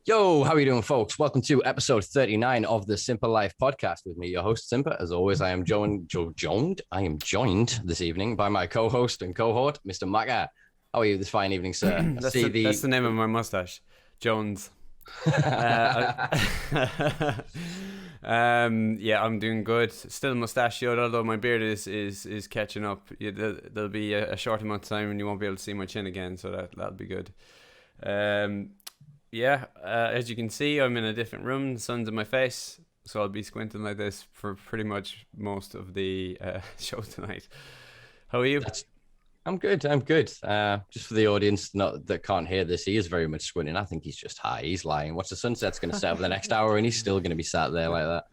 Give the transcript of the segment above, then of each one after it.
Yo, how are you doing, folks? Welcome to episode 39 of the Simpa Life Podcast with me, your host, Simpa. As always, I am joined this evening by my co-host and cohort, Mr. Macca. How are you this fine evening, sir? That's the name of my mustache, Jones. Yeah, I'm doing good. Still mustachioed, although my beard is catching up. Yeah, there'll be a short amount of time when you won't be able to see my chin again, so that'll be good. As you can see, I'm in a different room. The sun's in my face, so I'll be squinting like this for pretty much most of the show tonight. How are you? I'm good. Just for the audience that can't hear this, he is very much squinting. I think he's just high. He's lying. Watch the sunset's going to set over the next hour, and he's still going to be sat there like that.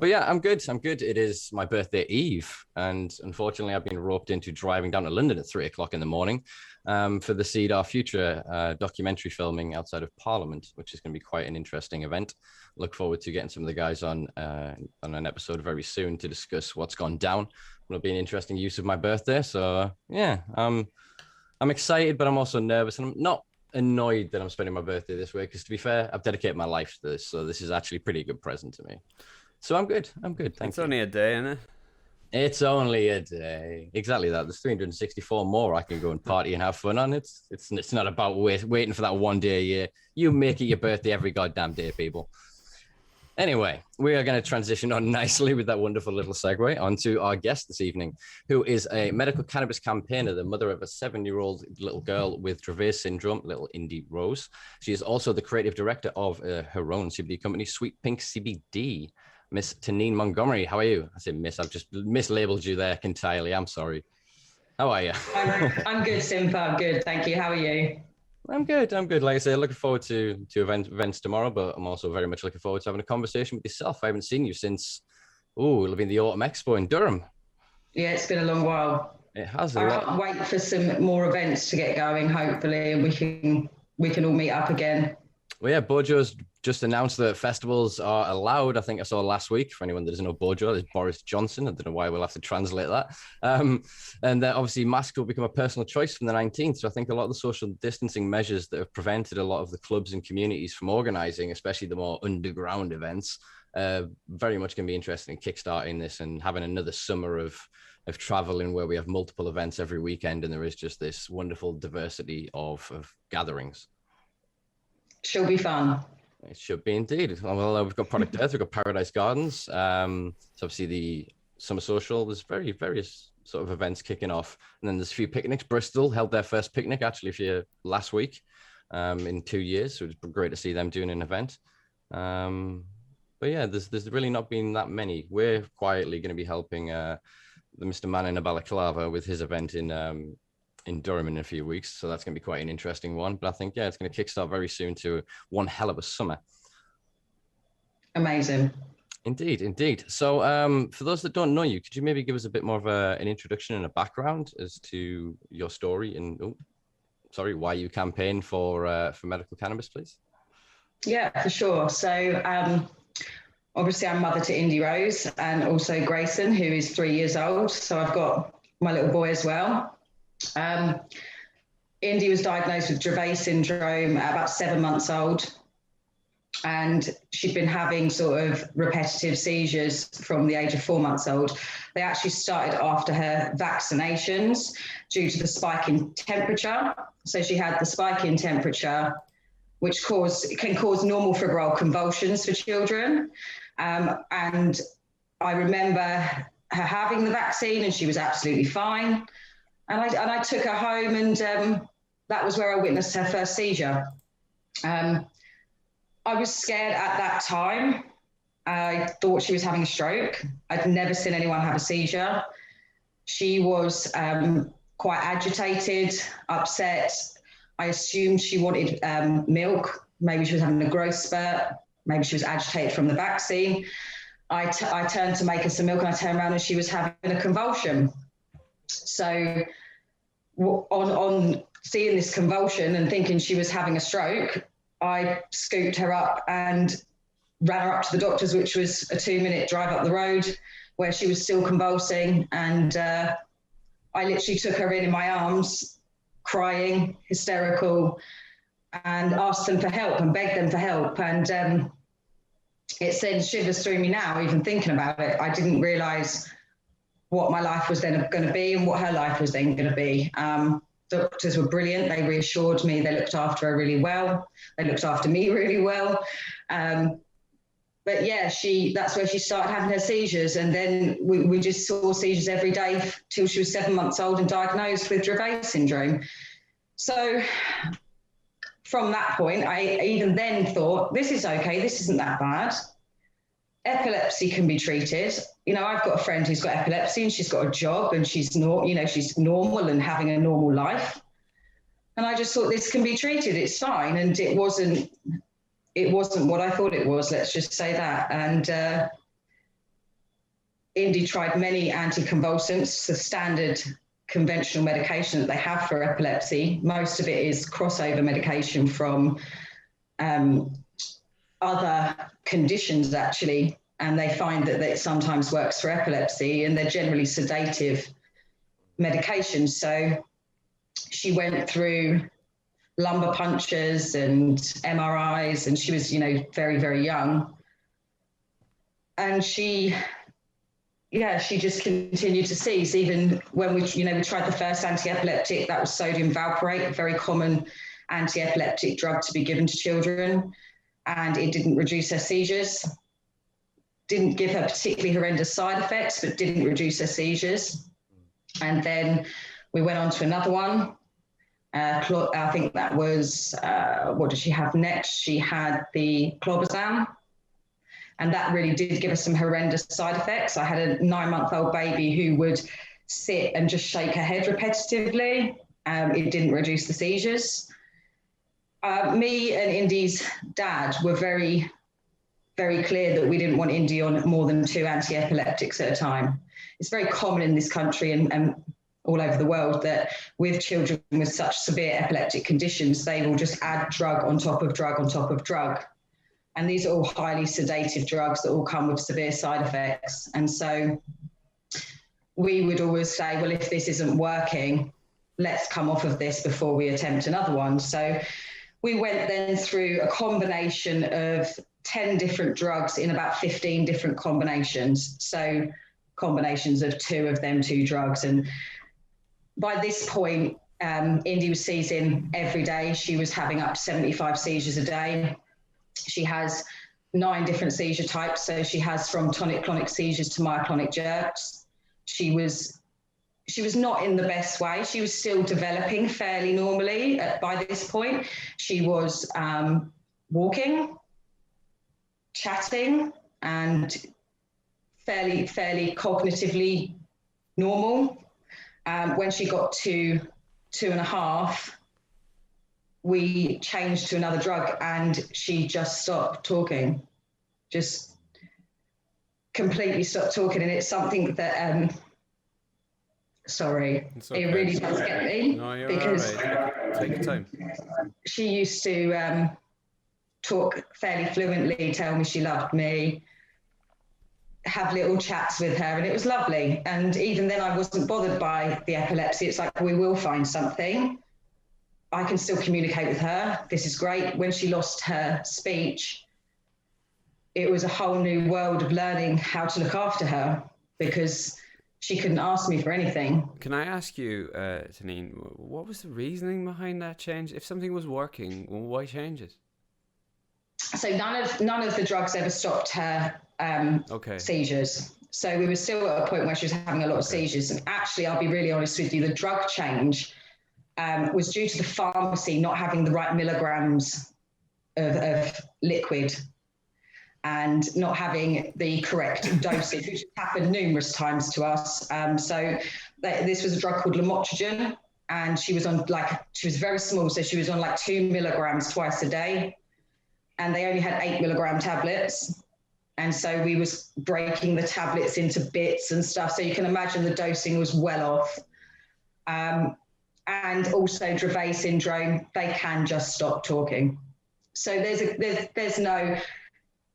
But yeah, I'm good. It is my birthday eve, and unfortunately, I've been roped into driving down to London at 3:00 in the morning for the Seed Our Future documentary filming outside of Parliament, which is going to be quite an interesting event. Look forward to getting some of the guys on an episode very soon to discuss what's gone down. It'll be an interesting use of my birthday. So yeah, I'm excited, but I'm also nervous, and I'm not annoyed that I'm spending my birthday this way, because to be fair, I've dedicated my life to this, so this is actually a pretty good present to me. So I'm good. Thank you. It's only a day, isn't it? It's only a day. Exactly that. There's 364 more I can go and party and have fun on. It's not about waiting for that one day a year. You make it your birthday every goddamn day, people. Anyway, we are going to transition on nicely with that wonderful little segue onto our guest this evening, who is a medical cannabis campaigner, the mother of a 7-year-old little girl with Dravet Syndrome, little Indie Rose. She is also the creative director of her own CBD company, Sweet Pink CBD. Miss Tannine Montgomery, how are you? I say miss, I've just mislabeled you there entirely. I'm sorry. How are you? I'm good, Simpa. I'm good. Thank you. How are you? I'm good. Like I say, looking forward to events tomorrow, but I'm also very much looking forward to having a conversation with yourself. I haven't seen you since, it'll be the Autumn Expo in Durham. Yeah, it's been a long while. It has. I can't wait for some more events to get going, hopefully, and we can all meet up again. Well, yeah, Bojo's just announced that festivals are allowed. I think I saw last week, for anyone that doesn't know Bojo, there's Boris Johnson. I don't know why we'll have to translate that. And obviously masks will become a personal choice from the 19th. So I think a lot of the social distancing measures that have prevented a lot of the clubs and communities from organizing, especially the more underground events, very much going to be interested in kickstarting this and having another summer of traveling where we have multiple events every weekend. And there is just this wonderful diversity of gatherings. She'll be fun. It should be indeed. Well, we've got Product Earth, we've got Paradise Gardens. So obviously the Summer Social, there's various sort of events kicking off. And then there's a few picnics. Bristol held their first picnic actually last week in 2 years. So it's great to see them doing an event. But yeah, there's really not been that many. We're quietly going to be helping the Mr. Man in a Balaclava with his event in Durham in a few weeks, so that's going to be quite an interesting one. But I think, it's going to kickstart very soon to one hell of a summer. Amazing. Indeed. So for those that don't know you, could you maybe give us a bit more of an introduction and a background as to your story and why you campaign for medical cannabis, please? Yeah, for sure. So obviously I'm mother to Indie Rose and also Grayson, who is 3 years old. So I've got my little boy as well. Indy was diagnosed with Dravet Syndrome at about 7 months old, and she'd been having sort of repetitive seizures from the age of 4 months old. They actually started after her vaccinations due to the spike in temperature. So she had the spike in temperature, which can cause normal febrile convulsions for children. And I remember her having the vaccine and she was absolutely fine. And I took her home, and that was where I witnessed her first seizure. I was scared at that time. I thought she was having a stroke. I'd never seen anyone have a seizure. She was quite agitated, upset. I assumed she wanted milk. Maybe she was having a growth spurt. Maybe she was agitated from the vaccine. I turned to make her some milk, and I turned around and she was having a convulsion. So on seeing this convulsion and thinking she was having a stroke, I scooped her up and ran her up to the doctor's, which was a 2-minute drive up the road, where she was still convulsing. And I literally took her in my arms, crying, hysterical. and asked them for help and begged them for help. And it sends shivers through me now, even thinking about it. I didn't realise what my life was then going to be and what her life was then going to be. Doctors were brilliant. They reassured me. They looked after her really well. They looked after me really well. But yeah, that's where she started having her seizures. And then we just saw seizures every day till she was 7 months old and diagnosed with Dravet Syndrome. So from that point, I even then thought, this is okay. This isn't that bad. Epilepsy can be treated. You know, I've got a friend who's got epilepsy and she's got a job and she's normal and having a normal life. And I just thought, this can be treated. It's fine. And it wasn't what I thought it was. Let's just say that. And Indy tried many anticonvulsants, the standard conventional medication that they have for epilepsy. Most of it is crossover medication from other conditions, actually, and they find that it sometimes works for epilepsy, and they're generally sedative medications. So she went through lumbar punctures and MRIs, and she was, very, very young. And she just continued to seize, even when we tried the first anti-epileptic, that was sodium valproate, a very common anti-epileptic drug to be given to children. And it didn't reduce her seizures, didn't give her particularly horrendous side effects, but didn't reduce her seizures. And then we went on to another one. I think that was, what did she have next? She had the clobazam, and that really did give us some horrendous side effects. I had a 9-month-old baby who would sit and just shake her head repetitively. It didn't reduce the seizures. Me and Indy's dad were very, very clear that we didn't want Indy on more than 2 anti-epileptics at a time. It's very common in this country and all over the world that with children with such severe epileptic conditions, they will just add drug on top of drug on top of drug. And these are all highly sedative drugs that all come with severe side effects. And so we would always say, well, if this isn't working, let's come off of this before we attempt another one. So we went then through a combination of 10 different drugs in about 15 different combinations. So combinations of 2 of them 2 drugs. And by this point, Indy was seizing every day. She was having up to 75 seizures a day. She has 9 different seizure types. So she has from tonic-clonic seizures to myoclonic jerks. She was not in the best way. She was still developing fairly normally by this point. She was walking, chatting, and fairly cognitively normal. When she got to 2.5, we changed to another drug and she just stopped talking, just completely stopped talking. And it's something that... Sorry, okay. It really does get me. No, you're because right. Take your time. She used to talk fairly fluently, tell me she loved me, have little chats with her, and it was lovely. And even then I wasn't bothered by the epilepsy. It's like, we will find something. I can still communicate with her. This is great. When she lost her speech, it was a whole new world of learning how to look after her, because she couldn't ask me for anything. Can I ask you, Tannine, what was the reasoning behind that change? If something was working, well, why change it? So none of the drugs ever stopped her seizures. So we were still at a point where she was having a lot of seizures. And actually, I'll be really honest with you, the drug change was due to the pharmacy not having the right milligrams of liquid and not having the correct dosage, which happened numerous times to us. So this was a drug called lamotrigine, and she was very small, so she was on 2 milligrams twice a day, and they only had 8 milligram tablets. And so we was breaking the tablets into bits and stuff. So you can imagine the dosing was well off. And also Dravet syndrome, they can just stop talking. So there's no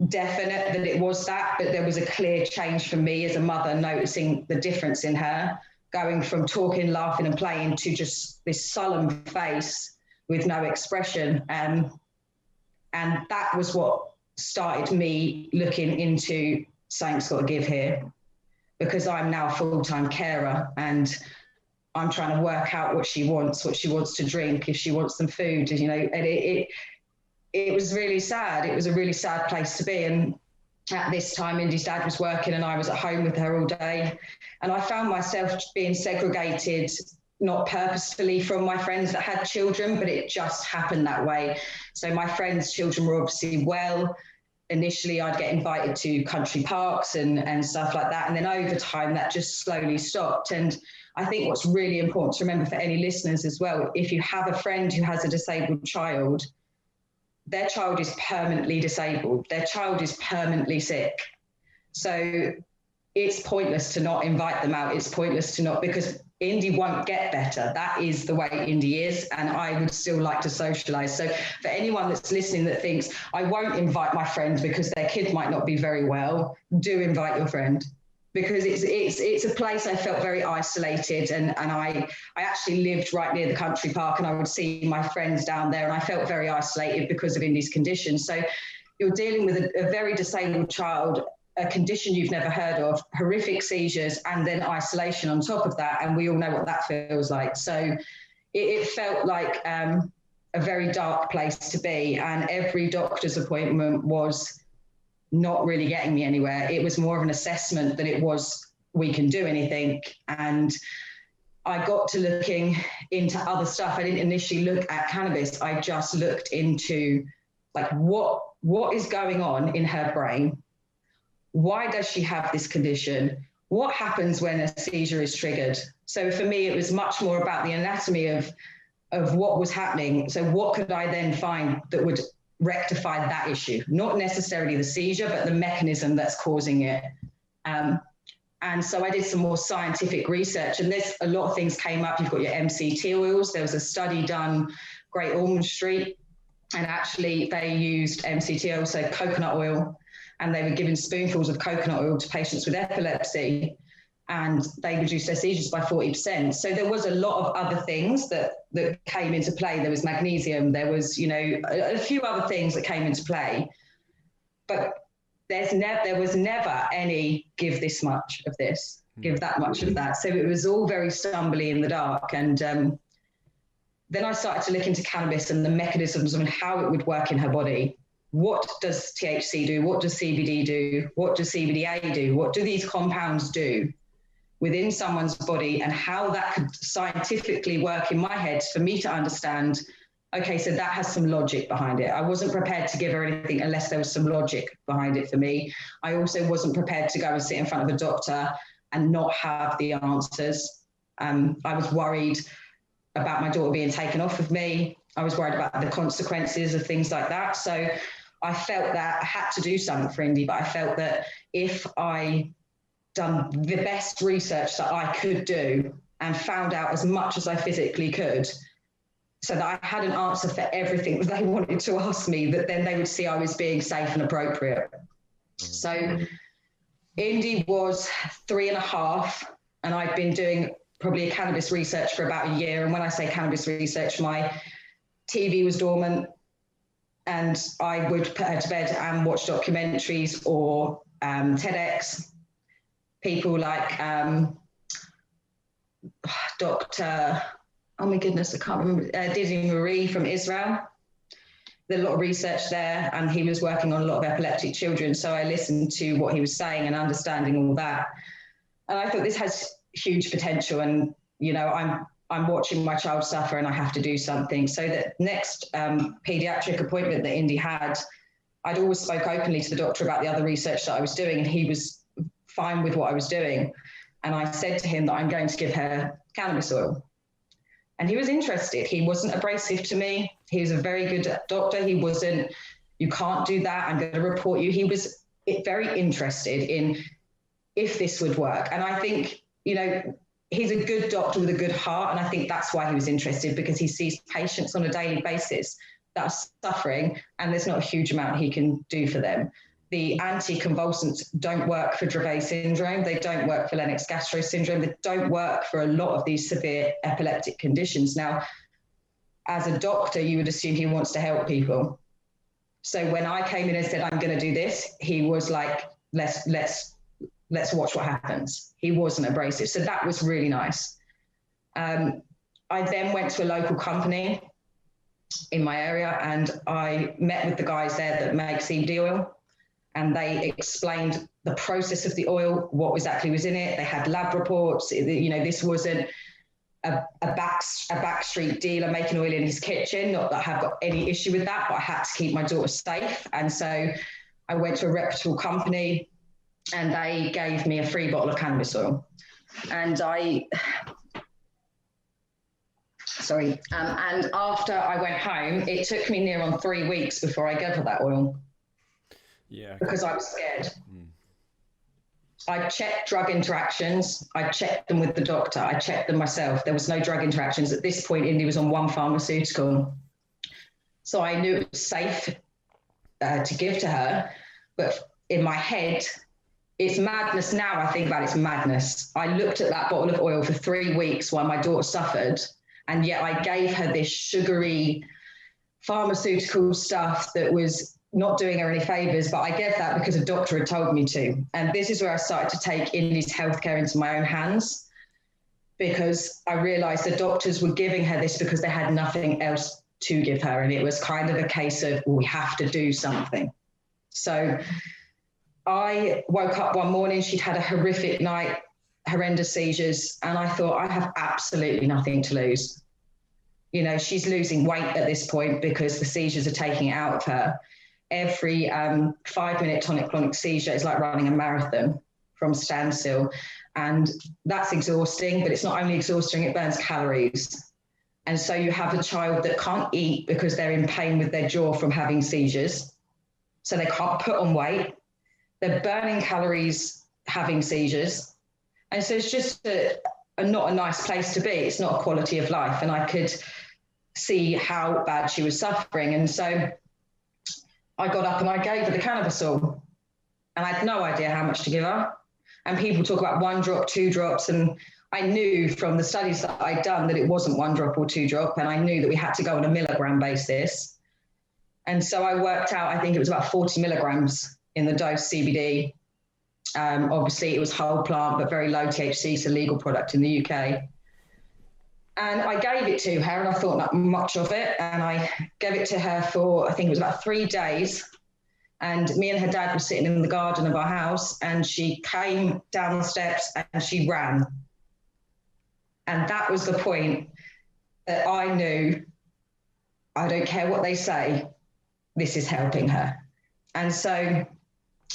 definite that it was that, but there was a clear change for me as a mother, noticing the difference in her, going from talking, laughing and playing to just this sullen face with no expression. And that was what started me looking into something's got to give here, because I'm now a full-time carer and I'm trying to work out what she wants to drink, if she wants some food, you know, and it was really sad. It was a really sad place to be. And at this time, Indy's dad was working and I was at home with her all day. And I found myself being segregated, not purposefully, from my friends that had children, but it just happened that way. So my friends' children were obviously well. Initially, I'd get invited to country parks and stuff like that. And then over time, that just slowly stopped. And I think what's really important to remember for any listeners as well, if you have a friend who has a disabled child, their child is permanently disabled. Their child is permanently sick. So it's pointless to not invite them out. It's pointless to not, because Indy won't get better. That is the way Indy is. And I would still like to socialize. So for anyone that's listening that thinks, I won't invite my friend because their kid might not be very well, do invite your friend. Because it's a place I felt very isolated, and I actually lived right near the country park, and I would see my friends down there, and I felt very isolated because of Indy's condition. So you're dealing with a very disabled child, a condition you've never heard of, horrific seizures, and then isolation on top of that, and we all know what that feels like. So it felt like a very dark place to be, and every doctor's appointment was not really getting me anywhere. It was more of an assessment than it was, we can do anything. And I got to looking into other stuff. I didn't initially look at cannabis. I just looked into like what is going on in her brain? Why does she have this condition? What happens when a seizure is triggered? So for me, it was much more about the anatomy of what was happening. So what could I then find that would rectify that issue? Not necessarily the seizure, but the mechanism that's causing it. And so I did some more scientific research, and there's a lot of things came up. You've got your MCT oils. There was a study done, Great Ormond Street, and actually they used MCT oil, so coconut oil, and they were giving spoonfuls of coconut oil to patients with epilepsy, and they reduced their seizures by 40%. So there was a lot of other things that came into play. There was magnesium, there was, you know, a few other things that came into play, but there was never any give this much of this, give that much of that. So it was all very stumbly in the dark. And then I started to look into cannabis and the mechanisms and how it would work in her body. What does THC do? What does CBD do? What does CBDA do? What do these compounds do within someone's body, and how that could scientifically work in my head for me to understand, okay, so that has some logic behind it. I wasn't prepared to give her anything unless there was some logic behind it for me. I also wasn't prepared to go and sit in front of a doctor and not have the answers. I was worried about my daughter being taken off of me. I was worried about the consequences of things like that. So I felt that I had to do something for Indy, but I felt that if I done the best research that I could do and found out as much as I physically could, so that I had an answer for everything that they wanted to ask me, that then they would see I was being safe and appropriate. So Indy was 3.5, and I'd been doing probably a cannabis research for about a year. And when I say cannabis research, my TV was dormant, and I would put her to bed and watch documentaries or TEDx. People like Dr. Oh my goodness, I can't remember, Didi Marie from Israel. There's a lot of research there, and he was working on a lot of epileptic children. So I listened to what he was saying and understanding all that. And I thought this has huge potential, and, you know, I'm watching my child suffer and I have to do something. So the next pediatric appointment that Indy had, I'd always spoke openly to the doctor about the other research that I was doing, and he was fine with what I was doing. And I said to him that I'm going to give her cannabis oil. And he was interested. He wasn't abrasive to me. He was a very good doctor. He wasn't, you can't do that, I'm going to report you. He was very interested in if this would work. And I think, you know, he's a good doctor with a good heart. And I think that's why he was interested, because he sees patients on a daily basis that are suffering, and there's not a huge amount he can do for them. The anticonvulsants don't work for Dravet syndrome. They don't work for Lennox-Gastaut syndrome. They don't work for a lot of these severe epileptic conditions. Now, as a doctor, you would assume he wants to help people. So when I came in and said, I'm going to do this, he was like, let's watch what happens. He wasn't abrasive. So that was really nice. I then went to a local company in my area, and I met with the guys there that make CBD oil, and they explained the process of the oil, what exactly was in it. They had lab reports. This wasn't a backstreet dealer making oil in his kitchen. Not that I have got any issue with that, but I had to keep my daughter safe. And so I went to a reputable company, and they gave me a free bottle of cannabis oil. And and after I went home, it took me near on 3 weeks before I gave her that oil. Yeah. Because I was scared. I checked drug interactions. I checked them with the doctor. I checked them myself. There was no drug interactions. At this point, Indy was on one pharmaceutical. So I knew it was safe to give to her. But in my head, it's madness now. I think about it, it's madness. I looked at that bottle of oil for 3 weeks while my daughter suffered. And yet I gave her this sugary pharmaceutical stuff that was not doing her any favors, but I gave that because a doctor had told me to. And this is where I started to take Indy's healthcare into my own hands, because I realized the doctors were giving her this because they had nothing else to give her. And it was kind of a case of, well, we have to do something. So I woke up one morning, she'd had a horrific night, horrendous seizures. And I thought, I have absolutely nothing to lose. She's losing weight at this point because the seizures are taking it out of her. Every 5-minute tonic-clonic seizure is like running a marathon from standstill. And that's exhausting, but it's not only exhausting, it burns calories. And so you have a child that can't eat because they're in pain with their jaw from having seizures. So they can't put on weight. They're burning calories having seizures. And so it's just not a nice place to be. It's not a quality of life. And I could see how bad she was suffering. And so I got up and I gave her the cannabis oil. And I had no idea how much to give her. And people talk about 1 drop, 2 drops. And I knew from the studies that I'd done that it wasn't 1 drop or 2 drop. And I knew that we had to go on a milligram basis. And so I worked out, I think it was about 40 milligrams in the dose CBD. Obviously, it was whole plant, but very low THC, so legal product in the UK. And I gave it to her, and I thought not much of it. And I gave it to her for, I think it was about 3 days. And me and her dad were sitting in the garden of our house, and she came down the steps and she ran. And that was the point that I knew, I don't care what they say, this is helping her. And so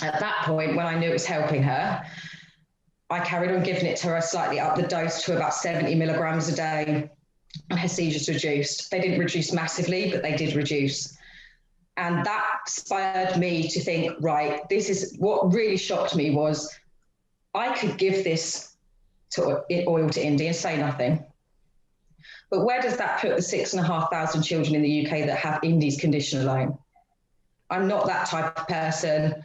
at that point, when I knew it was helping her, I carried on giving it to her, slightly up the dose to about 70 milligrams a day, and her seizures reduced. They didn't reduce massively, but they did reduce. And that inspired me to think, right, this is what really shocked me was I could give this oil to Indy and say nothing. But where does that put the 6,500 children in the UK that have Indy's condition alone? I'm not that type of person.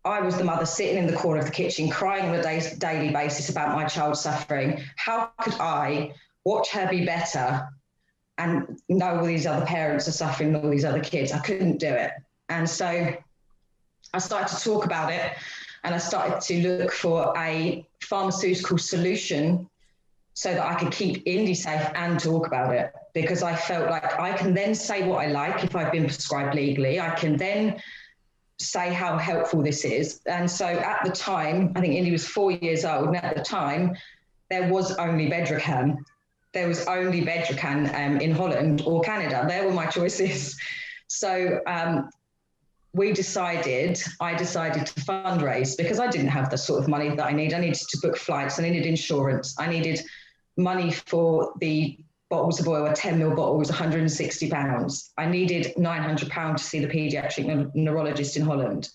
I was the mother sitting in the corner of the kitchen crying on a daily basis about my child suffering. How could I watch her be better and know all these other parents are suffering, all these other kids? I couldn't do it. And so I started to talk about it, and I started to look for a pharmaceutical solution so that I could keep Indy safe and talk about it, because I felt like I can then say what I like if I've been prescribed legally. I can then say how helpful this is. And so at the time, I think Indy was 4 years old, and at the time, there was only Bedrocan. There was only Bedrocan in Holland or Canada. There were my choices. So I decided to fundraise, because I didn't have the sort of money that I needed. I needed to book flights, I needed insurance, I needed money for the bottles of oil. A 10 ml bottle was £160. I needed £900 to see the paediatric neurologist in Holland.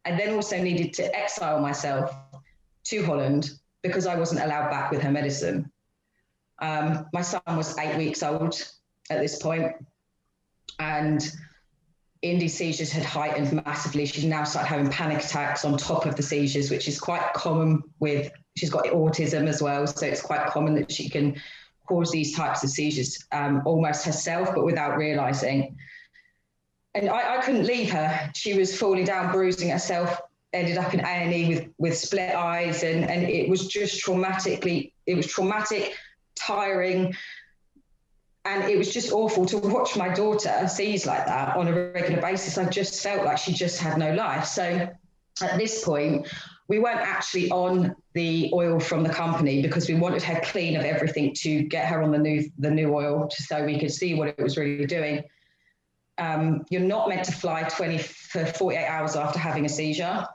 I then also needed to exile myself to Holland because I wasn't allowed back with her medicine. My son was 8 weeks old at this point, and Indy's seizures had heightened massively. She's now started having panic attacks on top of the seizures, which is quite common she's got autism as well. So it's quite common that she can cause these types of seizures almost herself, but without realizing. And I couldn't leave her. She was falling down, bruising herself, ended up in A&E with split eyes. And it was just traumatic, tiring. And it was just awful to watch my daughter seize like that on a regular basis. I just felt like she just had no life. So at this point, we weren't actually on the oil from the company because we wanted her clean of everything to get her on the new oil so we could see what it was really doing. You're not meant to fly for 48 hours after having a seizure.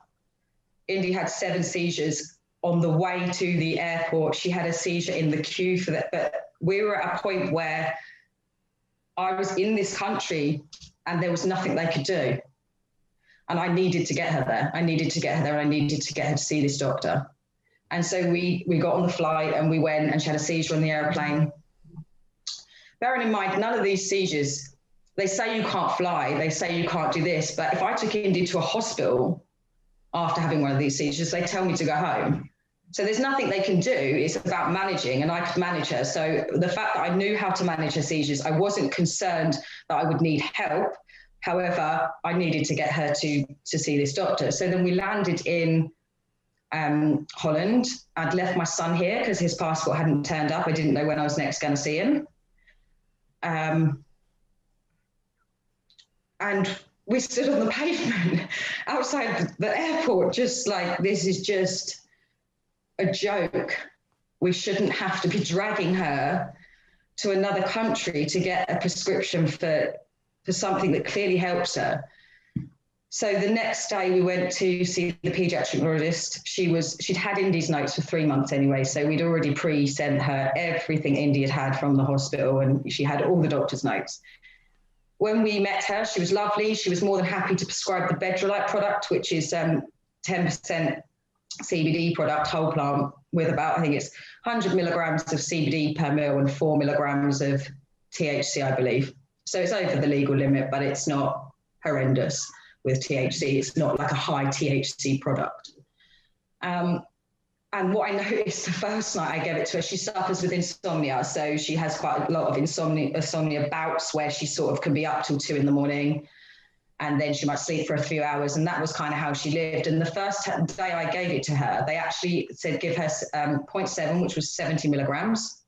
Indy had 7 seizures on the way to the airport. She had a seizure in the queue for that, but we were at a point where I was in this country and there was nothing they could do. And I needed to get her there. I needed to get her to see this doctor. And so we got on the flight and we went, and she had a seizure on the airplane. Bearing in mind, none of these seizures, they say you can't fly, they say you can't do this, but if I took Indy to a hospital after having one of these seizures, they tell me to go home. So there's nothing they can do. It's about managing, and I could manage her. So the fact that I knew how to manage her seizures, I wasn't concerned that I would need help. However, I needed to get her to see this doctor. So then we landed in Holland. I'd left my son here because his passport hadn't turned up. I didn't know when I was next going to see him. And we stood on the pavement outside the airport, just like, this is just a joke. We shouldn't have to be dragging her to another country to get a prescription for something that clearly helps her. So the next day we went to see the pediatric neurologist. She'd had Indy's notes for 3 months anyway, so we'd already pre-sent her everything Indy had from the hospital, and she had all the doctor's notes. When we met her, she was lovely. She was more than happy to prescribe the Bedrolite product, which is 10% CBD product, whole plant, with about, I think it's 100 milligrams of CBD per mil and 4 milligrams of THC, I believe. So it's over the legal limit, but it's not horrendous with THC. It's not like a high THC product. And what I noticed the first night I gave it to her, she suffers with insomnia. So she has quite a lot of insomnia bouts where she sort of can be up till 2 a.m. and then she might sleep for a few hours. And that was kind of how she lived. And the first day I gave it to her, they actually said give her 0.7, which was 70 milligrams.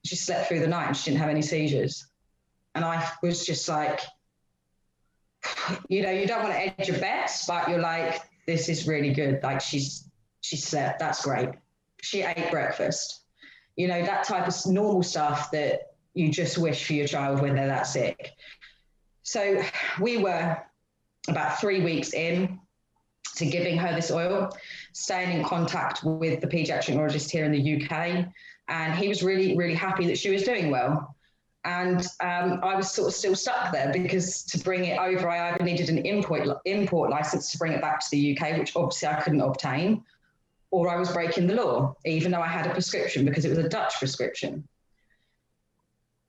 She slept through the night and she didn't have any seizures. And I was just like, you know, you don't want to edge your bets, but you're like, this is really good. Like she slept, that's great. She ate breakfast. You know, that type of normal stuff that you just wish for your child when they're that sick. So we were about 3 weeks in to giving her this oil, staying in contact with the pediatric neurologist here in the UK. And he was really, really happy that she was doing well. And I was sort of still stuck there because to bring it over, I either needed an import license to bring it back to the UK, which obviously I couldn't obtain, or I was breaking the law, even though I had a prescription because it was a Dutch prescription.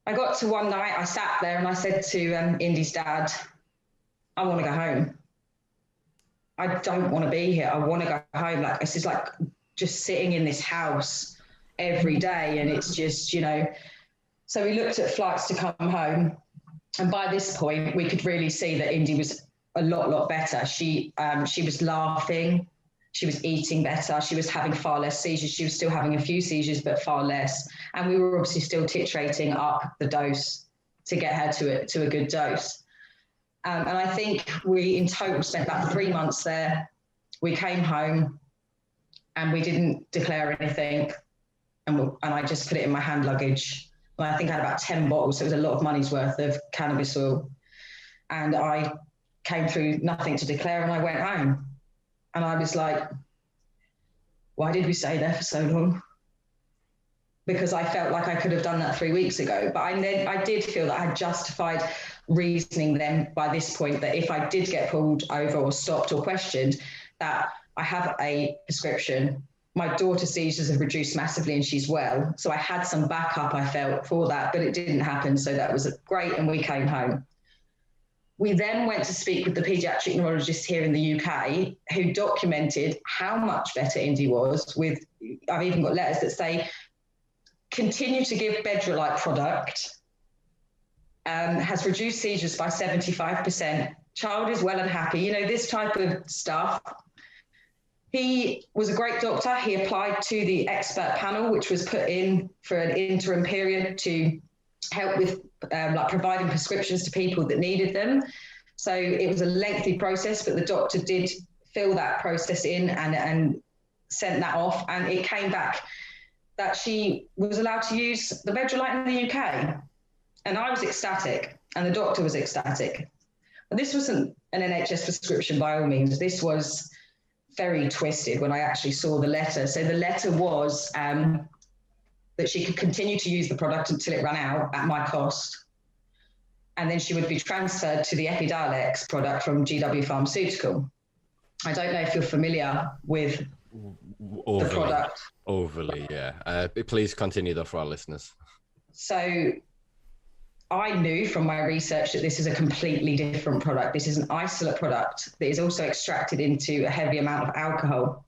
I got to one night, I sat there and I said to Indy's dad, I want to go home. I don't want to be here. I want to go home. Like, this is like just sitting in this house every day. And it's just, you know, so we looked at flights to come home. And by this point, we could really see that Indy was a lot better. She was laughing. She was eating better. She was having far less seizures. She was still having a few seizures, but far less. And we were obviously still titrating up the dose to get her to a good dose. And I think we in total spent about 3 months there. We came home and we didn't declare anything. And I just put it in my hand luggage. And I think I had about 10 bottles. So it was a lot of money's worth of cannabis oil. And I came through nothing to declare and I went home. And I was like, why did we stay there for so long? Because I felt like I could have done that 3 weeks ago. But I did feel that I had justified reasoning then by this point that if I did get pulled over or stopped or questioned, that I have a prescription. My daughter's seizures have reduced massively and she's well. So I had some backup, I felt, for that, but it didn't happen. So that was great. And we came home. We then went to speak with the paediatric neurologist here in the UK, who documented how much better Indy was with, I've even got letters that say, continue to give Bedrolite product, has reduced seizures by 75%. Child is well and happy. You know, this type of stuff. He was a great doctor. He applied to the expert panel, which was put in for an interim period to help with like providing prescriptions to people that needed them. So it was a lengthy process, but the doctor did fill that process in and sent that off. And it came back that she was allowed to use the Bedrolite in the UK. And I was ecstatic, and the doctor was ecstatic. But this wasn't an NHS prescription by all means. This was very twisted when I actually saw the letter. So the letter was that she could continue to use the product until it ran out at my cost. And then she would be transferred to the Epidiolex product from GW Pharmaceutical. I don't know if you're familiar with the product. Overly, yeah. Please continue though for our listeners. So I knew from my research that this is a completely different product. This is an isolate product that is also extracted into a heavy amount of alcohol.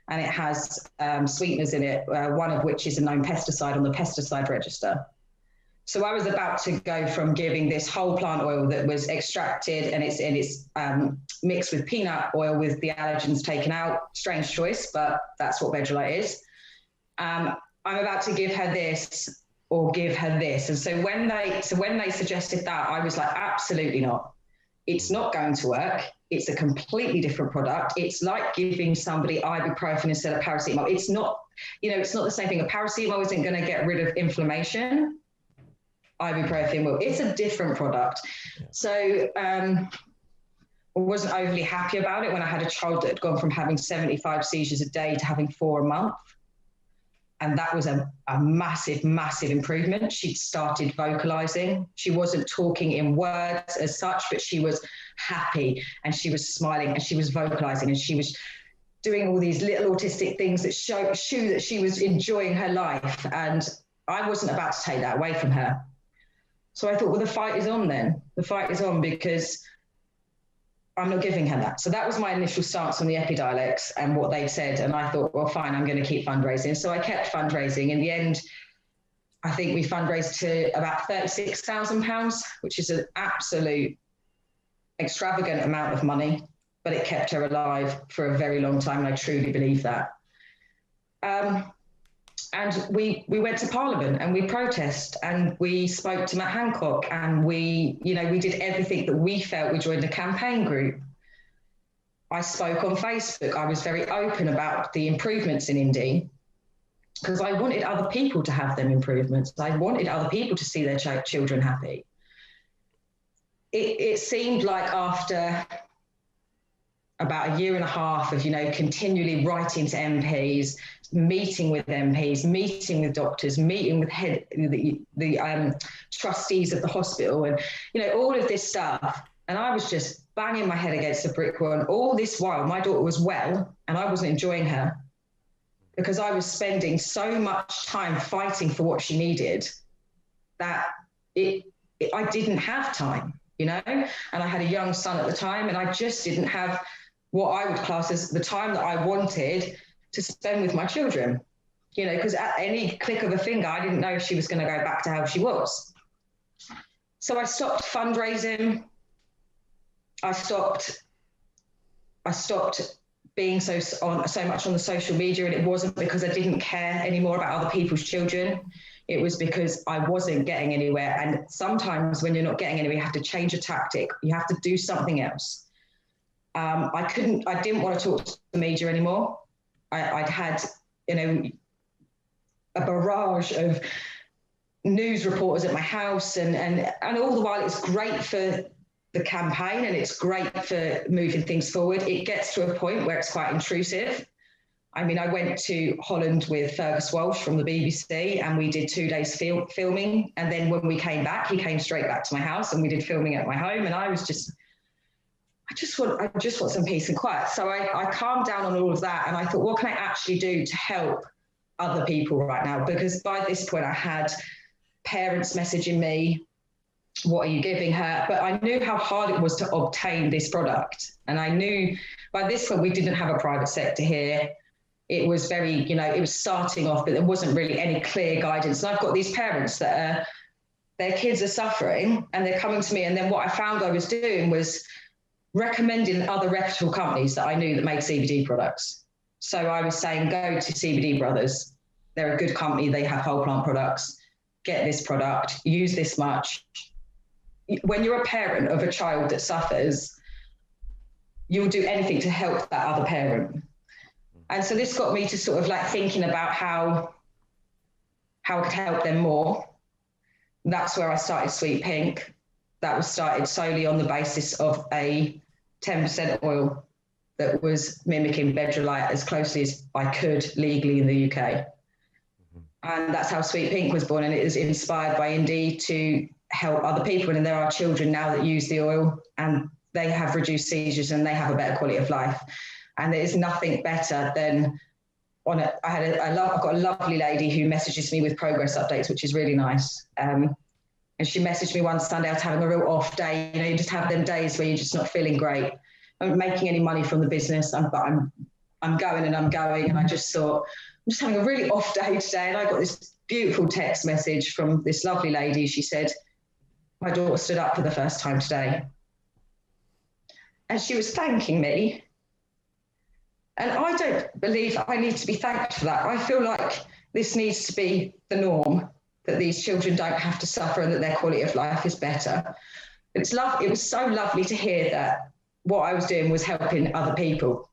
And it has sweeteners in it, one of which is a known pesticide on the pesticide register. So I was about to go from giving this whole plant oil that was extracted and it's mixed with peanut oil with the allergens taken out. Strange choice, but that's what Bedrolite is. I'm about to give her this or give her this. And so when they suggested that, I was like, absolutely not. It's not going to work. It's a completely different product. It's like giving somebody ibuprofen instead of paracetamol. It's not, it's not the same thing. A paracetamol isn't going to get rid of inflammation. Ibuprofen will. It's a different product. Yeah. So I wasn't overly happy about it when I had a child that had gone from having 75 seizures a day to having 4 a month. And that was a massive, massive improvement. She'd started vocalizing. She wasn't talking in words as such, but she was happy and she was smiling and she was vocalizing and she was doing all these little autistic things that show that she was enjoying her life. And I wasn't about to take that away from her. So I thought, well, the fight is on then. The fight is on because I'm not giving her that. So that was my initial stance on the Epidiolex and what they said. And I thought, well, fine, I'm going to keep fundraising. So I kept fundraising. In the end, I think we fundraised to about £36,000, which is an absolute extravagant amount of money, but it kept her alive for a very long time. And I truly believe that. And we went to Parliament and we protested and we spoke to Matt Hancock and we did everything that we felt. We joined a campaign group. I spoke on Facebook. I was very open about the improvements in Indy because I wanted other people to have them improvements. I wanted other people to see their children happy. It seemed like after about a year and a half of, continually writing to MPs, meeting with MPs, meeting with doctors, meeting with the trustees of the hospital and, all of this stuff. And I was just banging my head against a brick wall. And all this while, my daughter was well and I wasn't enjoying her because I was spending so much time fighting for what she needed that I didn't have time, and I had a young son at the time and I just didn't have what I would class as the time that I wanted to spend with my children, because at any click of a finger, I didn't know if she was going to go back to how she was. So I stopped fundraising. I stopped being so much on the social media, and it wasn't because I didn't care anymore about other people's children. It was because I wasn't getting anywhere. And sometimes when you're not getting anywhere, you have to change a tactic. You have to do something else. I didn't want to talk to the media anymore. I'd had, a barrage of news reporters at my house and all the while it's great for the campaign and it's great for moving things forward. It gets to a point where it's quite intrusive. I mean, I went to Holland with Fergus Walsh from the BBC and we did 2 days filming. And then when we came back, he came straight back to my house and we did filming at my home. And I just want some peace and quiet. So I calmed down on all of that and I thought, what can I actually do to help other people right now? Because by this point I had parents messaging me, what are you giving her? But I knew how hard it was to obtain this product. And I knew by this point we didn't have a private sector here. it was very, it was starting off, but there wasn't really any clear guidance. And I've got these parents that their kids are suffering and they're coming to me. And then what I found I was doing was recommending other reputable companies that I knew that made CBD products. So I was saying, go to CBD Brothers. They're a good company. They have whole plant products. Get this product, use this much. When you're a parent of a child that suffers, you'll do anything to help that other parent. And so this got me to sort of like thinking about how I could help them more. That's where I started Sweet Pink. That was started solely on the basis of a 10% oil that was mimicking Bedrolite as closely as I could legally in the UK. And that's how Sweet Pink was born. And it was inspired by Indy to help other people. And there are children now that use the oil and they have reduced seizures and they have a better quality of life. And there is nothing better than I've got a lovely lady who messages me with progress updates, which is really nice. And she messaged me one Sunday, I was having a real off day. You just have them days where you're just not feeling great. I'm not making any money from the business, but I'm going. And I just thought, I'm just having a really off day today. And I got this beautiful text message from this lovely lady. She said, my daughter stood up for the first time today. And she was thanking me. And I don't believe I need to be thanked for that. I feel like this needs to be the norm, that these children don't have to suffer and that their quality of life is better. It was so lovely to hear that what I was doing was helping other people.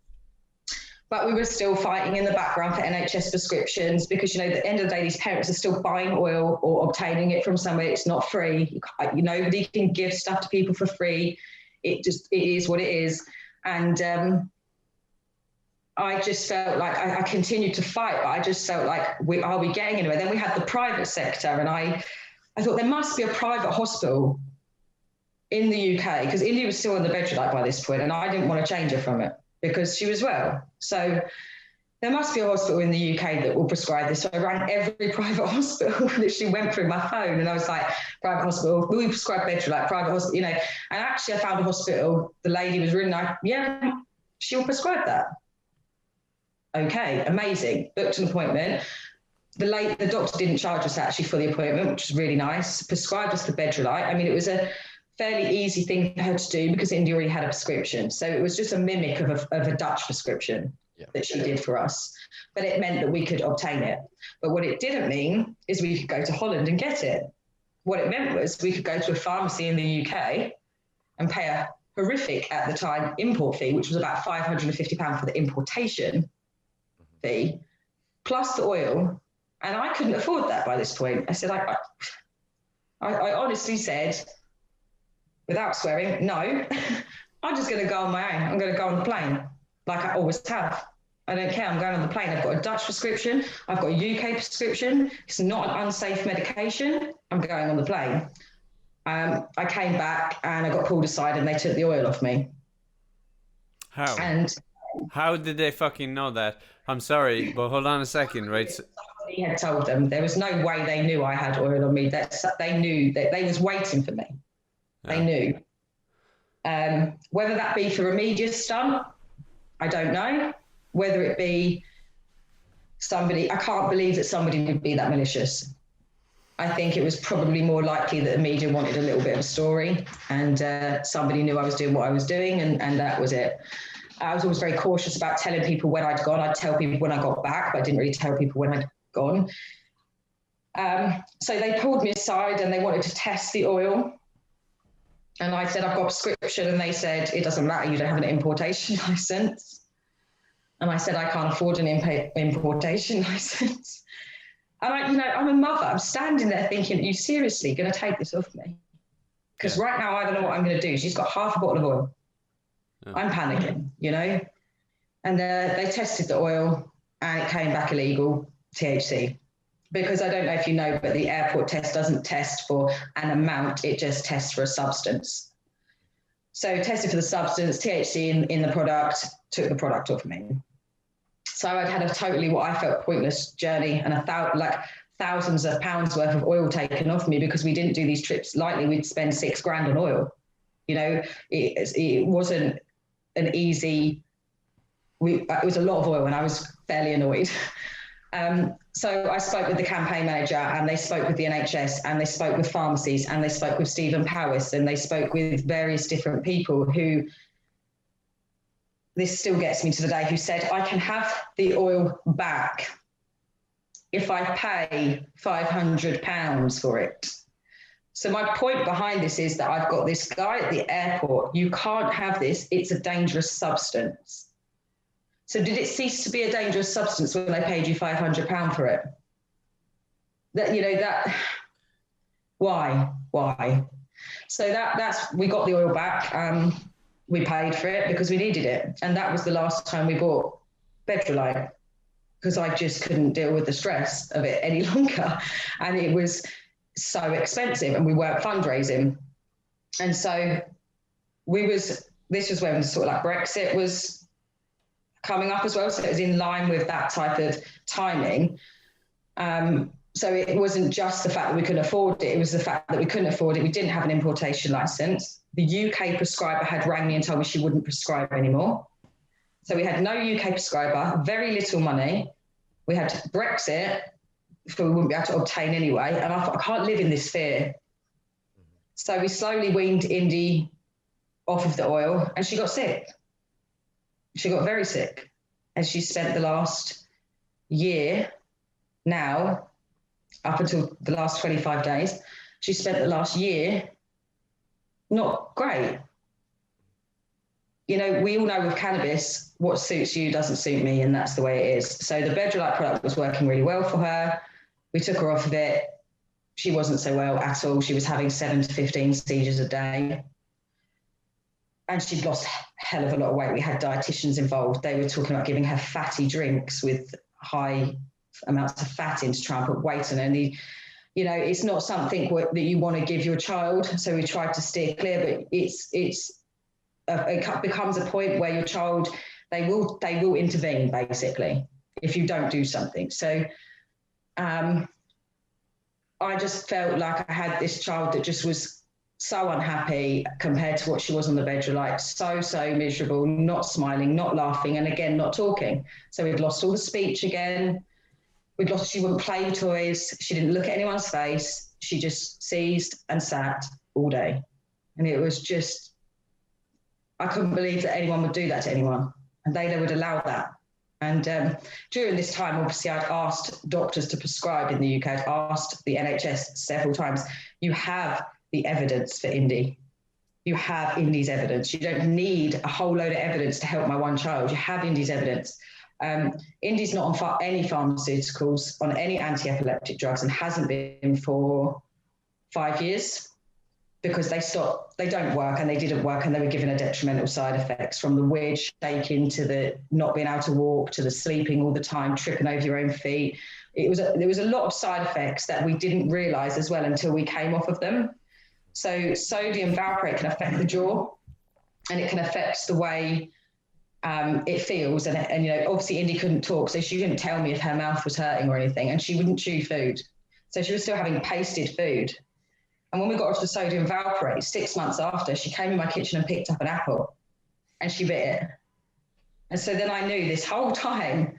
But we were still fighting in the background for NHS prescriptions because, at the end of the day, these parents are still buying oil or obtaining it from somewhere. It's not free. Nobody can give stuff to people for free. It is what it is. And I just felt like I continued to fight, but I just felt like, are we getting anywhere? Then we had the private sector, and I thought there must be a private hospital in the UK, because Indy was still on the Bedrolite by this point, and I didn't want to change her from it because she was well. So there must be a hospital in the UK that will prescribe this. So I rang every private hospital that she went through my phone, and I was like, private hospital, will we prescribe Bedrolite? Private hospital, And actually I found a hospital, the lady was really nice. Yeah, she'll prescribe that. Okay, amazing. Booked an appointment. The doctor didn't charge us actually for the appointment, which was really nice. Prescribed us the Bedrolite. I mean, it was a fairly easy thing for her to do because Indy already had a prescription. So it was just a mimic of a Dutch prescription that she did for us. But it meant that we could obtain it. But what it didn't mean is we could go to Holland and get it. What it meant was we could go to a pharmacy in the UK and pay a horrific, at the time, import fee, which was about £550 for the importation fee, plus the oil. And I couldn't afford that by this point. I said, I honestly said, without swearing, no, I'm just going to go on my own. I'm going to go on the plane like I always have. I don't care. I'm going on the plane. I've got a Dutch prescription. I've got a UK prescription. It's not an unsafe medication. I'm going on the plane. I came back and I got pulled aside and they took the oil off me. How? And how did they fucking know that? I'm sorry, but hold on a second, right? Somebody had told them. There was no way they knew I had oil on me. They knew that they was waiting for me. Yeah. They knew. Whether that be for a media stunt, I don't know. Whether it be somebody, I can't believe that somebody would be that malicious. I think it was probably more likely that the media wanted a little bit of a story and somebody knew I was doing what I was doing and that was it. I was always very cautious about telling people when I'd gone. I'd tell people when I got back, but I didn't really tell people when I'd gone. So they pulled me aside and they wanted to test the oil. And I said, I've got a prescription. And they said, it doesn't matter. You don't have an importation license. And I said, I can't afford an importation license. And I'm a mother. I'm standing there thinking, are you seriously going to take this off me? Because right now, I don't know what I'm going to do. She's got half a bottle of oil. Oh. I'm panicking, And they tested the oil and it came back illegal, THC. Because I don't know if you know, but the airport test doesn't test for an amount. It just tests for a substance. So tested for the substance, THC in the product, took the product off me. So I'd had a totally what I felt pointless journey and thousands of pounds worth of oil taken off me because we didn't do these trips lightly. We'd spend $6,000 on oil. It wasn't an easy, it was a lot of oil and I was fairly annoyed. So I spoke with the campaign manager, and they spoke with the NHS, and they spoke with pharmacies, and they spoke with Stephen Powis, and they spoke with various different people who, this still gets me to the day, who said, I can have the oil back if I pay £500 for it. So my point behind this is that I've got this guy at the airport. You can't have this. It's a dangerous substance. So did it cease to be a dangerous substance when they paid you £500 for it? Why? So that's, we got the oil back. We paid for it because we needed it. And that was the last time we bought Bedrolite, because I just couldn't deal with the stress of it any longer. And it was so expensive, and we weren't fundraising. And so this was when sort of like Brexit was coming up as well. So it was in line with that type of timing. So it wasn't just the fact that we couldn't afford it. It was the fact that we couldn't afford it. We didn't have an importation license. The UK prescriber had rang me and told me she wouldn't prescribe anymore. So we had no UK prescriber, very little money. We had Brexit, so we wouldn't be able to obtain anyway. And I thought, I can't live in this fear. So we slowly weaned Indy off of the oil, and she got sick. She got very sick. And she spent the last year now, up until the last 25 days, she spent the last year not great. You know, we all know with cannabis, what suits you doesn't suit me, and that's the way it is. So the Bedrolite product was working really well for her. We took her off of it. She wasn't so well at all. She was having 7 to 15 seizures a day. And she'd lost a hell of a lot of weight. We had dietitians involved. They were talking about giving her fatty drinks with high amounts of fat in to try and put weight on her. And you know, it's not something that you want to give your child. So we tried to steer clear, but it becomes a point where your child, they will intervene basically if you don't do something. So I just felt like I had this child that just was so unhappy compared to what she was on the Bedrolite, so miserable, not smiling, not laughing, and again, not talking. So we'd lost all the speech again. She wouldn't play with toys. She didn't look at anyone's face. She just seized and sat all day. And it was just, I couldn't believe that anyone would do that to anyone, and they would allow that. And during this time, obviously, I'd asked doctors to prescribe in the UK. I'd asked the NHS several times, you have the evidence for Indy. You have Indy's evidence. You don't need a whole load of evidence to help my one child. You have Indy's evidence. Indy's not on any pharmaceuticals, on any anti-epileptic drugs, and hasn't been for 5 years because they don't work, and they didn't work, and they were given a detrimental side effects, from the weird shaking to the not being able to walk to the sleeping all the time, tripping over your own feet. There was a lot of side effects that we didn't realise as well until we came off of them. So sodium valproate can affect the jaw, and it can affect the way it feels. And you know, obviously Indy couldn't talk, so she didn't tell me if her mouth was hurting or anything, and she wouldn't chew food. So she was still having pasted food. And when we got off the sodium valproate, 6 months after, she came in my kitchen and picked up an apple, and she bit it. And so then I knew this whole time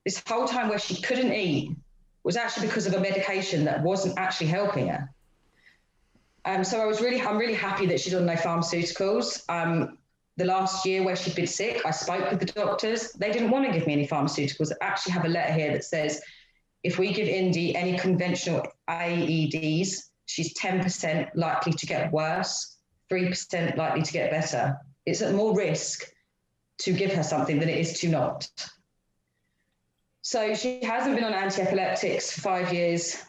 where she couldn't eat was actually because of a medication that wasn't actually helping her. So I'm really happy that she's on no pharmaceuticals. The last year where she'd been sick, I spoke with the doctors. They didn't want to give me any pharmaceuticals. I actually have a letter here that says, if we give Indy any conventional AEDs, she's 10% likely to get worse, 3% likely to get better. It's at more risk to give her something than it is to not. So she hasn't been on anti-epileptics for 5 years.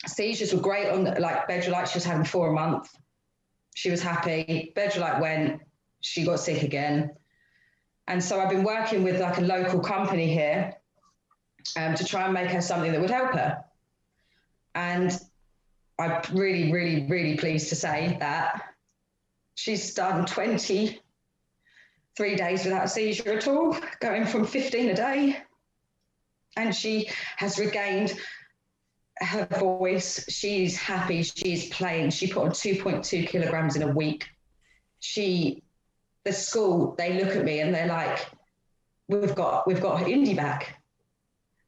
Seizures were great on like Bedrolite. She was having 4 a month. She was happy. Bedrolite went, she got sick again. And so I've been working with like a local company here to try and make her something that would help her. And I'm really, really, really pleased to say that she's done 23 days without a seizure at all, going from 15 a day. And she has regained her voice. She's happy. She's playing. She put on 2.2 kilograms in a week. The school, they look at me and they're like, we've got Indy back.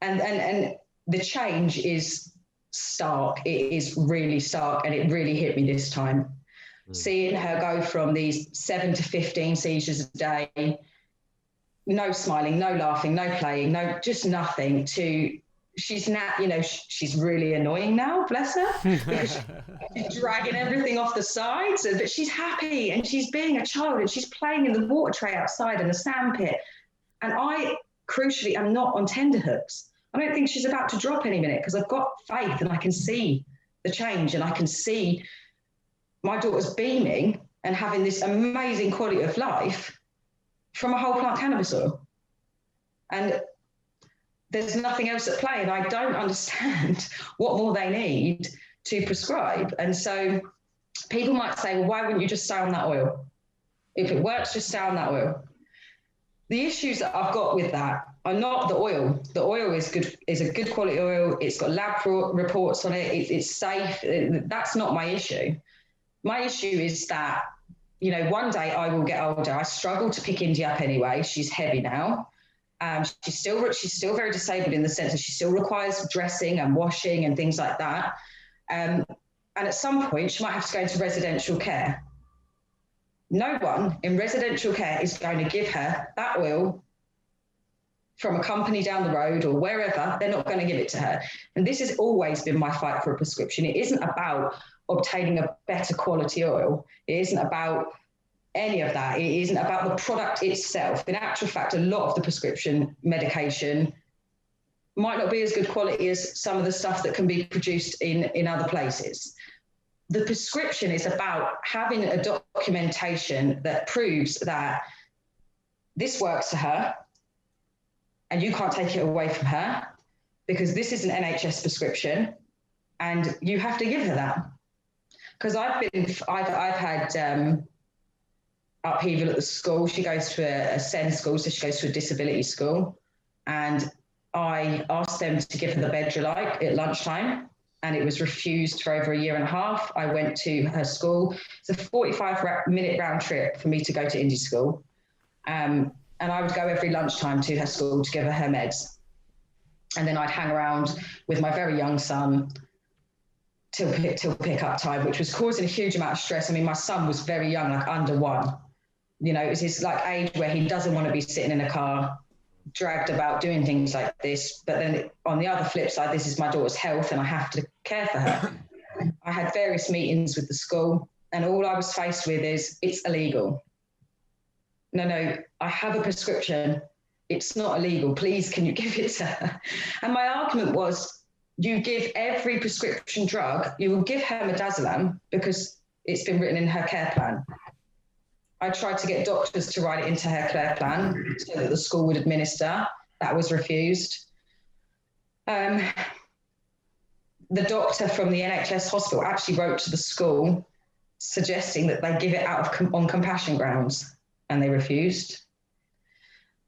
And the change is stark. It is really stark, and it really hit me this time. Seeing her go from these 7 to 15 seizures a day, no smiling, no laughing, no playing, no, just nothing, to she's now, she's really annoying now, bless her, because she's dragging everything off the sides, but she's happy and she's being a child and she's playing in the water tray outside in the sandpit. And I, crucially, am not on tenterhooks. I don't think she's about to drop any minute because I've got faith and I can see the change, and I can see my daughter's beaming and having this amazing quality of life from a whole plant cannabis oil. And there's nothing else at play, and I don't understand what more they need to prescribe. And so people might say, well, why wouldn't you just stay on that oil? If it works, just stay on that oil. The issues that I've got with that are not the oil. The oil is good, is a good quality oil. It's got lab reports on it. It's safe. That's not my issue. My issue is that, one day I will get older. I struggle to pick Indy up anyway. She's heavy now. She's still very disabled in the sense that she still requires dressing and washing and things like that. And at some point, she might have to go into residential care. No one in residential care is going to give her that oil from a company down the road or wherever. They're not going to give it to her. And this has always been my fight for a prescription. It isn't about obtaining a better quality oil. It isn't about any of that. It isn't about the product itself. In actual fact, a lot of the prescription medication might not be as good quality as some of the stuff that can be produced in other places. The prescription is about having a documentation that proves that this works for her and you can't take it away from her because this is an NHS prescription and you have to give her that. Because I've had upheaval at the school. She goes to a SEN school, so she goes to a disability school. And I asked them to give her the Bedrolite at lunchtime, and it was refused for over a year and a half. I went to her school. It's a 45-minute round trip for me to go to indie school. And I would go every lunchtime to her school to give her meds. And then I'd hang around with my very young son till pick up time, which was causing a huge amount of stress. I mean, my son was very young, like under 1. It was his age where he doesn't want to be sitting in a car, dragged about doing things like this. But then on the other flip side, this is my daughter's health and I have to care for her. I had various meetings with the school and all I was faced with is, it's illegal. No, I have a prescription. It's not illegal. Please, can you give it to her? And my argument was, you give every prescription drug, you will give her midazolam because it's been written in her care plan. I tried to get doctors to write it into her care plan so that the school would administer. That was refused. The doctor from the NHS hospital actually wrote to the school suggesting that they give it out on compassion grounds, and they refused.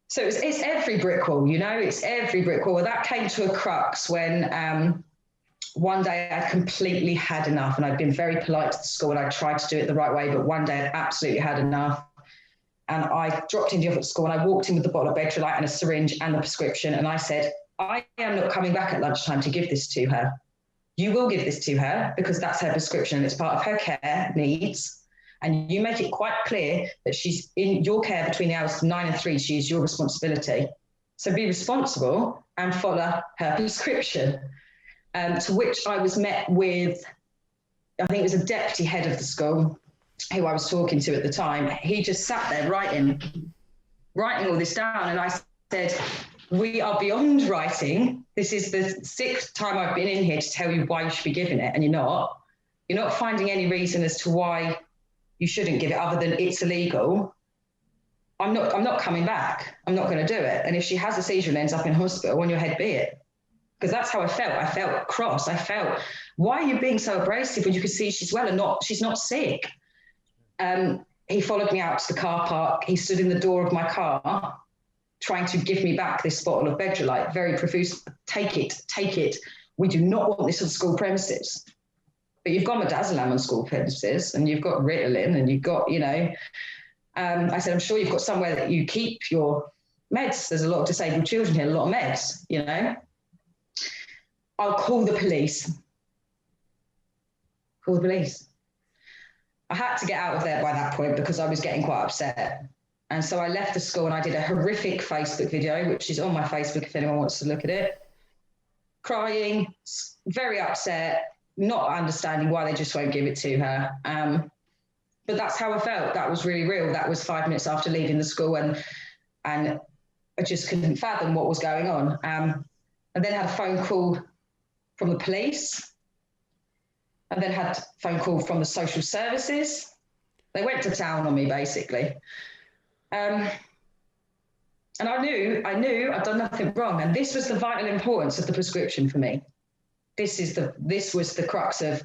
So it's every brick wall, it's every brick wall. That came to a crux when one day I completely had enough, and I'd been very polite to the school and I tried to do it the right way, but one day I absolutely had enough. And I dropped Indy off at school and I walked in with the bottle of Bedrolite and a syringe and the prescription. And I said, I am not coming back at lunchtime to give this to her. You will give this to her because that's her prescription. It's part of her care needs. And you make it quite clear that she's in your care between the hours of 9 and 3. She is your responsibility. So be responsible and follow her prescription. To which I was met with, I think it was a deputy head of the school who I was talking to at the time. He just sat there writing all this down. And I said, we are beyond writing. This is the 6th time I've been in here to tell you why you should be giving it. And you're not finding any reason as to why you shouldn't give it other than it's illegal. I'm not coming back. I'm not going to do it. And if she has a seizure and ends up in hospital, on your head be it. Because that's how I felt. I felt cross. I felt, why are you being so abrasive when you can see she's well and she's not sick? He followed me out to the car park. He stood in the door of my car trying to give me back this bottle of Bedrolite, very profuse. Take it. We do not want this on school premises. But you've got midazolam on school premises and you've got Ritalin and you've got, I said, I'm sure you've got somewhere that you keep your meds. There's a lot of disabled children here, a lot of meds, I'll call the police. Call the police. I had to get out of there by that point because I was getting quite upset. And so I left the school and I did a horrific Facebook video, which is on my Facebook if anyone wants to look at it. Crying, very upset, not understanding why they just won't give it to her. But that's how I felt. That was really real. That was 5 minutes after leaving the school, and I just couldn't fathom what was going on. And then had a phone call from the police, and then had a phone call from the social services. They went to town on me, basically. And I knew I'd done nothing wrong. And this was the vital importance of the prescription for me. This was the crux of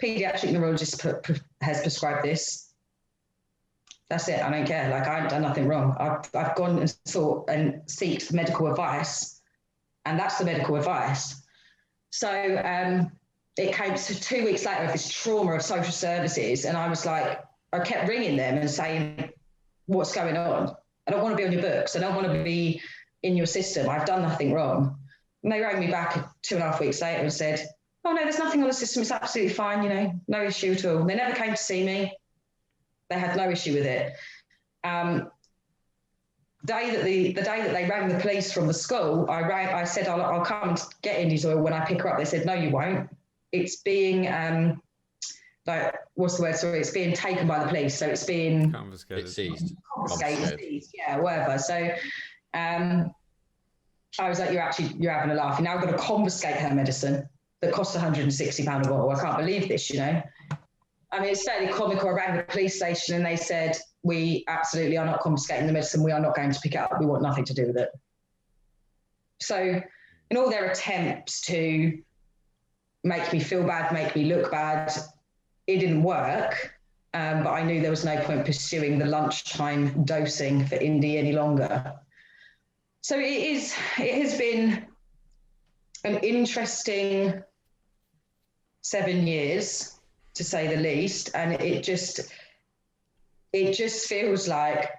pediatric neurologist has prescribed this. That's it. I don't care. Like, I haven't done nothing wrong. I've gone and sought and sought medical advice, and that's the medical advice. So it came to 2 weeks later of this trauma of social services, and I was like, I kept ringing them and saying, what's going on? I don't want to be on your books. I don't want to be in your system. I've done nothing wrong. And they rang me back 2.5 weeks later and said, oh, no, there's nothing on the system. It's absolutely fine, no issue at all. They never came to see me. They had no issue with it. The day that they rang the police from the school, I said, I'll come and get Indy's oil when I pick her up. They said, no, you won't. It's being, what's the word? Sorry, it's being taken by the police. So it's being confiscated. Seized. Seized, yeah, whatever. So I was like, you're having a laugh. You're now going to confiscate her medicine that costs £160 a bottle. I can't believe this, I mean, it's fairly comical. I rang the police station and they said, we absolutely are not confiscating the medicine. We are not going to pick it up. We want nothing to do with it. So in all their attempts to make me feel bad, make me look bad, it didn't work. But I knew there was no point pursuing the lunchtime dosing for Indy any longer. So it has been an interesting 7 years, to say the least. And it just feels like,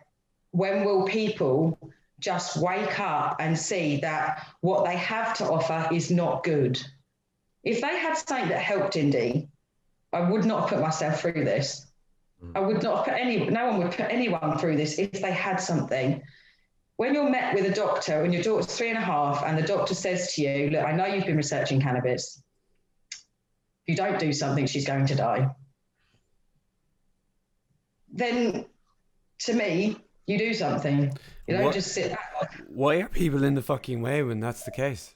when will people just wake up and see that what they have to offer is not good? If they had something that helped Indy, I would not have put myself through this. I would not have no one would put anyone through this if they had something. When you're met with a doctor, when your daughter's 3.5, and the doctor says to you, look, I know you've been researching cannabis. If you don't do something, she's going to die. Then, to me, you do something. You don't just sit back. Why are people in the fucking way when that's the case?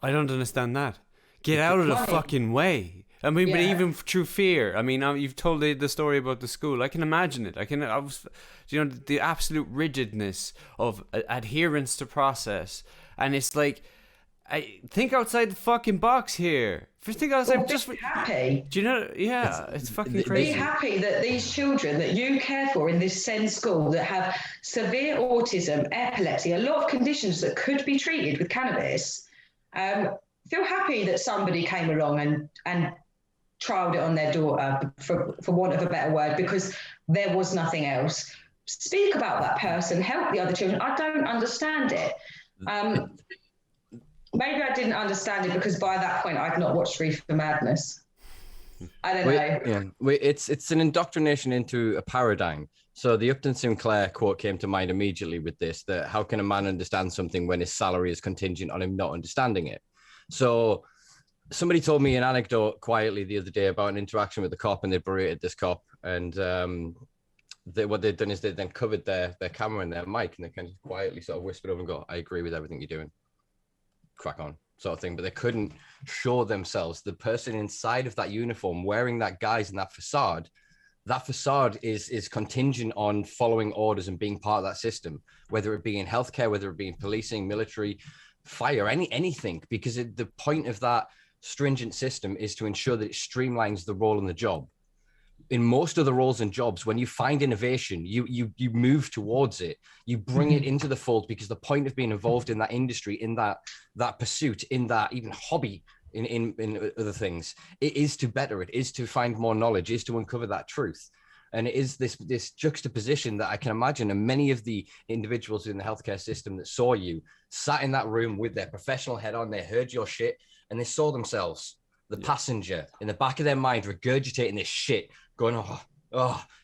I don't understand that. Get out of the fucking way. I mean, but even through fear. I mean, you've told the story about the school. I can imagine it. The absolute rigidness of adherence to process. And it's like, I think outside the fucking box here. Think outside, just happy. Do you know? Yeah, it's fucking crazy. Be happy that these children that you care for in this SEND school that have severe autism, epilepsy, a lot of conditions that could be treated with cannabis, feel happy that somebody came along and trialed it on their daughter, for want of a better word, because there was nothing else. Speak about that person, help the other children. I don't understand it. Maybe I didn't understand it because by that point I'd not watched Reefer Madness. I don't know. Yeah, it's an indoctrination into a paradigm. So the Upton Sinclair quote came to mind immediately with this, that how can a man understand something when his salary is contingent on him not understanding it? So somebody told me an anecdote quietly the other day about an interaction with the cop, and they berated this cop. And what they'd done is they then covered their camera and their mic, and they kind of quietly sort of whispered over and go, I agree with everything you're doing. Crack on, sort of thing. But they couldn't show themselves. The person inside of that uniform wearing that guise and that facade is contingent on following orders and being part of that system, whether it be in healthcare, whether it be in policing, military, fire, anything, because the point of that stringent system is to ensure that it streamlines the role and the job. In most of the roles and jobs, when you find innovation, you move towards it, you bring it into the fold, because the point of being involved in that industry, in that pursuit, in that even hobby, in other things, it is to better it, is to find more knowledge, is to uncover that truth. And it is this juxtaposition that I can imagine, and many of the individuals in the healthcare system that saw you sat in that room with their professional head on, they heard your shit, and they saw themselves, the passenger, in the back of their mind, regurgitating this shit, going,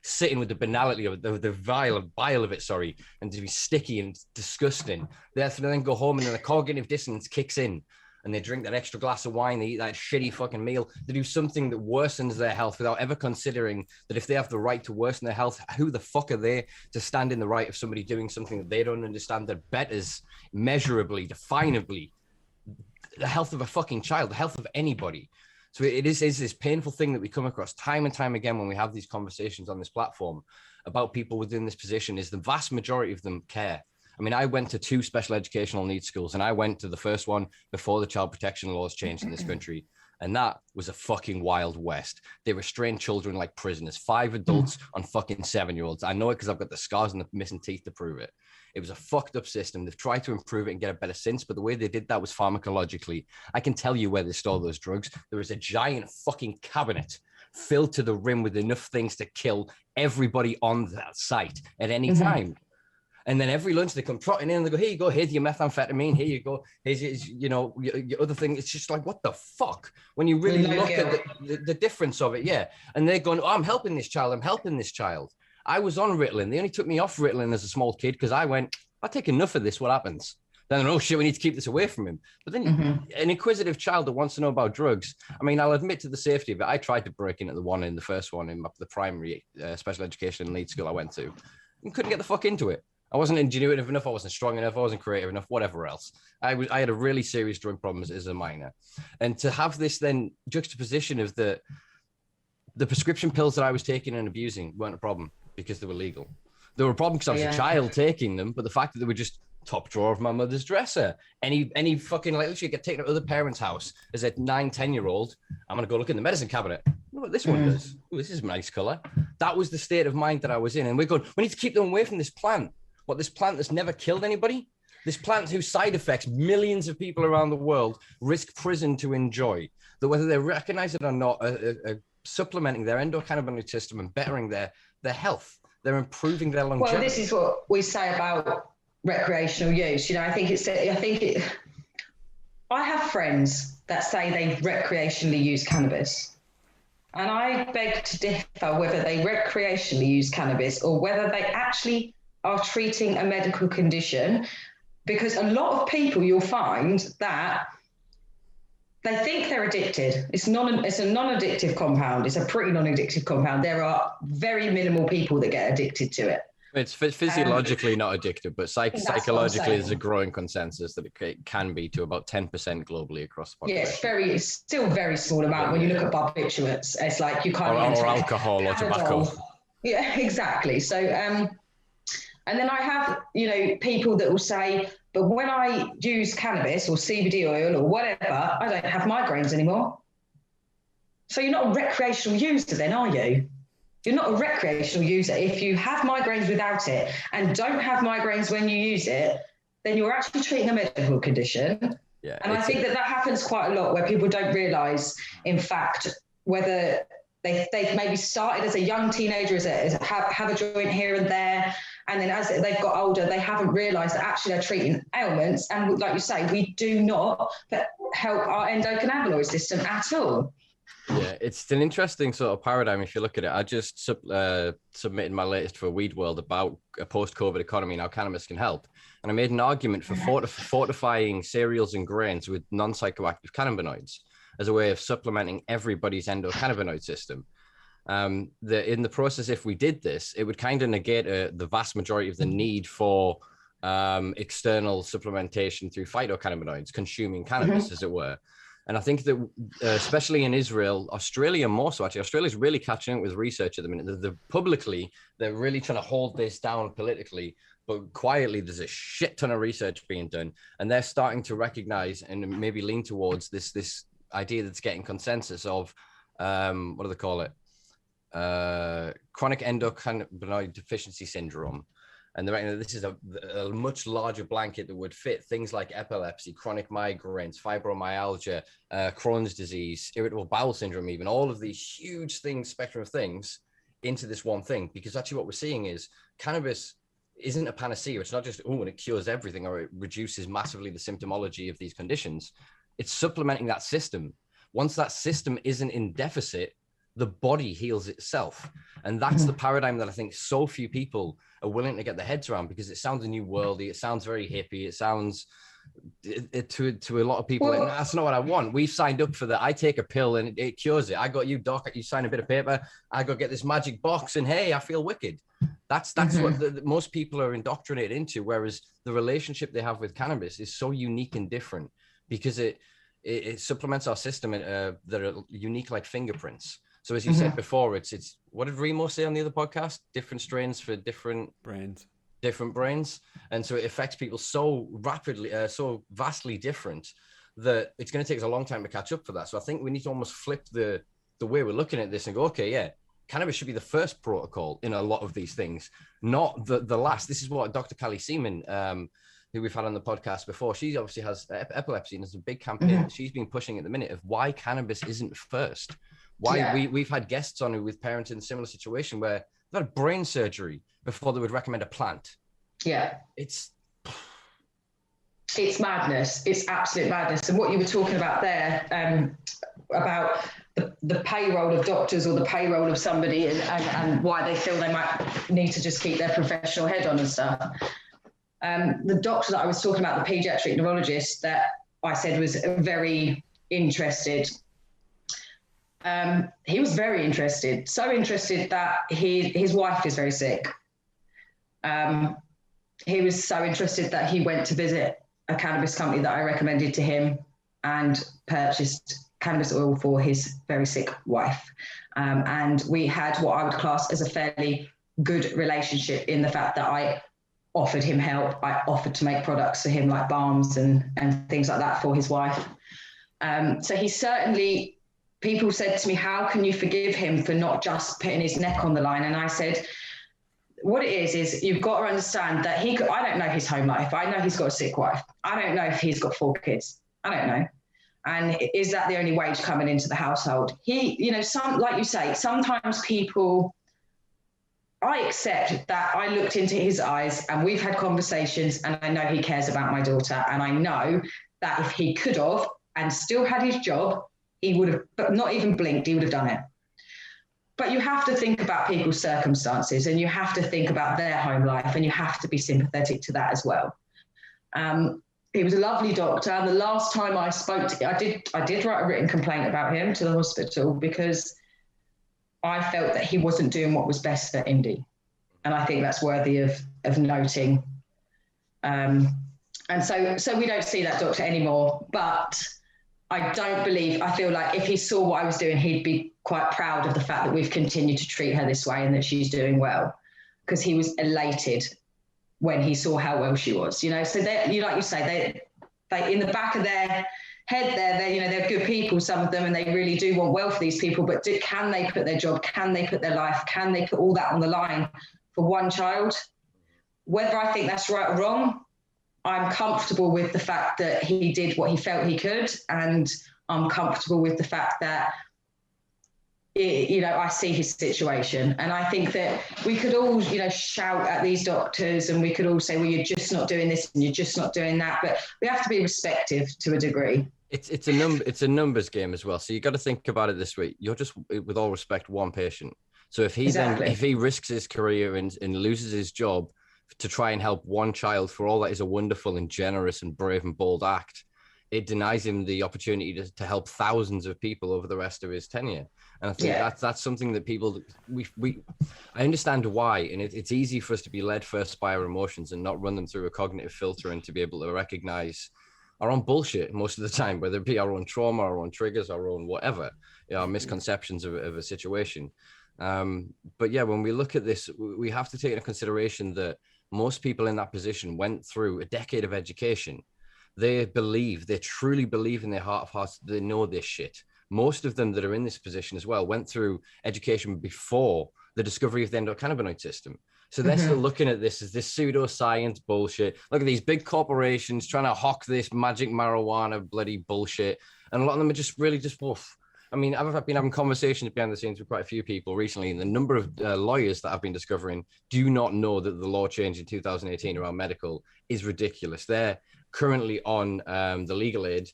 sitting with the banality of the bile of it, and to be sticky and disgusting. They have to then go home, and then the cognitive dissonance kicks in, and they drink that extra glass of wine, they eat that shitty fucking meal, they do something that worsens their health without ever considering that if they have the right to worsen their health, who the fuck are they to stand in the right of somebody doing something that they don't understand that betters measurably, definably the health of a fucking child, the health of anybody. So it is this painful thing that we come across time and time again when we have these conversations on this platform about people within this position, is the vast majority of them care. I mean, I went to 2 special educational needs schools, and I went to the first one before the child protection laws changed in this country. And that was a fucking wild west. They restrained children like prisoners, 5 adults on fucking 7-year-olds. I know it because I've got the scars and the missing teeth to prove it. It was a fucked up system. They've tried to improve it and get it better since, but the way they did that was pharmacologically. I can tell you where they store those drugs. There was a giant fucking cabinet filled to the rim with enough things to kill everybody on that site at any time. And then every lunch they come trotting in and they go, here you go, here's your methamphetamine, here you go, here's your other thing. It's just like, what the fuck? When you really look at the difference of it, And they're going, I'm helping this child, I was on Ritalin. They only took me off Ritalin as a small kid because I went, I take enough of this, what happens? Then, oh shit, we need to keep this away from him. But then an inquisitive child that wants to know about drugs, I mean, I'll admit to the safety of it. I tried to break in at the first one in the primary special education lead school I went to, and couldn't get the fuck into it. I wasn't ingenuitive enough. I wasn't strong enough. I wasn't creative enough, whatever else. I had a really serious drug problem as a minor. And to have this then juxtaposition of the prescription pills that I was taking and abusing weren't a problem because they were legal. They were a problem because I was a child taking them, but the fact that they were just top drawer of my mother's dresser. Any fucking, like, literally get taken to other parents' house as a 9-10-year-old. I'm going to go look in the medicine cabinet. Look what this one does. Oh, this is a nice color. That was the state of mind that I was in. And we're going, we need to keep them away from this plant. What, this plant that's never killed anybody? This plant whose side effects millions of people around the world risk prison to enjoy. That whether they recognize it or not, are supplementing their endocannabinoid system and bettering their health. They're improving their longevity. Well, this is what we say about recreational use. You know, I have friends that say they recreationally use cannabis. And I beg to differ whether they recreationally use cannabis or whether they actually are treating a medical condition, because a lot of people, you'll find that they think they're addicted. It's a non-addictive compound. It's a pretty non-addictive compound. There are very minimal people that get addicted to it. It's physiologically not addictive, but psychologically there's a growing consensus that it can be to about 10% globally across the population. Yeah, it's still very small amount. When you look at barbiturates, it's like you can't or alcohol or tobacco. Yeah, exactly. So, and then I have, people that will say, but when I use cannabis or CBD oil or whatever, I don't have migraines anymore. So you're not a recreational user then, are you? You're not a recreational user. If you have migraines without it and don't have migraines when you use it, then you're actually treating a medical condition. Yeah, and I think that happens quite a lot where people don't realise, in fact, whether they've maybe started as a young teenager, have a joint here and there, and then as they've got older, they haven't realised that actually they're treating ailments. And like you say, we do not help our endocannabinoid system at all. Yeah, it's an interesting sort of paradigm if you look at it. I just submitted my latest for Weed World about a post-COVID economy and how cannabis can help. And I made an argument for fortifying cereals and grains with non-psychoactive cannabinoids as a way of supplementing everybody's endocannabinoid system. In the process, if we did this, it would kind of negate the vast majority of the need for external supplementation through phytocannabinoids, consuming cannabis, as it were. And I think that especially in Israel, Australia more so, actually, Australia's really catching up with research at the minute. Publicly, they're really trying to hold this down politically, but quietly, there's a shit ton of research being done. And they're starting to recognize and maybe lean towards this idea that's getting consensus of, what do they call it? Chronic endocannabinoid deficiency syndrome. And they reckon that this is a much larger blanket that would fit things like epilepsy, chronic migraines, fibromyalgia, Crohn's disease, irritable bowel syndrome, even all of these huge things, spectrum of things into this one thing. Because actually what we're seeing is cannabis isn't a panacea. It's not just, and it cures everything or it reduces massively the symptomology of these conditions. it's supplementing that system. Once that system isn't in deficit, the body heals itself. And that's the paradigm that I think so few people are willing to get their heads around, because it sounds a new worldy. It sounds very hippie. It sounds to a lot of people, like, that's not what I want. We've signed up for that. I take a pill and it cures it. I got you, doc. You sign a bit of paper. I go get this magic box and hey, I feel wicked. That's what most people are indoctrinated into. Whereas the relationship they have with cannabis is so unique and different, because it supplements our system that are unique, like fingerprints. So as you said before, it's what did Remo say on the other podcast? Different strains for different brains. And so it affects people so rapidly, so vastly different, that it's going to take us a long time to catch up for that. So I think we need to almost flip the way we're looking at this and go, okay, yeah, cannabis should be the first protocol in a lot of these things, not the last. This is what Dr. Callie Seaman, who we've had on the podcast before, she obviously has epilepsy, and there's a big campaign that she's been pushing at the minute of why cannabis isn't first. Why we've had guests on who with parents in a similar situation where they've had brain surgery before they would recommend a plant. Yeah. It's madness. It's absolute madness. And what you were talking about there, about the payroll of doctors or the payroll of somebody and why they feel they might need to just keep their professional head on and stuff. The doctor that I was talking about, the pediatric neurologist that I said was very interested. He was very interested, so interested that his wife is very sick. He was so interested that he went to visit a cannabis company that I recommended to him and purchased cannabis oil for his very sick wife. And we had what I would class as a fairly good relationship, in the fact that I offered him help. I offered to make products for him, like balms and things like that for his wife. So he certainly... People said to me, how can you forgive him for not just putting his neck on the line? And I said, what it is you've got to understand that I don't know his home life. I know he's got a sick wife. I don't know if he's got 4 kids. I don't know. And is that the only wage coming into the household? Like you say, sometimes people, I accept that I looked into his eyes and we've had conversations, and I know he cares about my daughter. And I know that if he could have and still had his job, he would have, but not even blinked, he would have done it. But you have to think about people's circumstances, and you have to think about their home life, and you have to be sympathetic to that as well. He was a lovely doctor. And the last time I spoke to him, I did write a written complaint about him to the hospital, because I felt that he wasn't doing what was best for Indy. And I think that's worthy of noting. And so we don't see that doctor anymore, but I feel like if he saw what I was doing, he'd be quite proud of the fact that we've continued to treat her this way and that she's doing well, because he was elated when he saw how well she was, So like you say, they in the back of their head they're good people, some of them, and they really do want well for these people, but can they put their job, can they put their life, can they put all that on the line for one child? Whether I think that's right or wrong, I'm comfortable with the fact that he did what he felt he could, and I'm comfortable with the fact that, I see his situation. And I think that we could all, shout at these doctors, and we could all say, well, you're just not doing this and you're just not doing that. But we have to be respectful to a degree. It's a numbers game as well. So you got to think about it this way. You're just, with all respect, one patient. So if he risks his career and loses his job to try and help one child, for all that is a wonderful and generous and brave and bold act, it denies him the opportunity to help thousands of people over the rest of his tenure. And I think that's something that people, I understand why. And it's easy for us to be led first by our emotions and not run them through a cognitive filter, and to be able to recognize our own bullshit most of the time, whether it be our own trauma, our own triggers, our own whatever, our misconceptions of a situation. But yeah, when we look at this, we have to take into consideration that most people in that position went through a decade of education. They truly believe in their heart of hearts, they know this shit. Most of them that are in this position as well went through education before the discovery of the endocannabinoid system. So they're still looking at this as this pseudoscience bullshit. Look at these big corporations trying to hawk this magic marijuana bloody bullshit. And a lot of them are just really just woof. I mean, I've been having conversations behind the scenes with quite a few people recently, and the number of lawyers that I've been discovering do not know that the law change in 2018 around medical is ridiculous. They're currently on the legal aid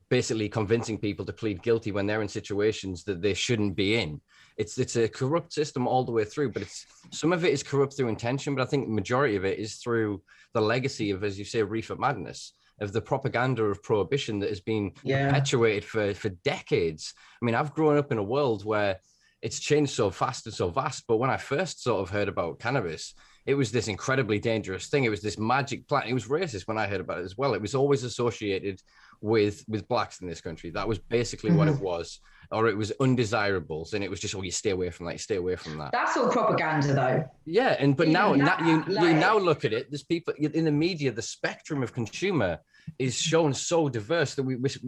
basically convincing people to plead guilty when they're in situations that they shouldn't be in. It's a corrupt system all the way through, but some of it is corrupt through intention, but I think the majority of it is through the legacy of, as you say, Reefer Madness, of the propaganda of prohibition that has been perpetuated for decades. I mean, I've grown up in a world where it's changed so fast and so vast, but when I first sort of heard about cannabis, it was this incredibly dangerous thing. It was this magic plant. It was racist when I heard about it as well. It was always associated with blacks in this country. That was basically what it was. Or it was undesirables, and it was just, oh, you stay away from that, you stay away from that. That's all propaganda, though. Yeah, but now you now look at it, there's people in the media, the spectrum of consumer is shown so diverse that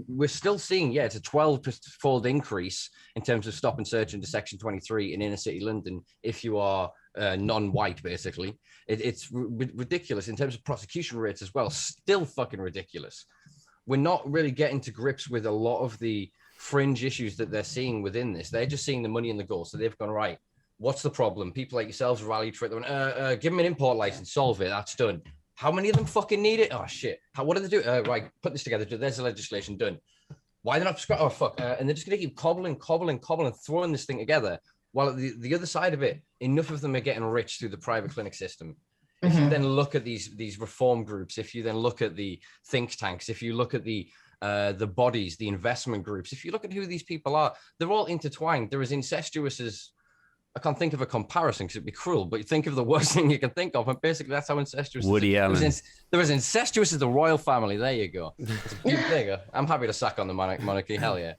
we're still seeing, it's a 12-fold increase in terms of stop and search into Section 23 in inner city London if you are non-white, basically. It's ridiculous in terms of prosecution rates as well, still fucking ridiculous. We're not really getting to grips with a lot of the fringe issues that they're seeing within this. They're just seeing the money and the goal. So they've gone, right, what's the problem? People like yourselves rallied for it. They went, give them an import license, solve it, that's done. How many of them fucking need it? Oh, shit. What do they do? Right, put this together. There's the legislation done. Why they're not prescribed? Oh, fuck. And they're just going to keep cobbling, throwing this thing together. While at the other side of it, enough of them are getting rich through the private clinic system. If you then look at these reform groups, if you then look at the think tanks, if you look at the bodies, the investment groups, if you look at who these people are, they're all intertwined. They're as incestuous as, I can't think of a comparison because it'd be cruel, but you think of the worst thing you can think of, and basically that's how incestuous. Woody Allen. They're as incestuous as the royal family. There you go. It's a big thing. I'm happy to sack on the monarchy. Hell yeah.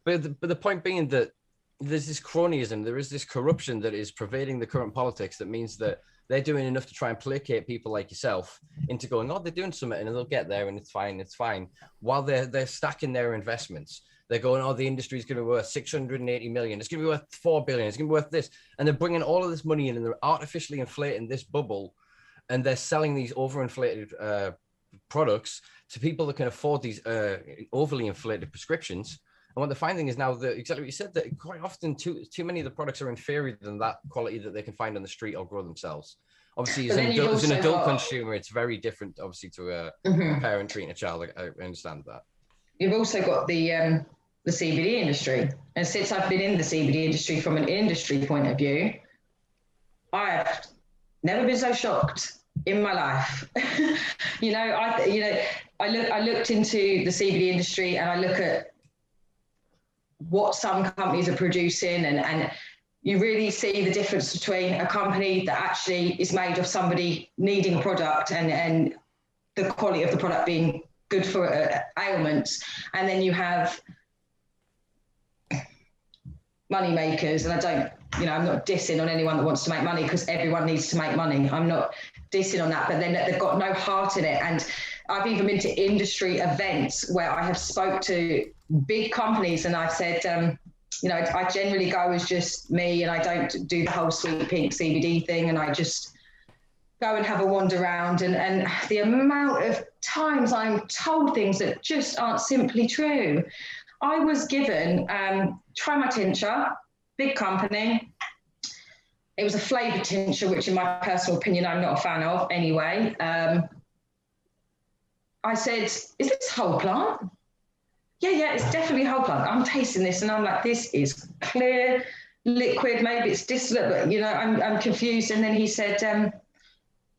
But the point being that there's this cronyism, there is this corruption that is pervading the current politics that means that they're doing enough to try and placate people like yourself into going, oh, they're doing something and they'll get there and it's fine. While they're stacking their investments. They're going, oh, the industry is going to be worth 680 million. It's going to be worth 4 billion. It's going to be worth this. And they're bringing all of this money in and they're artificially inflating this bubble. And they're selling these overinflated products to people that can afford these overly inflated prescriptions. And what they're finding is now that exactly what you said, that quite often too many of the products are inferior than that quality that they can find on the street or grow themselves. Obviously, as an adult consumer, it's very different, obviously, to a parent treating a child. I understand that. You've also got the CBD industry. And since I've been in the CBD industry from an industry point of view, I have never been so shocked in my life. I looked into the CBD industry and I look at what some companies are producing and you really see the difference between a company that actually is made of somebody needing product and the quality of the product being good for ailments. And then you have money makers. And I'm not dissing on anyone that wants to make money because everyone needs to make money. I'm not dissing on that, but then they've got no heart in it. And I've even been to industry events where I have spoke to big companies and I've said, I generally go as just me and I don't do the whole Sweet Pink CBD thing. And I just go and have a wander around and the amount of times I'm told things that just aren't simply true. I was given try my tincture, big company. It was a flavoured tincture, which in my personal opinion, I'm not a fan of anyway. I said, is this whole plant? Yeah, it's definitely whole plant. I'm tasting this and I'm like, this is clear, liquid, maybe it's distillate, but I'm confused. And then he said,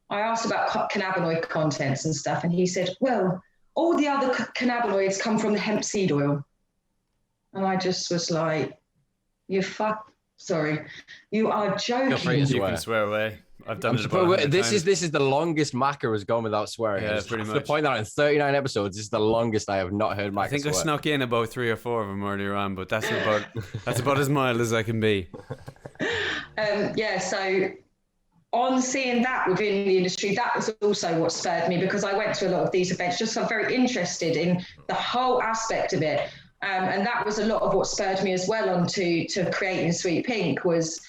I asked about cannabinoid contents and stuff. And he said, well, all the other cannabinoids come from the hemp seed oil. And I just was like, you are joking. You can swear away. I've done it about this is the longest Macca has gone without swearing. Yeah, pretty much. To point out in 39 episodes, this is the longest I have not heard Macca I think swear. I snuck in about 3 or 4 of them earlier on, but that's about as mild as I can be. So on seeing that within the industry, that was also what spurred me because I went to a lot of these events, just I'm very interested in the whole aspect of it. And that was a lot of what spurred me as well onto creating Sweet Pink was,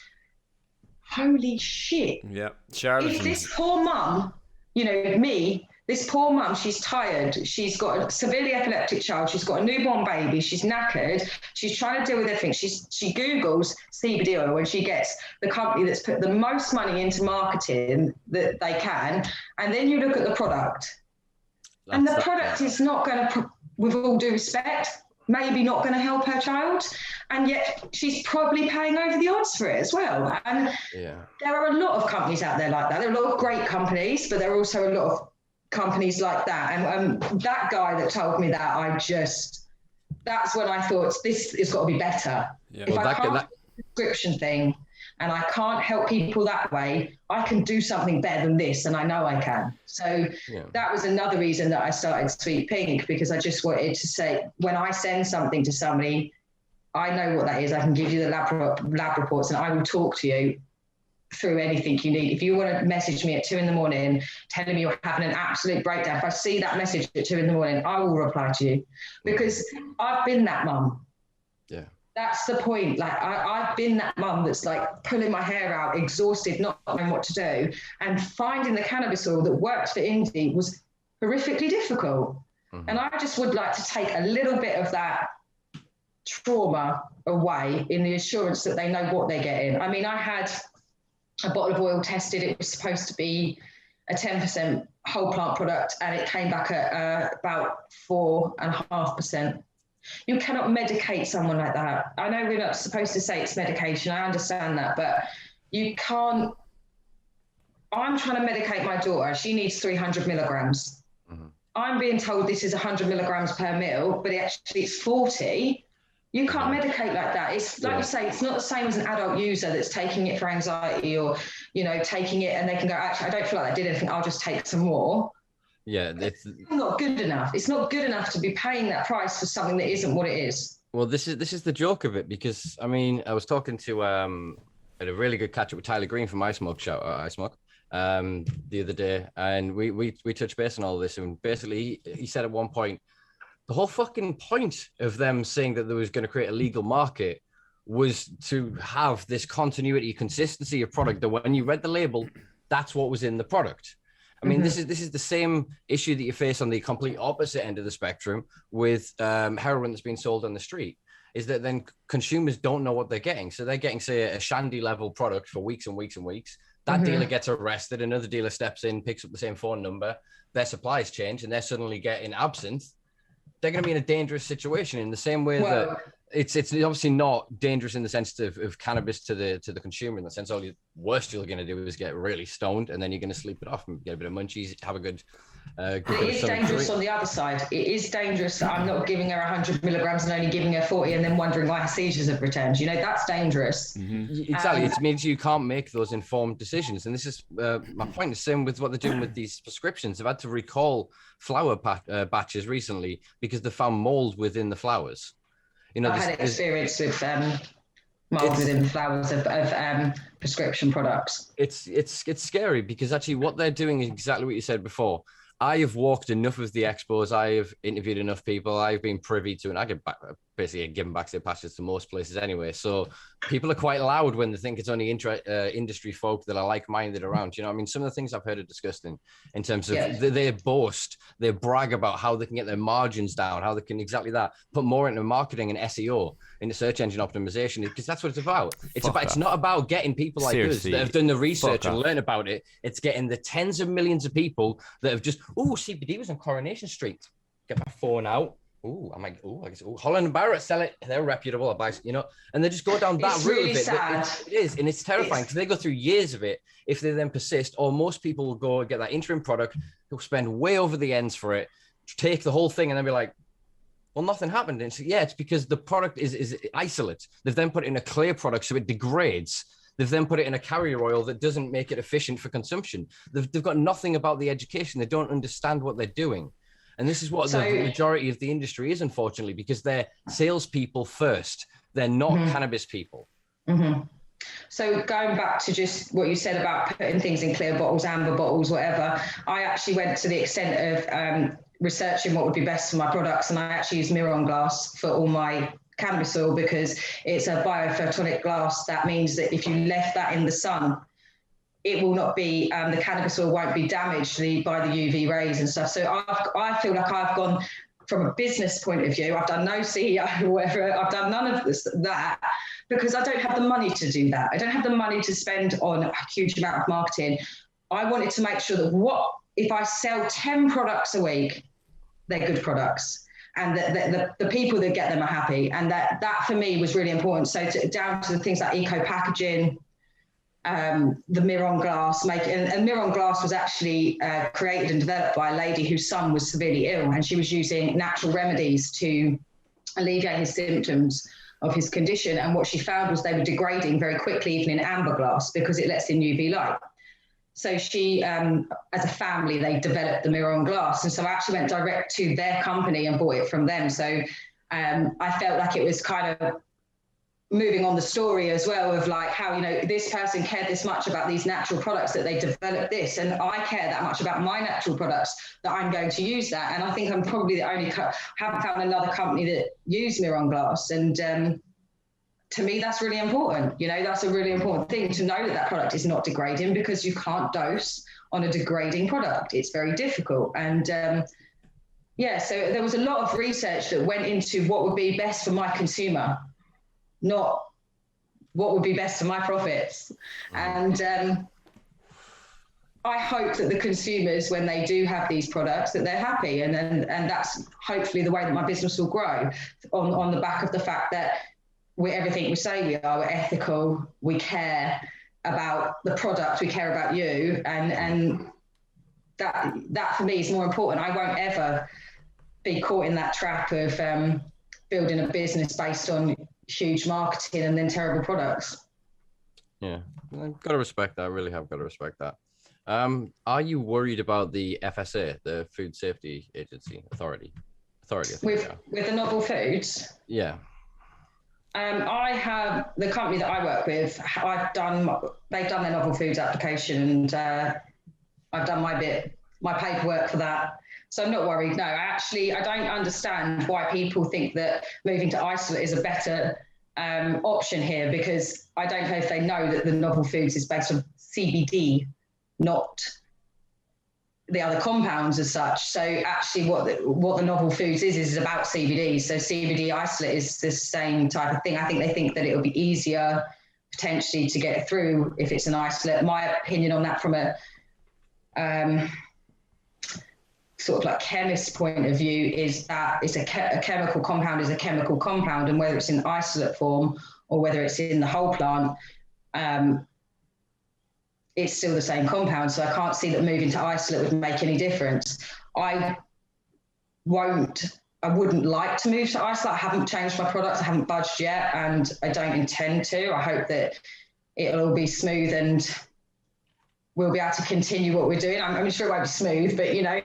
holy shit. Yeah, charlatans. If this poor mum, this poor mum, she's tired. She's got a severely epileptic child. She's got a newborn baby. She's knackered. She's trying to deal with everything. She Googles CBD oil and she gets the company that's put the most money into marketing that they can. And then you look at the product. And the product is not going to with all due respect, maybe not going to help her child, and yet she's probably paying over the odds for it as well. And there are a lot of companies out there like that. There are a lot of great companies, but there are also a lot of companies like that. And that guy that told me that, that's when I thought, this has got to be better. Yeah. If I can't do the prescription thing and I can't help people that way, I can do something better than this, and I know I can. So that was another reason that I started Sweet Pink, because I just wanted to say, when I send something to somebody, I know what that is. I can give you the lab reports, and I will talk to you through anything you need. If you want to message me at 2 a.m. telling me you're having an absolute breakdown, if I see that message at 2 a.m, I will reply to you, because I've been that mum. Yeah. That's the point. Like, I've been that mum that's like pulling my hair out, exhausted, not knowing what to do. And finding the cannabis oil that worked for Indy was horrifically difficult. Mm-hmm. And I just would like to take a little bit of that trauma away in the assurance that they know what they're getting. I mean, I had a bottle of oil tested. It was supposed to be a 10% whole plant product, and it came back at about 4.5%. You cannot medicate someone like that. I know we're not supposed to say it's medication. I understand that, but you can't. I'm trying to medicate my daughter. She needs 300 milligrams. Mm-hmm. I'm being told this is 100 milligrams per mil, but it's 40. You can't medicate like that. It's like you say, it's not the same as an adult user that's taking it for anxiety, or, taking it and they can go, actually, I don't feel like I did anything. I'll just take some more. Yeah, it's not good enough. It's not good enough to be paying that price for something that isn't what it is. Well, this is the joke of it, because I mean, I was talking to had a really good catch up with Tyler Green from I Smoke the other day, and we touched base on all this, and basically he said at one point, the whole fucking point of them saying that there was going to create a legal market was to have this continuity, consistency of product, that when you read the label, that's what was in the product. I mean, this is the same issue that you face on the complete opposite end of the spectrum with heroin that's being sold on the street, is that then consumers don't know what they're getting. So they're getting, say, a shandy level product for weeks and weeks and weeks. That dealer gets arrested, another dealer steps in, picks up the same phone number, their supplies change, and they're suddenly getting absinthe. They're going to be in a dangerous situation in the same way that it's obviously not dangerous in the sense of cannabis to the consumer, in the sense all the worst you're going to do is get really stoned, and then you're going to sleep it off and get a bit of munchies, have a good it is dangerous on the other side. It is dangerous that I'm not giving her 100 milligrams and only giving her 40, and then wondering why her seizures have returned. That's dangerous. Exactly. It means you can't make those informed decisions. And this is my point. The same with what they're doing with these prescriptions. They've had to recall flower batches recently because they found mold within the flowers. I've had experience with mold within the flowers of prescription products. It's scary, because actually what they're doing is exactly what you said before. I have walked enough of the expos. I have interviewed enough people. I've been privy to, and I get back, basically given back their passes to most places anyway. So people are quite loud when they think it's only industry folk that are like-minded around. I mean, some of the things I've heard are disgusting in terms of they boast, they brag about how they can get their margins down, how they can exactly that, put more into marketing and SEO, into search engine optimization, because that's what it's about. It's not about getting people like us that have done the research and learn about it. It's getting the tens of millions of people that have just, CBD was on Coronation Street. Get my phone out. Holland and Barrett sell it. They're reputable. I buy, and they just go down that route really of it. Sad. It is, and it's terrifying because they go through years of it. If they then persist, or most people will go and get that interim product, who'll spend way over the ends for it, take the whole thing, and then be like, well, nothing happened. And it's because the product is isolate. They've then put it in a clear product, so it degrades. They've then put it in a carrier oil that doesn't make it efficient for consumption. They've got nothing about the education. They don't understand what they're doing. And this is what the majority of the industry is, unfortunately, because they're salespeople first. They're not cannabis people. Mm-hmm. So going back to just what you said about putting things in clear bottles, amber bottles, whatever, I actually went to the extent of researching what would be best for my products, and I actually use Miron glass for all my cannabis oil because it's a biophotonic glass. That means that if you left that in the sun, it will not be, the cannabis oil won't be damaged by the UV rays and stuff. So I feel like I've gone from a business point of view. I've done no CEO or whatever. I've done none of that because I don't have the money to do that. I don't have the money to spend on a huge amount of marketing. I wanted to make sure that if I sell 10 products a week, they're good products. and the people that get them are happy. And that for me was really important. So down to the things like eco packaging, the Miron glass and Miron glass was actually created and developed by a lady whose son was severely ill, and she was using natural remedies to alleviate his symptoms of his condition. And what she found was they were degrading very quickly, even in amber glass, because it lets in UV light. So she, as a family, they developed the Miron glass. And so I actually went direct to their company and bought it from them. So I felt like it was kind of moving on the story as well of like how, you know, this person cared this much about these natural products that they developed this, and I care that much about my natural products that I'm going to use that. And I think I'm probably the only, haven't found another company that use Miron glass. And to me, that's really important. You know, that's a really important thing to know that product is not degrading, because you can't dose on a degrading product. It's very difficult. And yeah, so there was a lot of research that went into what would be best for my consumer, not what would be best for my profits. And I hope that the consumers, when they do have these products, that they're happy. And that's hopefully the way that my business will grow, on the back of the fact that we're everything we say we are. We're ethical, we care about the product, we care about you. And that for me is more important. I won't ever be caught in that trap of building a business based on huge marketing and then terrible products. Yeah, I've got to respect that. I really have got to respect that. Are you worried about the FSA, the Food Safety Authority? I think with the novel foods? Yeah. I have the company that I work with. They've done their novel foods application, and I've done my paperwork for that. So I'm not worried. No, I don't understand why people think that moving to isolate is a better option here, because I don't know if they know that the novel foods is based on CBD, not the other compounds as such. So actually what the novel foods is about CBD. So CBD isolate is the same type of thing. I think they think that it'll be easier potentially to get through if it's an isolate. My opinion on that from a sort of like chemist point of view is that it's a chemical compound is a chemical compound, and whether it's in isolate form or whether it's in the whole plant, it's still the same compound. So I can't see that moving to isolate would make any difference. I wouldn't like to move to isolate. I haven't changed my products. I haven't budged yet, and I don't intend to. I hope that it'll all be smooth and we'll be able to continue what we're doing. I'm sure it won't be smooth, but, you know,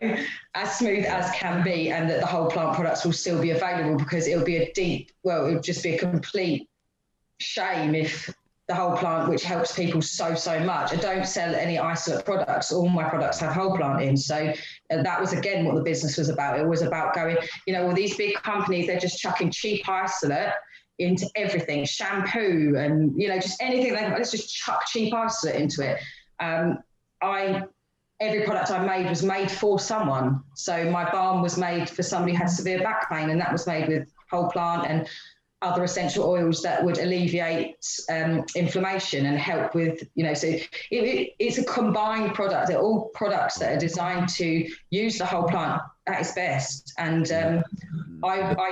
as smooth as can be, and that the whole plant products will still be available, because it'll be it would just be a complete shame if the whole plant, which helps people so much. I don't sell any isolate products. All my products have whole plant in. So that was, again, what the business was about. It was about going, you know, well, these big companies, they're just chucking cheap isolate into everything, shampoo and, you know, just anything. Let's just chuck cheap isolate into it. Every product I made was made for someone. So my balm was made for somebody who had severe back pain, and that was made with whole plant and other essential oils that would alleviate inflammation and help with, you know, so it's a combined product. They're all products that are designed to use the whole plant at its best. And I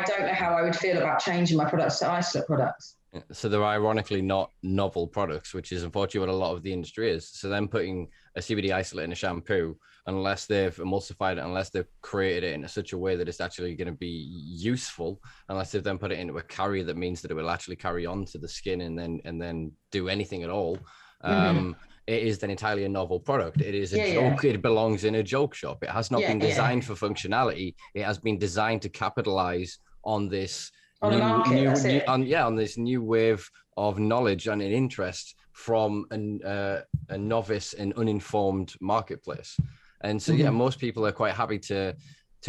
don't know how I would feel about changing my products to isolate products. So they're ironically not novel products, which is unfortunately what a lot of the industry is. So then putting a CBD isolate in a shampoo, unless they've emulsified it, unless they've created it in such a way that it's actually going to be useful, unless they've then put it into a carrier that means that it will actually carry on to the skin and then do anything at all, it is then entirely a novel product. It is a joke. Yeah. It belongs in a joke shop. It has not been designed for functionality. It has been designed to capitalize on this on this new wave of knowledge and an interest from a novice and uninformed marketplace. And so most people are quite happy to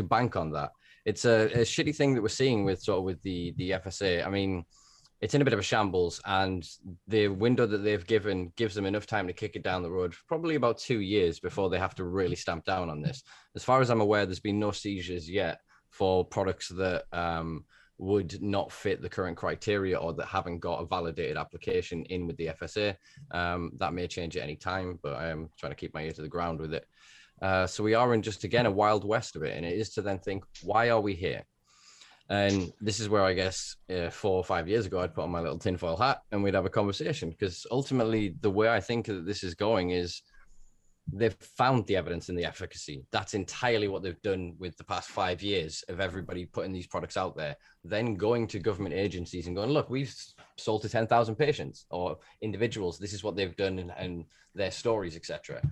bank on that. It's a shitty thing that we're seeing with the FSA. I mean, it's in a bit of a shambles, and the window that they've given gives them enough time to kick it down the road, probably about 2 years before they have to really stamp down on this. As far as I'm aware, there's been no seizures yet for products that would not fit the current criteria or that haven't got a validated application in with the FSA. That may change at any time, but I am trying to keep my ear to the ground with it. So we are in just, again, a wild west of it. And it is to then think, why are we here? And this is where I guess 4 or 5 years ago, I'd put on my little tinfoil hat and we'd have a conversation, because ultimately the way I think that this is going is they've found the evidence and the efficacy. That's entirely what they've done with the past 5 years of everybody putting these products out there, then going to government agencies and going, look, we've sold to 10,000 patients or individuals. This is what they've done and their stories, etc.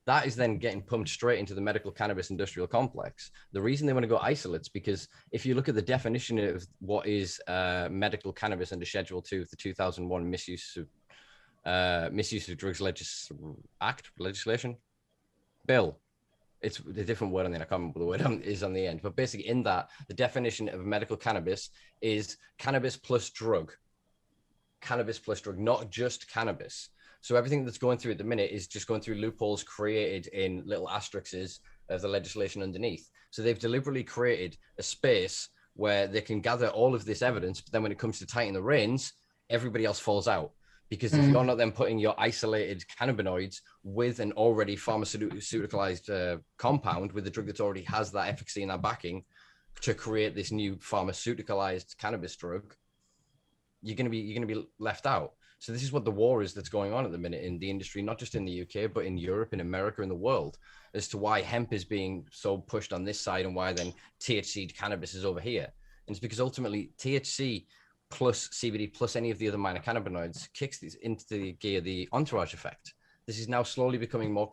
That is then getting pumped straight into the medical cannabis industrial complex. The reason they want to go isolates, because if you look at the definition of what is medical cannabis under Schedule 2 of the 2001 Misuse of Drugs legislation bill, it's a different word on the end. I can't remember the word is on the end, but basically in that, the definition of medical cannabis is cannabis plus drug, not just cannabis. So everything that's going through at the minute is just going through loopholes created in little asterisks of the legislation underneath. So they've deliberately created a space where they can gather all of this evidence, but then when it comes to tighten the reins, everybody else falls out. Because if you're not then putting your isolated cannabinoids with an already pharmaceuticalized compound, with a drug that already has that efficacy and that backing to create this new pharmaceuticalized cannabis drug, you're going to be left out. So this is what the war is that's going on at the minute in the industry, not just in the UK, but in Europe, in America, in the world, as to why hemp is being so pushed on this side and why then THC cannabis is over here. And it's because ultimately THC plus CBD plus any of the other minor cannabinoids kicks these into the gear, the entourage effect. This is now slowly becoming more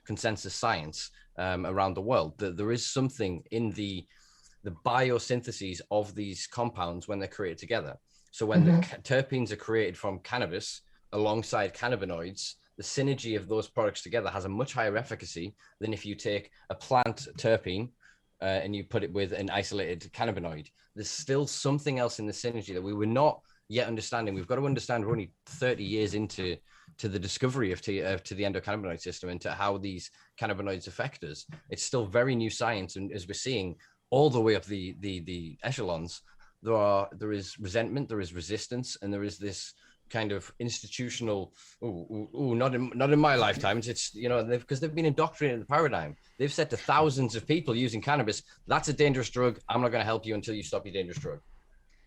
consensus science around the world, that there is something in the biosyntheses of these compounds when they're created together. So when the terpenes are created from cannabis alongside cannabinoids, the synergy of those products together has a much higher efficacy than if you take a plant terpene and you put it with an isolated cannabinoid. There's still something else in the synergy that we were not yet understanding. We've got to understand we're only 30 years into the discovery of the endocannabinoid system and to how these cannabinoids affect us. It's still very new science, and as we're seeing all the way up the echelons, there is resentment, there is resistance, and there is this kind of institutional, not in my lifetime. It's because they've been indoctrinated in the paradigm. They've said to thousands of people using cannabis, that's a dangerous drug. I'm not going to help you until you stop your dangerous drug.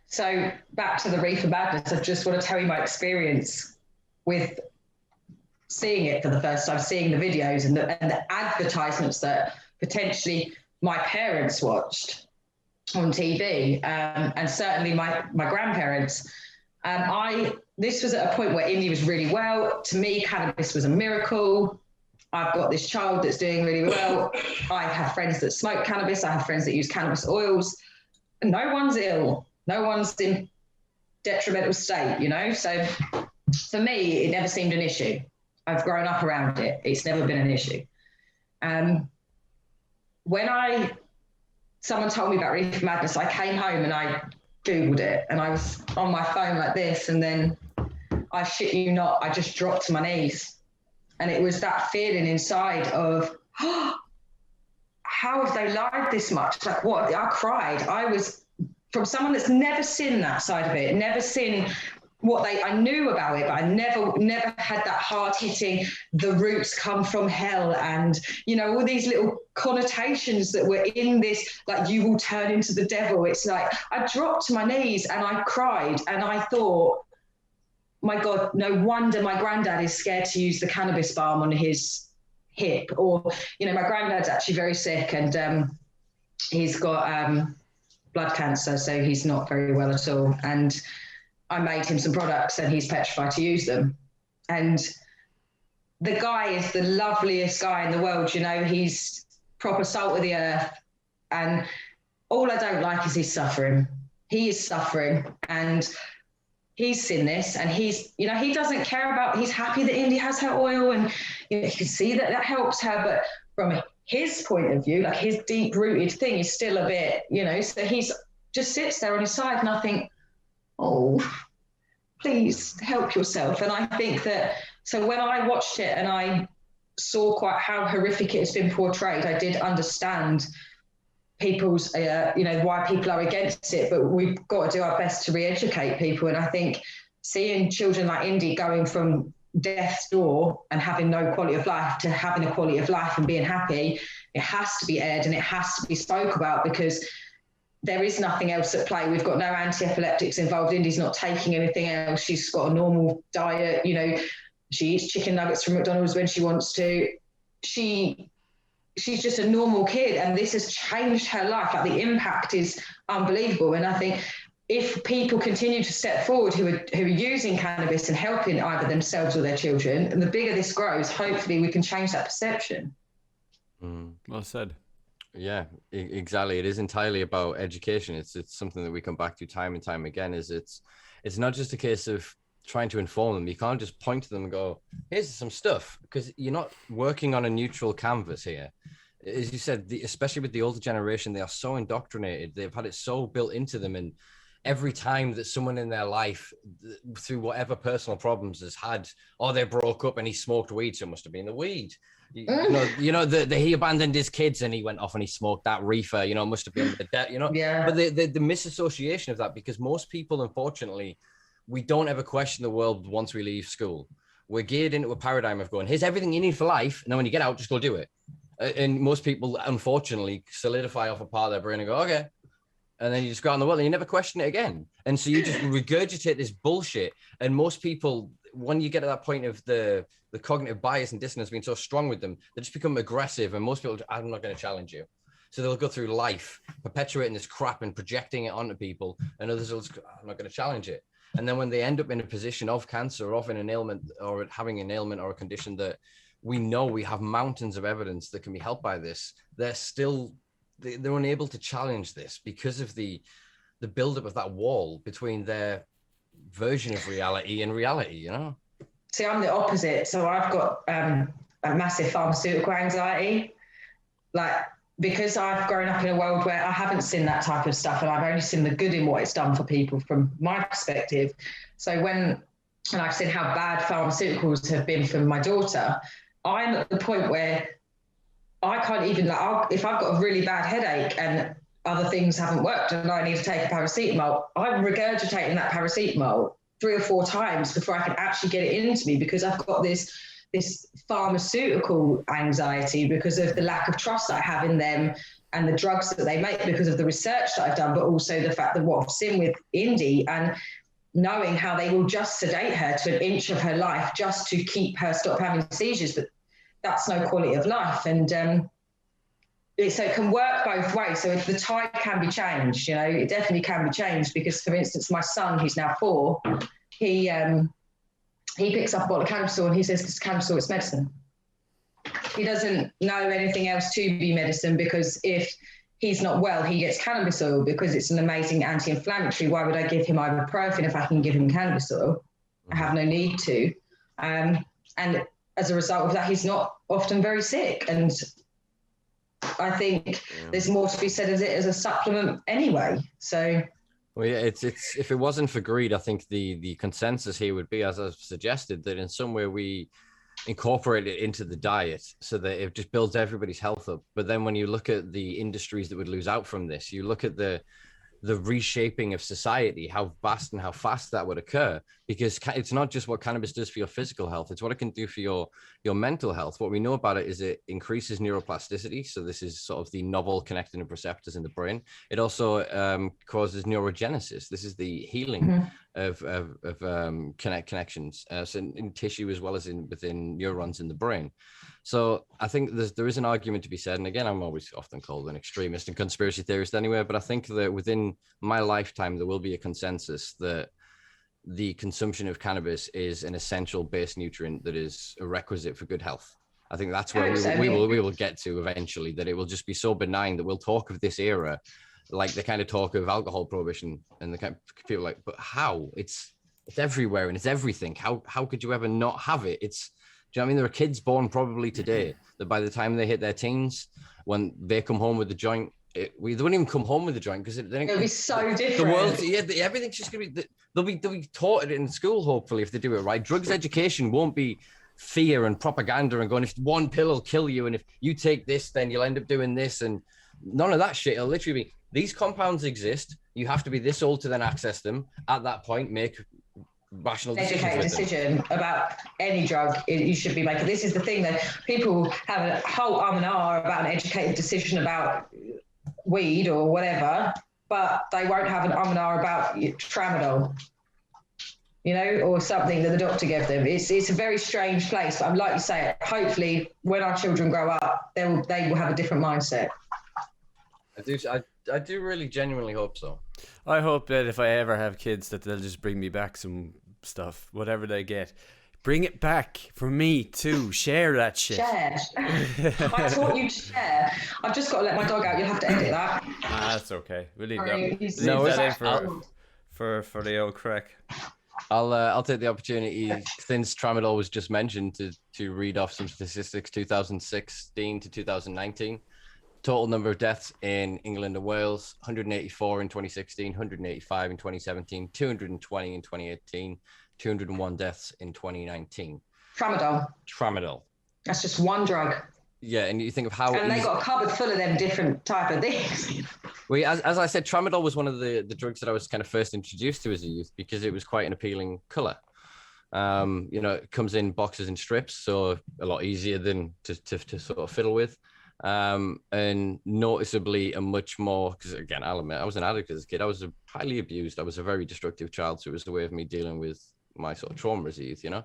So back to the Reefer Madness, I just want to tell you my experience with seeing it for the first time, seeing the videos and the advertisements that potentially my parents watched on TV, and certainly my grandparents. This was at a point where Indy was really well. To me, cannabis was a miracle. I've got this child that's doing really well. I have friends that smoke cannabis. I have friends that use cannabis oils. No one's ill. No one's in detrimental state, So for me, it never seemed an issue. I've grown up around it. It's never been an issue. When someone told me about Reefer Madness, I came home and I Googled it, and I was on my phone like this, and then I shit you not, I just dropped to my knees. And it was that feeling inside of, how have they lied this much? Like, what? I cried. I was, from someone that's never seen that side of it, never seen I knew about it, but I never had that hard hitting, the roots come from hell, and all these little connotations that were in this, like, you will turn into the devil. It's like I dropped to my knees and I cried, and I thought, my God, no wonder my granddad is scared to use the cannabis balm on his hip. Or my granddad's actually very sick, and he's got blood cancer, so he's not very well at all. And I made him some products and he's petrified to use them. And the guy is the loveliest guy in the world. He's proper salt of the earth. And all I don't like is he's suffering. He is suffering, and he's seen this, and he's, he doesn't care about, he's happy that Indy has her oil, and you can see that helps her. But from his point of view, like, his deep rooted thing is still a bit, so he's just sits there on his side, and I think, oh, please help yourself. And I think that, so when I watched it and I saw quite how horrific it has been portrayed, I did understand people's, why people are against it, but we've got to do our best to re-educate people. And I think seeing children like Indy going from death's door and having no quality of life to having a quality of life and being happy, it has to be aired and it has to be spoke about, because there is nothing else at play. We've got no anti-epileptics involved. Indy's not taking anything else. She's got a normal diet. You know, she eats chicken nuggets from McDonald's when she wants to. She's just a normal kid, and this has changed her life. Like, the impact is unbelievable. And I think if people continue to step forward who are using cannabis and helping either themselves or their children, and the bigger this grows, hopefully we can change that perception. Well said. Yeah, exactly. It is entirely about education. It's something that we come back to time and time again. It's not just a case of trying to inform them. You can't just point to them and go, here's some stuff, because you're not working on a neutral canvas here. As you said, especially with the older generation, they are so indoctrinated. They've had it so built into them. And every time that someone in their life, through whatever personal problems has had, or they broke up and he smoked weed, so it must have been the weed. You know, he abandoned his kids and he went off and he smoked that reefer, you know, it must have been the debt, you know. Yeah. But the misassociation of that, because most people, unfortunately, we don't ever question the world once we leave school. We're geared into a paradigm of going, here's everything you need for life, and then when you get out, just go do it. And most people, unfortunately, solidify off a part of their brain and go, okay. And then you just go out in the world and you never question it again. And so you just regurgitate this bullshit. And most people, when you get to that point of the cognitive bias and dissonance being so strong with them, they just become aggressive. And most people, I'm not going to challenge you. So they'll go through life perpetuating this crap and projecting it onto people. And others will just, I'm not going to challenge it. And then when they end up in a position of cancer or of an ailment or having an ailment or a condition that we know we have mountains of evidence that can be helped by this, they're unable to challenge this because of the buildup of that wall between their version of reality and reality, you know? See, I'm the opposite. So I've got a massive pharmaceutical anxiety. Like, because I've grown up in a world where I haven't seen that type of stuff, and I've only seen the good in what it's done for people from my perspective. So and I've seen how bad pharmaceuticals have been for my daughter, I'm at the point where I can't even, if I've got a really bad headache and other things haven't worked and I need to take a paracetamol, I'm regurgitating that paracetamol 3 or 4 times before I can actually get it into me, because I've got this pharmaceutical anxiety because of the lack of trust that I have in them and the drugs that they make, because of the research that I've done, but also the fact that what I've seen with Indy and knowing how they will just sedate her to an inch of her life just to keep her stop having seizures. But that's no quality of life. And so it can work both ways. So if the tide can be changed, you know, it definitely can be changed, because, for instance, my son, who's now 4, he picks up a bottle of cannabis and he says, it's cannabis, it's medicine. He doesn't know anything else to be medicine, because if he's not well, he gets cannabis oil because it's an amazing anti-inflammatory. Why would I give him ibuprofen if I can give him cannabis oil? I have no need to. And as a result of that, he's not often very sick. And I think there's more to be said as it as a supplement anyway. So, well, yeah, it's if it wasn't for greed, I think the consensus here would be, as I've suggested, that in some way we incorporate it into the diet so that it just builds everybody's health up. But then when you look at the industries that would lose out from this, you look at the reshaping of society, how vast and how fast that would occur, because it's not just what cannabis does for your physical health, it's what it can do for your mental health. What we know about it is it increases neuroplasticity. So this is sort of the novel connecting of receptors in the brain. It also causes neurogenesis. This is the healing of connections, so in tissue as well as within neurons in the brain. So I think there is an argument to be said. And again, I'm always often called an extremist and conspiracy theorist anyway, but I think that within my lifetime, there will be a consensus that the consumption of cannabis is an essential base nutrient that is a requisite for good health. I think that's where we will get to eventually, that it will just be so benign that we'll talk of this era like the kind of talk of alcohol prohibition, and the kind of people like, but how? It's everywhere and it's everything. How could you ever not have it? Do you know what I mean? There are kids born probably today that by the time they hit their teens, when they come home with the joint, they won't even come home with the joint because it'll be so different. The world, everything's just gonna be. They'll be taught it in school. Hopefully, if they do it right, drugs education won't be fear and propaganda and going, if one pill will kill you, and if you take this, then you'll end up doing this, and none of that shit. It'll literally be, these compounds exist. You have to be this old to then access them. At that point, make rational decision about any drug you should be making. This is the thing, that people have a whole and ah about an educated decision about weed or whatever. but they won't have an and about Tramadol, you know, or something that the doctor gave them. It's a very strange place, but like you say, hopefully when our children grow up, they will have a different mindset. I do really genuinely hope so. I hope that if I ever have kids that they'll just bring me back some stuff, whatever they get. Bring it back for me too. Share that shit. Share. I taught you to share. I've just got to let my dog out. You'll have to edit that. That's okay. We'll leave Sorry, that. he's- Leave No, that in it's- for the old crack. I'll take the opportunity, since Tramadol was just mentioned, to read off some statistics. 2016 to 2019, total number of deaths in England and Wales: 184 in 2016, 185 in 2017, 220 in 2018, 201 deaths in 2019. Tramadol. That's just one drug. Yeah, and you think of how And they got a cupboard full of them different type of things. Well, as I said, Tramadol was one of the drugs that I was kind of first introduced to as a youth because it was quite an appealing color. You know, it comes in boxes and strips, so a lot easier than to sort of fiddle with. And noticeably a much more, because again, I'll admit, I was an addict as a kid. I was highly abused. I was a very destructive child, so it was a way of me dealing with my sort of trauma as a youth, you know.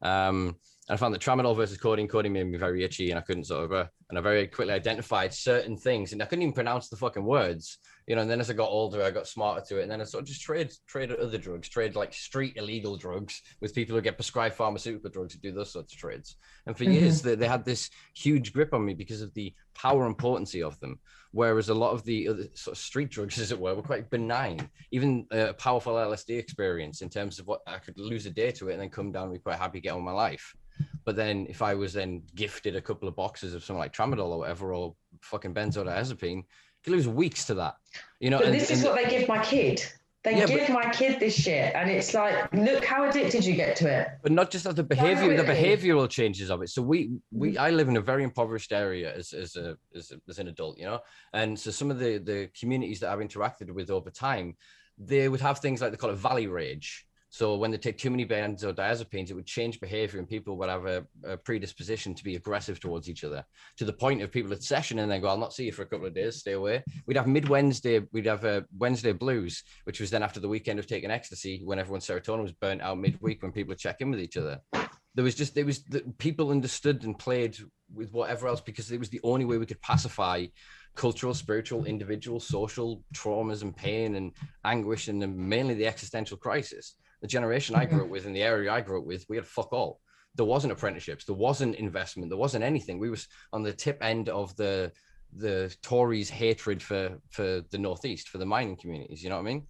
And I found that Tramadol versus codeine made me very itchy, and I couldn't sort of, and I very quickly identified certain things, and I couldn't even pronounce the fucking words, you know. And then as I got older, I got smarter to it, and then I sort of just trade other drugs, trade like street illegal drugs with people who get prescribed pharmaceutical drugs to do those sorts of trades. And for years, they had this huge grip on me because of the power and potency of them. Whereas a lot of the other sort of street drugs, as it were quite benign. Even a powerful LSD experience in terms of what I could lose a day to it and then come down and be quite happy, get on with my life. But then if I was then gifted a couple of boxes of something like Tramadol or whatever, or fucking benzodiazepine, you could lose weeks to that. You know, but this is what they give my kid. They give my kid this shit, and it's like, look how addicted you get to it. But not just of the behavior, the behavioral changes of it. So I live in a very impoverished area as an adult, you know, and so some of the communities that I've interacted with over time, they would have things like, they call it valley rage. So when they take too many benzodiazepines, it would change behavior, and people would have a predisposition to be aggressive towards each other, to the point of people at session and then go, I'll not see you for a couple of days, stay away. We'd have Wednesday Wednesday blues, which was then after the weekend of taking ecstasy, when everyone's serotonin was burnt out midweek, when people would check in with each other. People understood and played with whatever else, because it was the only way we could pacify cultural, spiritual, individual, social traumas and pain and anguish, and then mainly the existential crisis. The generation I grew up with, in the area I grew up with, we had fuck all. There wasn't apprenticeships, there wasn't investment, there wasn't anything. We was on the tip end of the Tories' hatred for the Northeast, for the mining communities, you know what I mean?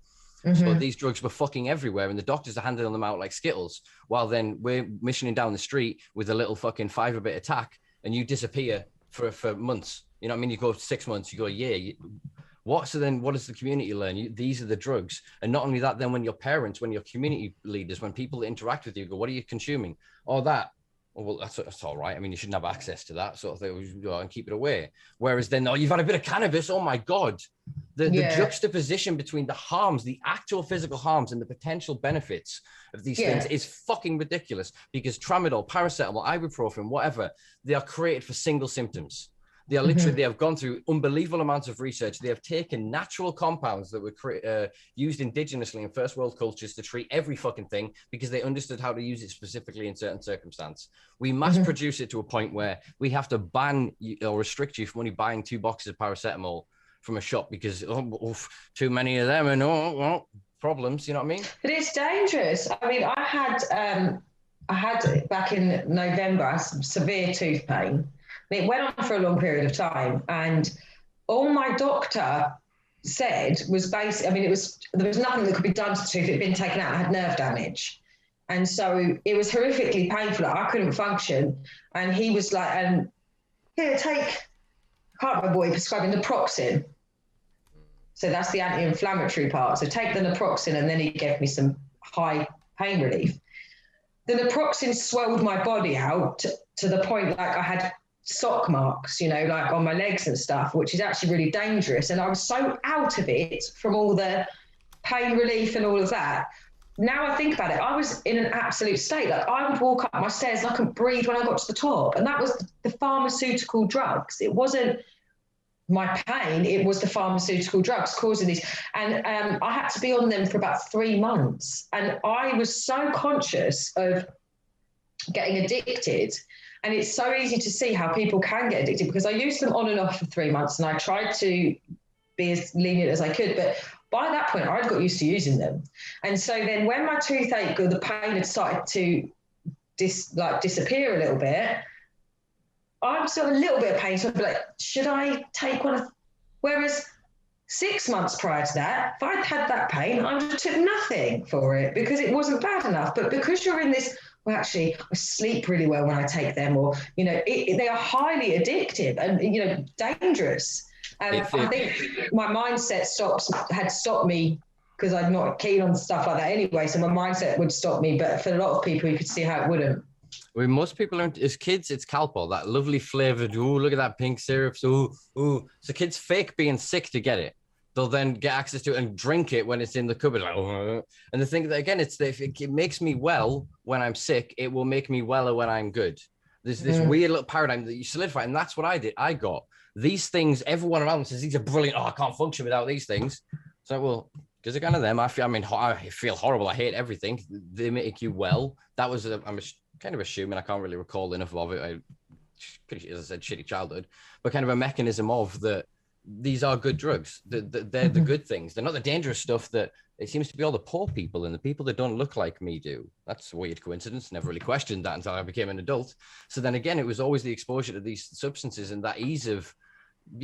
So these drugs were fucking everywhere, and the doctors are handing them out like Skittles, while then we're missioning down the street with a little fucking 5-a-bit attack, and you disappear for months. You know what I mean? You go 6 months, you go a year. So then what does the community learn? These are the drugs. And not only that, then when your parents, when your community leaders, when people that interact with you go, what are you consuming? Oh, that. Oh, well, that's all right. I mean, you shouldn't have access to that sort of thing, and keep it away. Whereas then, oh, you've had a bit of cannabis. Oh my God. The juxtaposition between the harms, the actual physical harms, and the potential benefits of these things is fucking ridiculous, because Tramadol, paracetamol, ibuprofen, whatever, they are created for single symptoms. They are literally, they have gone through unbelievable amounts of research. They have taken natural compounds that were used indigenously in first world cultures to treat every fucking thing, because they understood how to use it specifically in certain circumstances. We mass produce it to a point where we have to ban or restrict you from only buying 2 boxes of paracetamol from a shop, because too many of them and problems, you know what I mean? But it's dangerous. I mean, I had back in November, I had some severe tooth pain. It went on for a long period of time, and all my doctor said was basically, I mean, there was nothing that could be done to the tooth. It had been taken out. I had nerve damage. And so it was horrifically painful. I couldn't function. And he was like, here, I can't remember what he prescribed, naproxen. So that's the anti-inflammatory part. So take the naproxen, and then he gave me some high pain relief. The naproxen swelled my body out to the point like I had sock marks, you know, like on my legs and stuff, which is actually really dangerous. And I was so out of it from all the pain relief and all of that. Now I think about it, I was in an absolute state. Like, I would walk up my stairs and I couldn't breathe when I got to the top. And that was the pharmaceutical drugs. It wasn't my pain, it was the pharmaceutical drugs causing these. And I had to be on them for about 3 months. And I was so conscious of getting addicted. And it's so easy to see how people can get addicted, because I used them on and off for 3 months, and I tried to be as lenient as I could. But by that point, I'd got used to using them. And so then when my toothache or the pain had started to disappear a little bit, I'm still a little bit of pain. So I'd be like, should I take one of, whereas 6 months prior to that, if I'd had that pain, I just took nothing for it because it wasn't bad enough. But because you're in this, well, actually, I sleep really well when I take them, or, you know, they are highly addictive and, you know, dangerous. And I think my mindset had stopped me, because I'm not keen on stuff like that anyway. So my mindset would stop me. But for a lot of people, you could see how it wouldn't. I mean, most people aren't, as kids, it's Calpol, that lovely flavored, ooh, look at that pink syrup. So, ooh. So kids fake being sick to get it. They'll then get access to it and drink it when it's in the cupboard. Like, oh. And the thing that, again, it's if it makes me well when I'm sick, it will make me weller when I'm good. There's this weird little paradigm that you solidify. And that's what I did. I got these things. Everyone around me says, these are brilliant. Oh, I can't function without these things. So, well, because they're kind of them. I feel horrible. I hate everything. They make you well. That was, I'm kind of assuming, I can't really recall enough of it. As I said, shitty childhood, but kind of a mechanism of that. These are good drugs. They're the good things. They're not the dangerous stuff that it seems to be all the poor people and the people that don't look like me do. That's a weird coincidence. Never really questioned that until I became an adult. So then again, it was always the exposure to these substances and that ease of,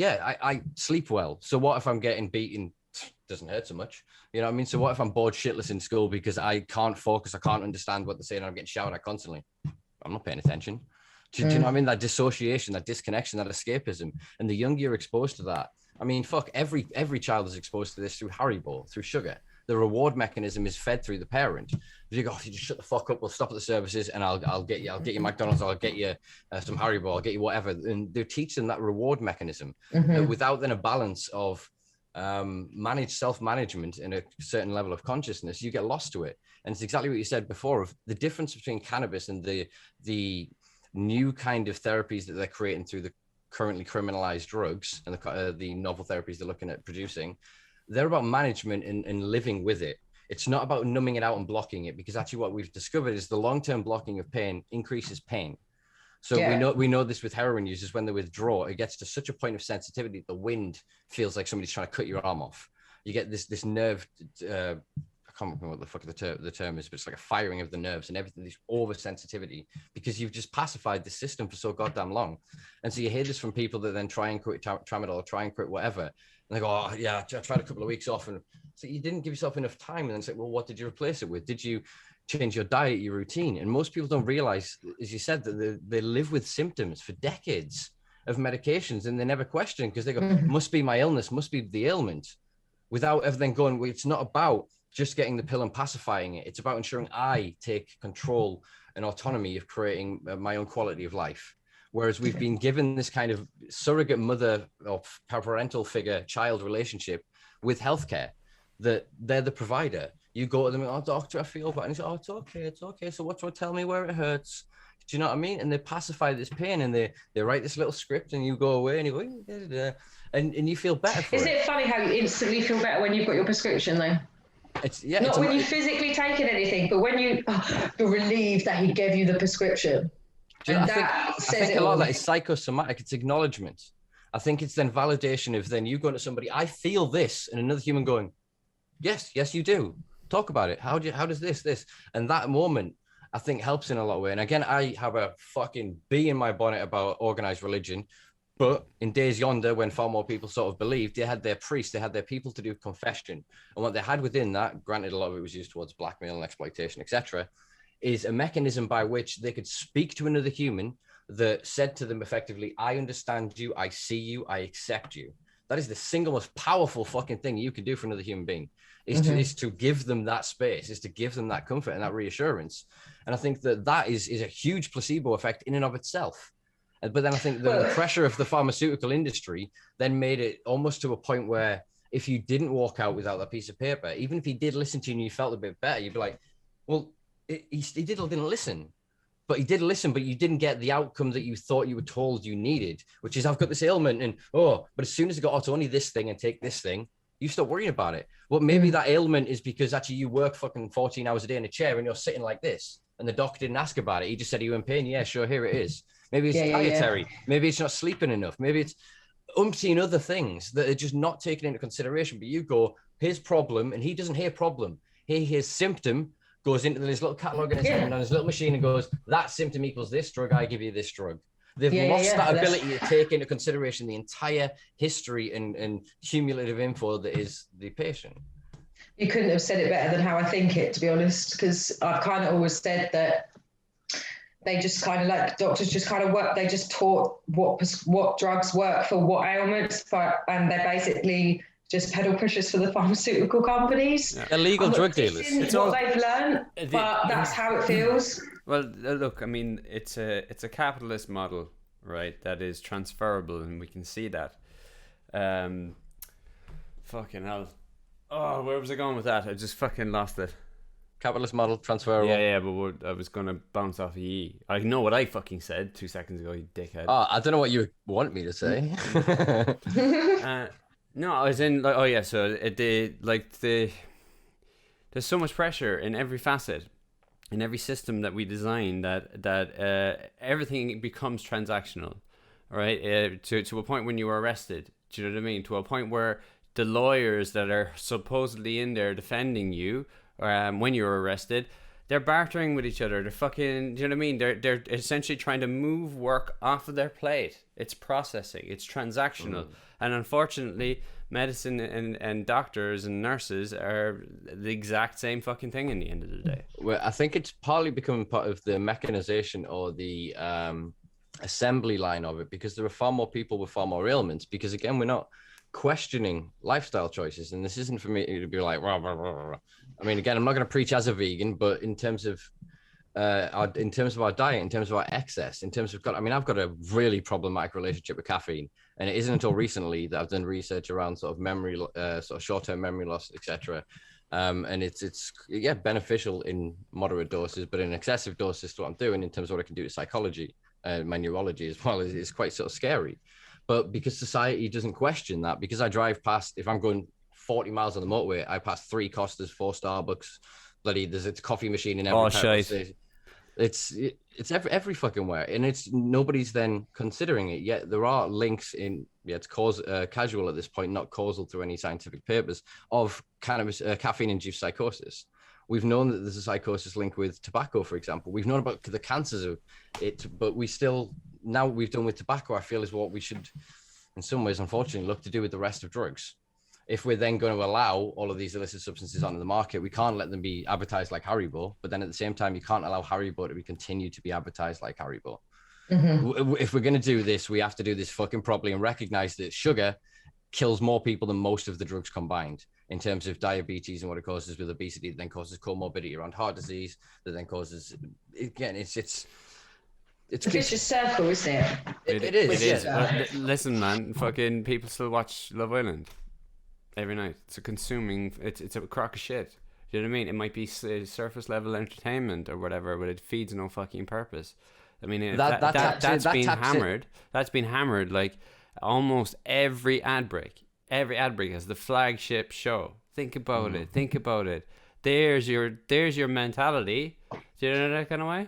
I sleep well. So what if I'm getting beaten? Doesn't hurt so much. You know what I mean? So what if I'm bored shitless in school because I can't focus, I can't understand what they're saying, and I'm getting shouted at constantly? I'm not paying attention. Do you know what I mean? That dissociation, that disconnection, that escapism. And the younger you're exposed to that, I mean, fuck, every child is exposed to this through Haribo, through sugar. The reward mechanism is fed through the parent. If you go, if you just shut the fuck up, we'll stop at the services and I'll get you McDonald's, I'll get you some Haribo, I'll get you whatever. And they're teaching that reward mechanism without then a balance of self-management in a certain level of consciousness. You get lost to it. And it's exactly what you said before of the difference between cannabis and the new kind of therapies that they're creating through the currently criminalized drugs and the novel therapies they're looking at producing. They're about management and living with it. It's not about numbing it out and blocking it, because actually what we've discovered is the long-term blocking of pain increases pain. So we know this with heroin users. When they withdraw, it gets to such a point of sensitivity that the wind feels like somebody's trying to cut your arm off. You get this nerve, I can't remember what the fuck the term is, but it's like a firing of the nerves and everything, this oversensitivity, because you've just pacified the system for so goddamn long. And so you hear this from people that then try and quit Tramadol, try and quit whatever. And they go, oh yeah, I tried a couple of weeks off. And so you didn't give yourself enough time. And then it's like, well, what did you replace it with? Did you change your diet, your routine? And most people don't realize, as you said, that they live with symptoms for decades of medications, and they never question, because they go, must be my illness, must be the ailment, without ever then going, well, it's not about just getting the pill and pacifying it. It's about ensuring I take control and autonomy of creating my own quality of life. Whereas we've been given this kind of surrogate mother or parental figure child relationship with healthcare, that they're the provider. You go to them, oh, doctor, I feel bad. And he's, oh, it's okay. So what do I tell me where it hurts? Do you know what I mean? And they pacify this pain, and they write this little script, and you go away and you go, and you feel better for it. Isn't it funny how you instantly feel better when you've got your prescription though? Not when you physically taken anything, but when you're relieved that he gave you the prescription. I think a lot of that is psychosomatic. It's acknowledgement. I think it's then validation of then you going to somebody, I feel this, and another human going, yes, you do. Talk about it. How does this? And that moment, I think, helps in a lot of ways. And again, I have a fucking bee in my bonnet about organized religion. But in days yonder, when far more people sort of believed, they had their priests, they had their people to do confession. And what they had within that, granted, a lot of it was used towards blackmail and exploitation, etc., is a mechanism by which they could speak to another human that said to them effectively, I understand you, I see you, I accept you. That is the single most powerful fucking thing you can do for another human being, is to give them that space, is to give them that comfort and that reassurance. And I think that is a huge placebo effect in and of itself. But then I think the pressure of the pharmaceutical industry then made it almost to a point where if you didn't walk out without that piece of paper, even if he did listen to you and you felt a bit better, you'd be like, well, he did or didn't listen. But he did listen, but you didn't get the outcome that you thought you were told you needed, which is I've got this ailment and, but as soon as I got, it's only this thing and take this thing, you stop worrying about it. Well, maybe that ailment is because actually you work fucking 14 hours a day in a chair and you're sitting like this and the doctor didn't ask about it. He just said, are you in pain? Yeah, sure, here it is. Maybe it's dietary. Maybe it's not sleeping enough. Maybe it's umpteen other things that are just not taken into consideration. But you go, his problem, and he doesn't hear problem. He hears symptom, goes into this little catalog in his head on his little machine and goes, that symptom equals this drug, I give you this drug. They've lost that ability to take into consideration the entire history and cumulative info that is the patient. You couldn't have said it better than how I think it, to be honest, because I've kind of always said that they just kind of like doctors just kind of work. They just taught what drugs work for what ailments, and they're basically just pedal pushers for the pharmaceutical companies. Yeah. Illegal drug dealers. It's what they've learned, but that's how it feels. Well, look, I mean, it's a capitalist model, right? That is transferable, and we can see that. Fucking hell. Oh, where was I going with that? I just fucking lost it. Capitalist model, transferable. Yeah, but I was going to bounce off of ye. I know what I fucking said 2 seconds ago, you dickhead. Oh, I don't know what you want me to say. No, I was in, like, so there's so much pressure in every facet, in every system that we design that everything becomes transactional, right? To a point when you were arrested, do you know what I mean? To a point where the lawyers that are supposedly in there defending you when you're arrested, they're bartering with each other. They're fucking, do you know what I mean? They're essentially trying to move work off of their plate. It's processing. It's transactional. And unfortunately, medicine and doctors and nurses are the exact same fucking thing in the end of the day. Well, I think it's partly becoming part of the mechanization or the assembly line of it, because there are far more people with far more ailments, because again, we're not questioning lifestyle choices. And this isn't for me to be like, rah, rah, rah, rah. I mean, again, I'm not going to preach as a vegan, but in terms of our diet, in terms of our excess, in terms of, I've got a really problematic relationship with caffeine, and it isn't until recently that I've done research around sort of memory, sort of short-term memory loss, etc. And it's beneficial in moderate doses, but in excessive doses, what I'm doing in terms of what I can do to psychology, my neurology as well, is quite sort of scary. But because society doesn't question that, because I drive past, if I'm going 40 miles on the motorway, I pass 3 Costas, 4 Starbucks, there's a coffee machine in every shite. It's every fucking where, and it's nobody's then considering it yet. There are links in, it's casual at this point, not causal through any scientific papers, of cannabis, caffeine-induced psychosis. We've known that there's a psychosis link with tobacco, for example. We've known about the cancers of it, but we still, now what we've done with tobacco, I feel, is what we should, in some ways, unfortunately, look to do with the rest of drugs. If we're then going to allow all of these illicit substances onto the market, we can't let them be advertised like Haribo, but then at the same time, you can't allow Haribo to be continue to be advertised like Haribo. Mm-hmm. If we're going to do this, we have to do this fucking properly and recognize that sugar kills more people than most of the drugs combined, in terms of diabetes and what it causes with obesity, that then causes comorbidity around heart disease, that then causes, again, it's a vicious circle, isn't it? It is. Listen, man, fucking people still watch Love Island every night. It's a crock of shit. Do you know what I mean? It might be surface level entertainment or whatever, but it feeds no fucking purpose. I mean, that's been hammered. That's been hammered like almost every ad break. Every ad break has the flagship show. Think about it. There's your mentality. Do you know that kind of way?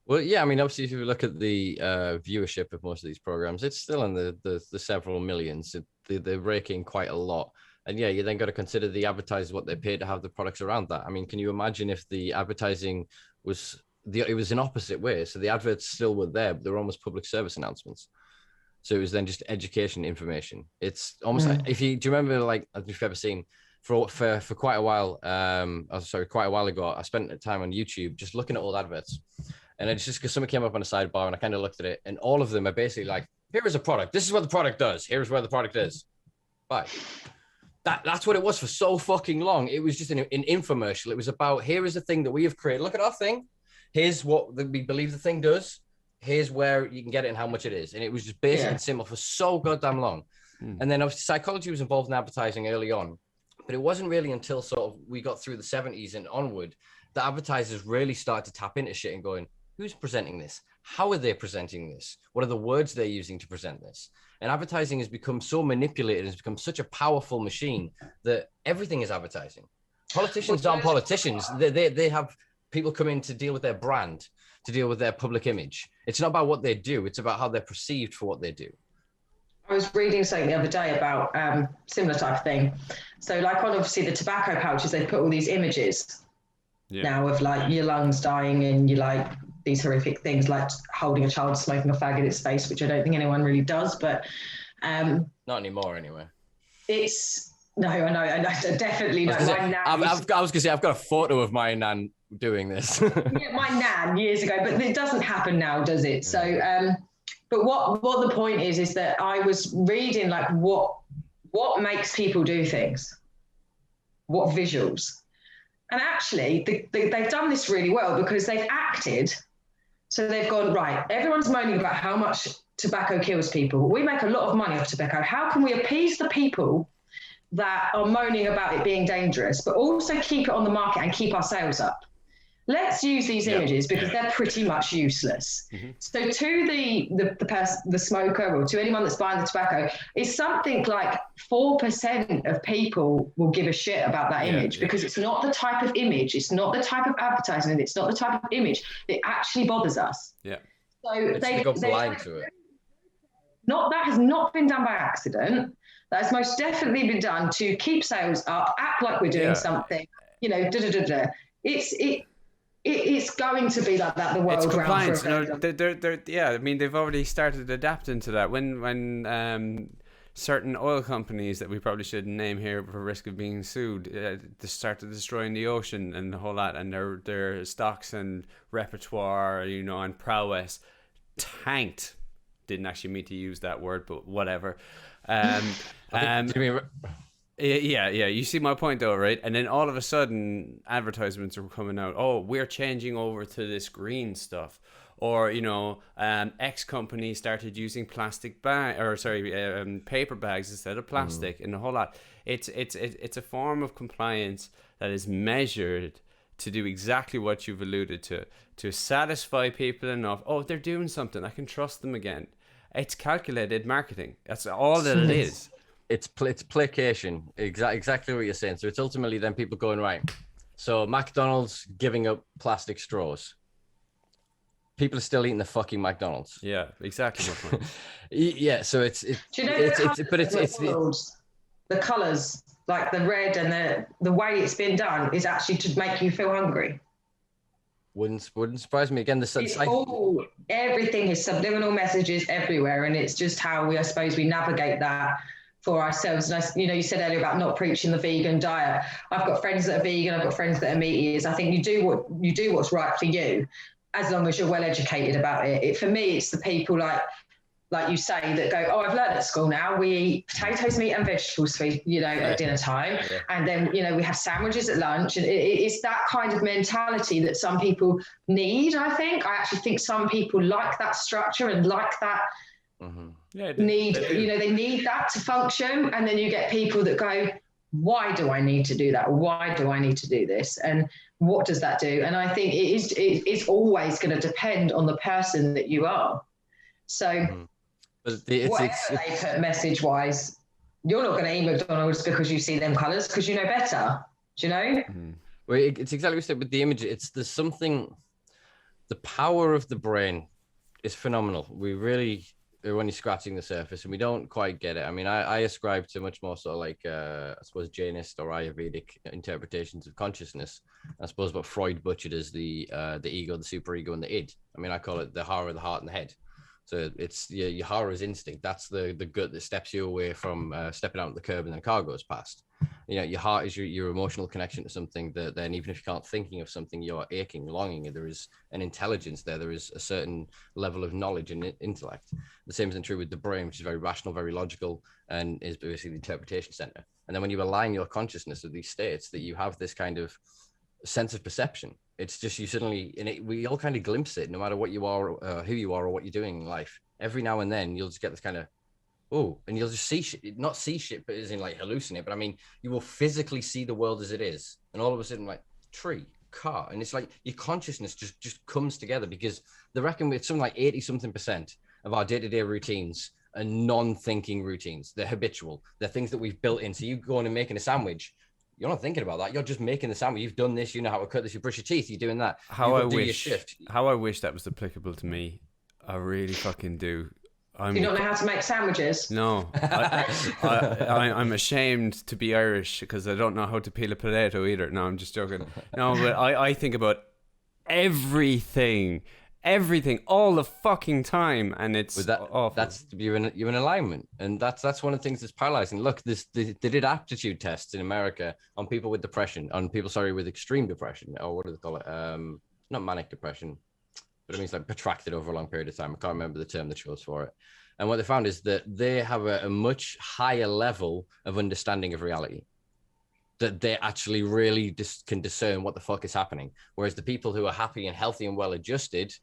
Well, yeah, I mean, obviously, if you look at the viewership of most of these programs, it's still in the several millions. They're raking quite a lot. And yeah, you then got to consider the advertisers, what they paid to have the products around that. I mean, can you imagine if the advertising it was an opposite way? So the adverts still were there, but they were almost public service announcements. So it was then just education information. It's almost like, do you remember, like, if you've ever seen, for quite a while, quite a while ago, I spent time on YouTube just looking at old adverts. And it's just because someone came up on a sidebar and I kind of looked at it, and all of them are basically like, here is a product. This is what the product does. Here's where the product is. Bye. That's what it was for so fucking long. It was just an infomercial. It was about, here is the thing that we have created. Look at our thing. Here's what we believe the thing does. Here's where you can get it and how much it is. And it was just basic and simple for so goddamn long. And then obviously psychology was involved in advertising early on, but it wasn't really until sort of we got through the 70s and onward that advertisers really started to tap into shit and going, who's presenting this? How are they presenting this? What are the words they're using to present this? And advertising has become so manipulated, has become such a powerful machine that everything is advertising. Politicians aren't politicians. They have people come in to deal with their brand, to deal with their public image. It's not about what they do. It's about how they're perceived for what they do. I was reading something the other day about similar type of thing. So like on obviously the tobacco pouches, they put all these images now of like your lungs dying and you like these horrific things like holding a child smoking a fag in its face, which I don't think anyone really does, but not anymore anyway. I know, definitely not. I was gonna say I've got a photo of my nan doing this. Yeah, my nan years ago, but it doesn't happen now, does it? So but what the point is that I was reading like what makes people do things, what visuals. And actually, they've done this really well because they've acted. So they've gone, right, everyone's moaning about how much tobacco kills people. We make a lot of money off tobacco. How can we appease the people that are moaning about it being dangerous, but also keep it on the market and keep our sales up? Let's use these images because they're pretty much useless. Mm-hmm. So to the smoker or to anyone that's buying the tobacco, it's something like 4% of people will give a shit about that image because it's not the type of image, it's not the type of advertising, it's not the type of image that actually bothers us. Yeah. So they go blind to it. That has not been done by accident. That has most definitely been done to keep sales up, act like we're doing something, It's going to be like that the world around. It's compliance. I mean, they've already started adapting to that. When certain oil companies that we probably shouldn't name here for risk of being sued, they started destroying the ocean and the whole lot, and their stocks and repertoire, and prowess tanked. Didn't actually mean to use that word, but whatever. Yeah. You see my point, though, right? And then all of a sudden, advertisements are coming out. Oh, we're changing over to this green stuff, or X company started using paper bags instead of plastic, and the whole lot. It's a form of compliance that is measured to do exactly what you've alluded to satisfy people enough. Oh, they're doing something. I can trust them again. It's calculated marketing. That's all that it is. It's placation. Exactly what you're saying. So it's ultimately then people going, right, so McDonald's giving up plastic straws. People are still eating the fucking McDonald's. Yeah, exactly my point. Yeah, so it's Do you know the colours, like the red and the way it's been done is actually to make you feel hungry. Wouldn't surprise me. Again, everything is subliminal messages everywhere, and it's just how I suppose we navigate that for ourselves. And you said earlier about not preaching the vegan diet. I've got friends that are vegan. I've got friends that are meat eaters. I think you do what's right for you, as long as you're well educated about it. For me, it's the people like you say that go, oh, I've learned at school now. We eat potatoes, meat, and vegetables for at dinner time, and then we have sandwiches at lunch, and it's that kind of mentality that some people need. I actually think some people like that structure and like that. Mm-hmm. They need that to function, and then you get people that go, why do I need to do that? Why do I need to do this? And what does that do? And I think it's always going to depend on the person that you are. So whatever they put message wise, you're not going to eat McDonald's because you see them colours, because you know better. Do you know? Mm-hmm. Well, it's exactly what you said with the image. There's something, the power of the brain is phenomenal. We're only scratching the surface and we don't quite get it. I mean, I ascribe to much more sort of like, I suppose, Jainist or Ayurvedic interpretations of consciousness. I suppose what Freud butchered as the ego, the superego, and the id. I mean, I call it the hara, the heart, and the head. So it's your hara is instinct. That's the gut that steps you away from stepping out on the curb and then a car goes past. Your heart is your emotional connection to something that then, even if you can't thinking of something, you're aching, longing. There is an intelligence there. There is a certain level of knowledge and intellect. The same is true with the brain, which is very rational, very logical, and is basically the interpretation center. And then when you align your consciousness with these states, that you have this kind of sense of perception. It's just you suddenly, we all kind of glimpse it, no matter what you are, who you are, or what you're doing in life. Every now and then, you'll just get this kind of, oh, and you'll just see shit, not see shit, but as in like hallucinate. But I mean, you will physically see the world as it is. And all of a sudden, like, tree, car. And it's like your consciousness just comes together, because they reckon it's something like 80-something% of our day-to-day routines are non-thinking routines. They're habitual. They're things that we've built in. So you go on and making a sandwich, you're not thinking about that. You're just making the sandwich. You've done this. You know how to cut this. You brush your teeth. You're doing that. How I wish that was applicable to me. I really fucking do. Do you not know how to make sandwiches? No. I'm ashamed to be Irish because I don't know how to peel a potato either. No, I'm just joking. No, but I think about everything all the fucking time, and it's awful. That's you're in alignment, and that's one of the things that's paralyzing. Look, they did aptitude tests in America on people with depression, on people with extreme depression, or what do they call it? Not manic depression, but it means like protracted over a long period of time. I can't remember the term they chose for it. And what they found is that they have a much higher level of understanding of reality, that they actually really can discern what the fuck is happening. Whereas the people who are happy and healthy and well adjusted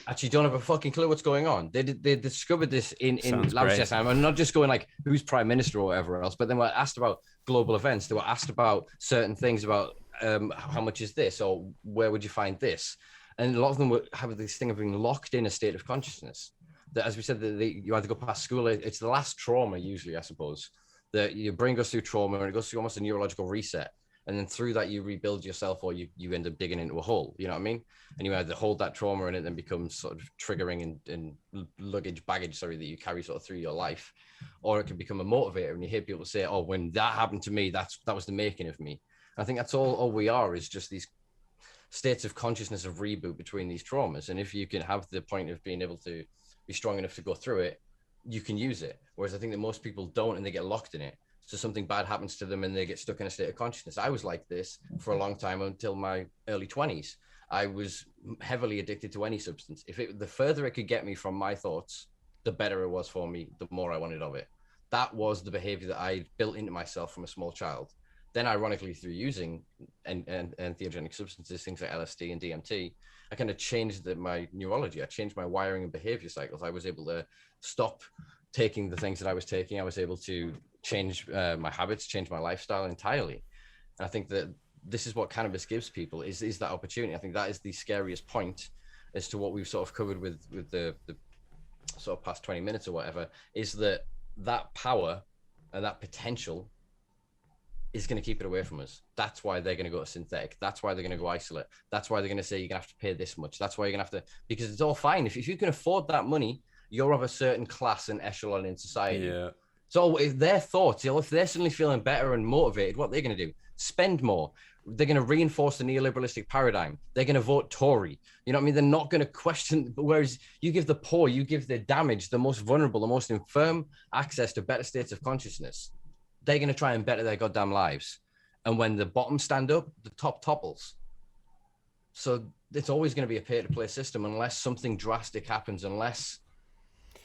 actually don't have a fucking clue what's going on. They discovered this in lab tests. I'm not just going like who's prime minister or whatever else, but then we're asked about global events. They were asked about certain things about how much is this, or where would you find this? And a lot of them would have this thing of being locked in a state of consciousness. That, as we said, you either go past school. It's the last trauma, usually, I suppose. That your brain goes through trauma, and it goes through almost a neurological reset. And then through that, you rebuild yourself, or you end up digging into a hole. You know what I mean? And you either hold that trauma, and it then becomes sort of triggering and baggage, that you carry sort of through your life. Or it can become a motivator. And you hear people say, oh, when that happened to me, that was the making of me. And I think that's all we are, is just these states of consciousness of reboot between these traumas. And if you can have the point of being able to be strong enough to go through it, you can use it. Whereas I think that most people don't, and they get locked in it. So something bad happens to them and they get stuck in a state of consciousness. I was like this for a long time until my early 20s. I was heavily addicted to any substance. The further it could get me from my thoughts, the better it was for me, the more I wanted of it. That was the behavior that I built into myself from a small child. Then ironically, through using entheogenic substances, things like LSD and DMT, I kind of changed my neurology. I changed my wiring and behavior cycles. I was able to stop taking the things that I was taking. I was able to change my habits, change my lifestyle entirely. And I think that this is what cannabis gives people, is that opportunity. I think that is the scariest point as to what we've sort of covered with the sort of past 20 minutes or whatever, is that power and that potential is going to keep it away from us. That's why they're going to go to synthetic. That's why they're going to go isolate. That's why they're going to say you're going to have to pay this much. That's why you're going to have to, because it's all fine. If you can afford that money, you're of a certain class and echelon in society. Yeah. So if their thoughts, if they're suddenly feeling better and motivated, what they're going to do? Spend more. They're going to reinforce the neoliberalistic paradigm. They're going to vote Tory. You know what I mean? They're not going to question. Whereas you give the poor, you give the damaged, the most vulnerable, the most infirm access to better states of consciousness. They're going to try and better their goddamn lives. And when the bottom stand up, the top topples. So it's always going to be a pay-to-play system unless something drastic happens, unless...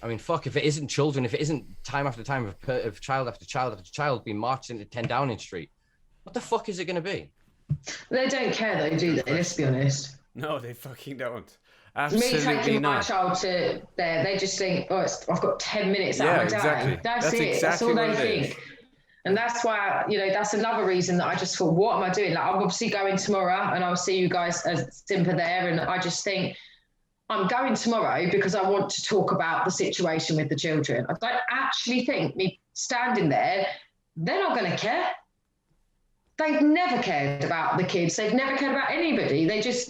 I mean, fuck, if it isn't children, if it isn't time after time of child after child after child being marched into 10 Downing Street, what the fuck is it going to be? They don't care though, do they? Let's be honest. No, they fucking don't. Absolutely Me taking not. my child to there, they just think, oh, I've got 10 minutes out of my exactly. day. That's it. Exactly, that's all they think. And that's why, that's another reason that I just thought, what am I doing? Like, I'm obviously going tomorrow and I'll see you guys as Simpa there. And I just think, I'm going tomorrow because I want to talk about the situation with the children. I don't actually think me standing there, they're not going to care. They've never cared about the kids. They've never cared about anybody. They just,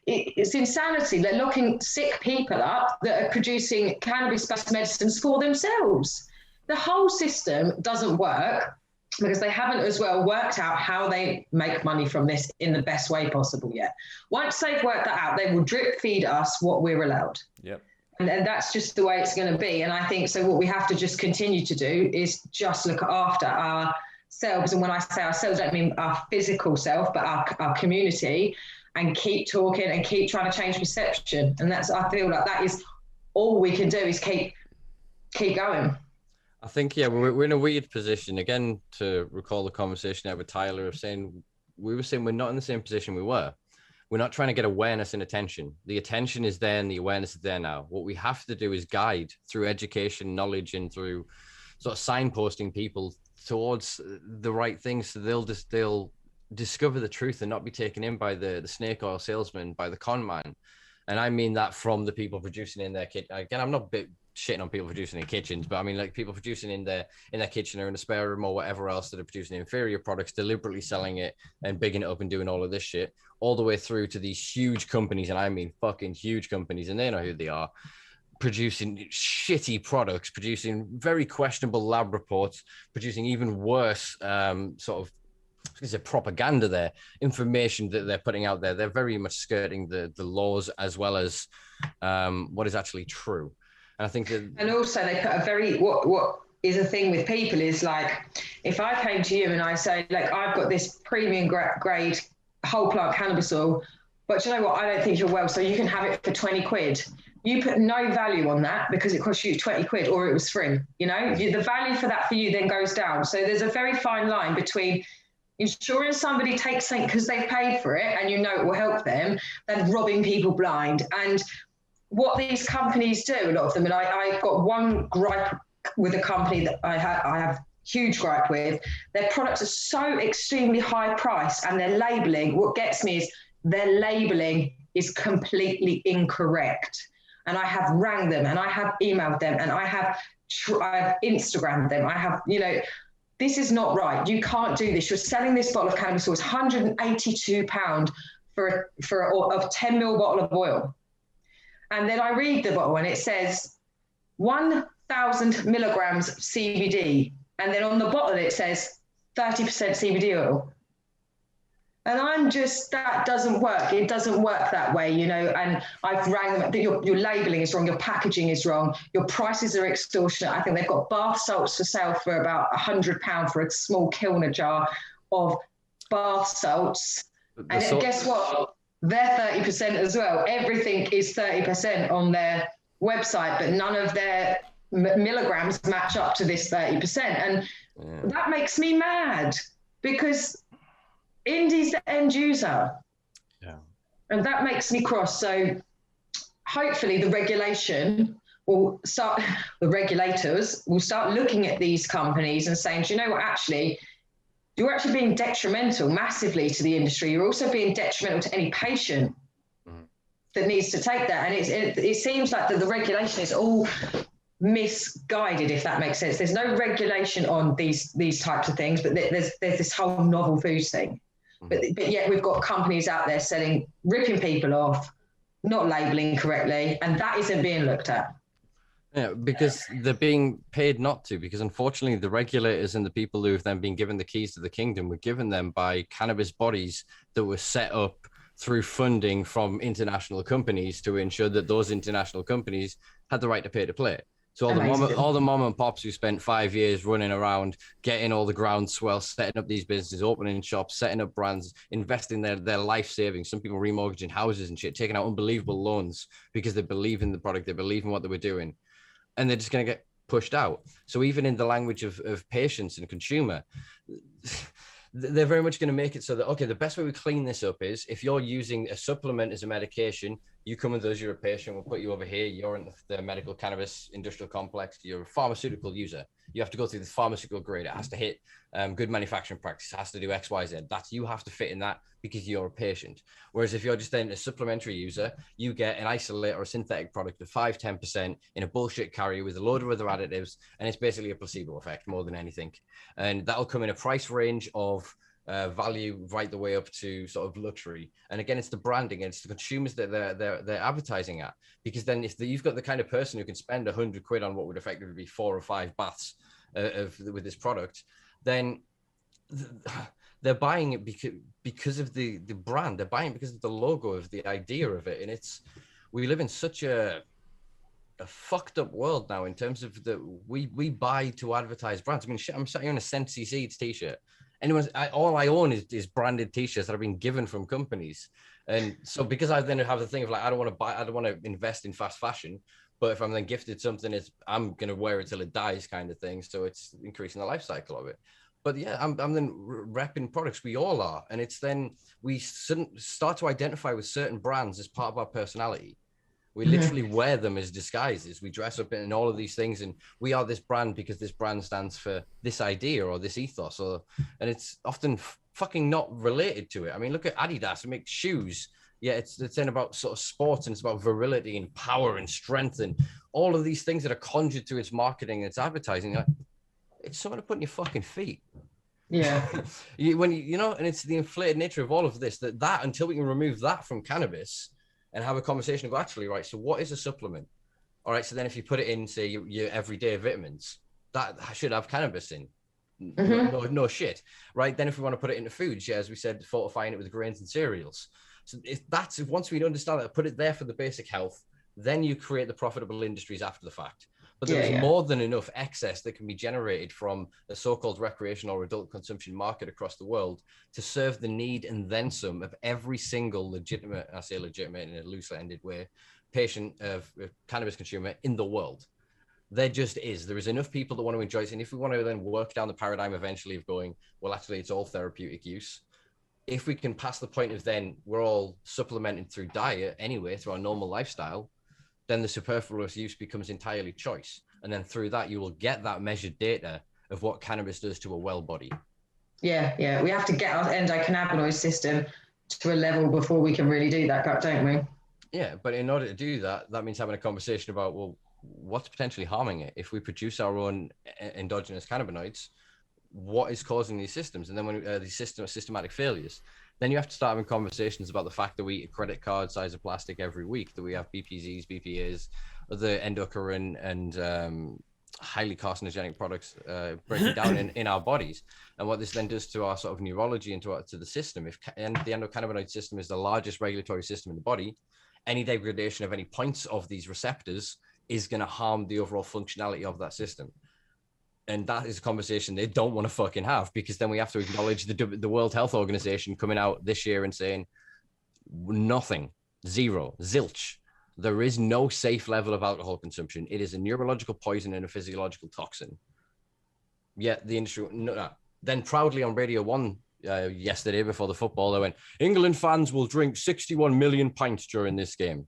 it's insanity. They're locking sick people up that are producing cannabis-based medicines for themselves. The whole system doesn't work because they haven't as well worked out how they make money from this in the best way possible yet. Once they've worked that out, they will drip feed us what we're allowed. Yep. And that's just the way it's going to be. And I think so what we have to just continue to do is just look after ourselves. And when I say ourselves, I don't mean our physical self, but our community, and keep talking and keep trying to change perception. And I feel like that is all we can do, is keep going. I think, we're in a weird position, again, to recall the conversation I had with Tyler of saying, we were saying we're not in the same position we were. We're not trying to get awareness and attention. The attention is there and the awareness is there now. What we have to do is guide through education, knowledge, and through sort of signposting people towards the right things. So they'll discover the truth and not be taken in by the snake oil salesman, by the con man. And I mean that from the people producing in their kitchen. Again, I'm not shitting on people producing in kitchens, but I mean like people producing in their kitchen or in a spare room or whatever else that are producing inferior products, deliberately selling it and bigging it up and doing all of this shit, all the way through to these huge companies, and I mean fucking huge companies, and they know who they are, producing shitty products, producing very questionable lab reports, producing even worse sort of propaganda there, information that they're putting out there. They're very much skirting the laws as well as what is actually true. And I think that, and also they put a very, what is a thing with people is like, if I came to you and I say, like, I've got this premium grade whole plant cannabis oil, but you know what, I don't think you're well, so you can have it for 20 quid. You put no value on that because it cost you 20 quid or it was free. You know, the value for that for you then goes down. So there's a very fine line between ensuring somebody takes something because they've paid for it and you know it will help them, than robbing people blind. And what these companies do, a lot of them, and I've got one gripe with a company that I have huge gripe with, their products are so extremely high price and their labeling, what gets me is their labeling is completely incorrect. And I have rang them and I have emailed them and I have Instagrammed them. I have, you know, this is not right. You can't do this. You're selling this bottle of cannabis oil. It's £182 for a 10 ml bottle of oil. And then I read the bottle and it says 1,000 milligrams CBD. And then on the bottle it says 30% CBD oil. And I'm just, that doesn't work. It doesn't work that way, you know. And I've rang them, your labeling is wrong, your packaging is wrong, your prices are extortionate. I think they've got bath salts for sale for about £100 for a small Kilner jar of bath salts. And guess what? They're 30% as well. Everything is 30% on their website, but none of their milligrams match up to this 30%. And that makes me mad because Indy's the end user. Yeah. And that makes me cross. So hopefully the regulators will start looking at these companies and saying, do you know what, actually, you're actually being detrimental massively to the industry. You're also being detrimental to any patient that needs to take that. And it seems like the regulation is all misguided, if that makes sense. There's no regulation on these types of things, but there's this whole novel foods thing. But yet we've got companies out there ripping people off, not labeling correctly, and that isn't being looked at. Yeah, because they're being paid not to, because unfortunately the regulators and the people who have then been given the keys to the kingdom were given them by cannabis bodies that were set up through funding from international companies to ensure that those international companies had the right to pay to play. So all the mom and pops who spent 5 years running around, getting all the groundswell, setting up these businesses, opening shops, setting up brands, investing their life savings, some people remortgaging houses and shit, taking out unbelievable loans because they believe in the product, they believe in what they were doing, and they're just going to get pushed out. So even in the language of patients and consumer, they're very much going to make it so that, okay, the best way we clean this up is if you're using a supplement as a medication, you come with us, you're a patient, we'll put you over here, you're in the medical cannabis industrial complex, you're a pharmaceutical user. You have to go through the pharmaceutical grade. It has to hit good manufacturing practice. It has to do X, Y, Z. You have to fit in that because you're a patient. Whereas if you're just then a supplementary user, you get an isolate or a synthetic product of 5-10% in a bullshit carrier with a load of other additives, and it's basically a placebo effect more than anything. And that'll come in a price range of value right the way up to sort of luxury. And again, it's the branding, it's the consumers that they're advertising at. Because then if you've got the kind of person who can spend 100 quid on what would effectively be 4 or 5 baths with this product, then they're buying it because of the brand. They're buying it because of the logo, of the idea of it. And we live in such a fucked up world now in terms of we buy to advertise brands. I mean, shit, I'm sat here in a Sensi Seeds t-shirt. All I own is branded t-shirts that have been given from companies. And so because I then have the thing of like, I don't want to invest in fast fashion, but if I'm then gifted something, I'm going to wear it till it dies kind of thing. So it's increasing the life cycle of it. But yeah, I'm then repping products. We all are. And it's then we start to identify with certain brands as part of our personality. We literally wear them as disguises. We dress up in all of these things, and we are this brand because this brand stands for this idea or this ethos, and it's often fucking not related to it. I mean, look at Adidas. It makes shoes. Yeah, it's then about sort of sports, and it's about virility and power and strength and all of these things that are conjured through its marketing and its advertising. Like, it's something to put in your fucking feet. Yeah. And it's the inflated nature of all of this, that until we can remove that from cannabis and have a conversation of actually, right, so what is a supplement? All right, so then if you put it in, say, your everyday vitamins, that should have cannabis in. No shit, right? Then if we want to put it into foods, as we said, fortifying it with grains and cereals. So once we understand that, put it there for the basic health, then you create the profitable industries after the fact. But there's more than enough excess that can be generated from the so-called recreational or adult consumption market across the world to serve the need and then some of every single legitimate, I say legitimate in a loosely ended way, patient of cannabis consumer in the world. There just is. There is enough people that want to enjoy it. And if we want to then work down the paradigm eventually of going, well, actually, it's all therapeutic use. If we can pass the point of then we're all supplemented through diet anyway, through our normal lifestyle, then the superfluous use becomes entirely choice. And then through that, you will get that measured data of what cannabis does to a well body. Yeah. We have to get our endocannabinoid system to a level before we can really do that, don't we? Yeah, but in order to do that, that means having a conversation about, well, what's potentially harming it? If we produce our own endogenous cannabinoids, what is causing these systems? And then when these systematic failures, then you have to start having conversations about the fact that we eat a credit card size of plastic every week, that we have BPZs, BPAs, other endocrine and highly carcinogenic products breaking down in our bodies. And what this then does to our sort of neurology and to the system, and the endocannabinoid system is the largest regulatory system in the body, any degradation of any points of these receptors is going to harm the overall functionality of that system. And that is a conversation they don't want to fucking have, because then we have to acknowledge the World Health Organization coming out this year and saying nothing, zero, zilch. There is no safe level of alcohol consumption. It is a neurological poison and a physiological toxin. Yet the industry, then proudly on Radio 1 yesterday before the football, they went, England fans will drink 61 million pints during this game.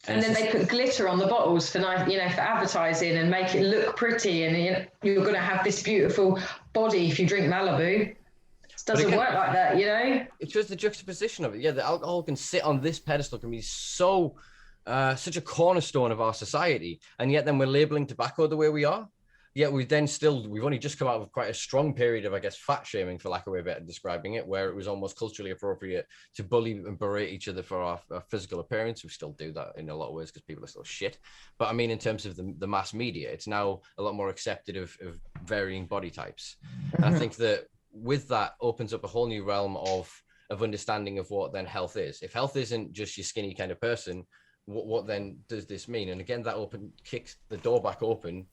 And then they put glitter on the bottles for advertising and make it look pretty. And you're going to have this beautiful body if you drink Malibu. It doesn't work like that, It's just the juxtaposition of it. Yeah, the alcohol can sit on this pedestal, can be so such a cornerstone of our society, and yet then we're labeling tobacco the way we are. Yet we've only just come out of quite a strong period of, I guess, fat shaming, for lack of a way of describing it, where it was almost culturally appropriate to bully and berate each other for our physical appearance. We still do that in a lot of ways because people are still shit. But I mean, in terms of the mass media, it's now a lot more accepted of varying body types. And I think that with that opens up a whole new realm of understanding of what then health is. If health isn't just your skinny kind of person, what then does this mean? And again, that kicks the door back open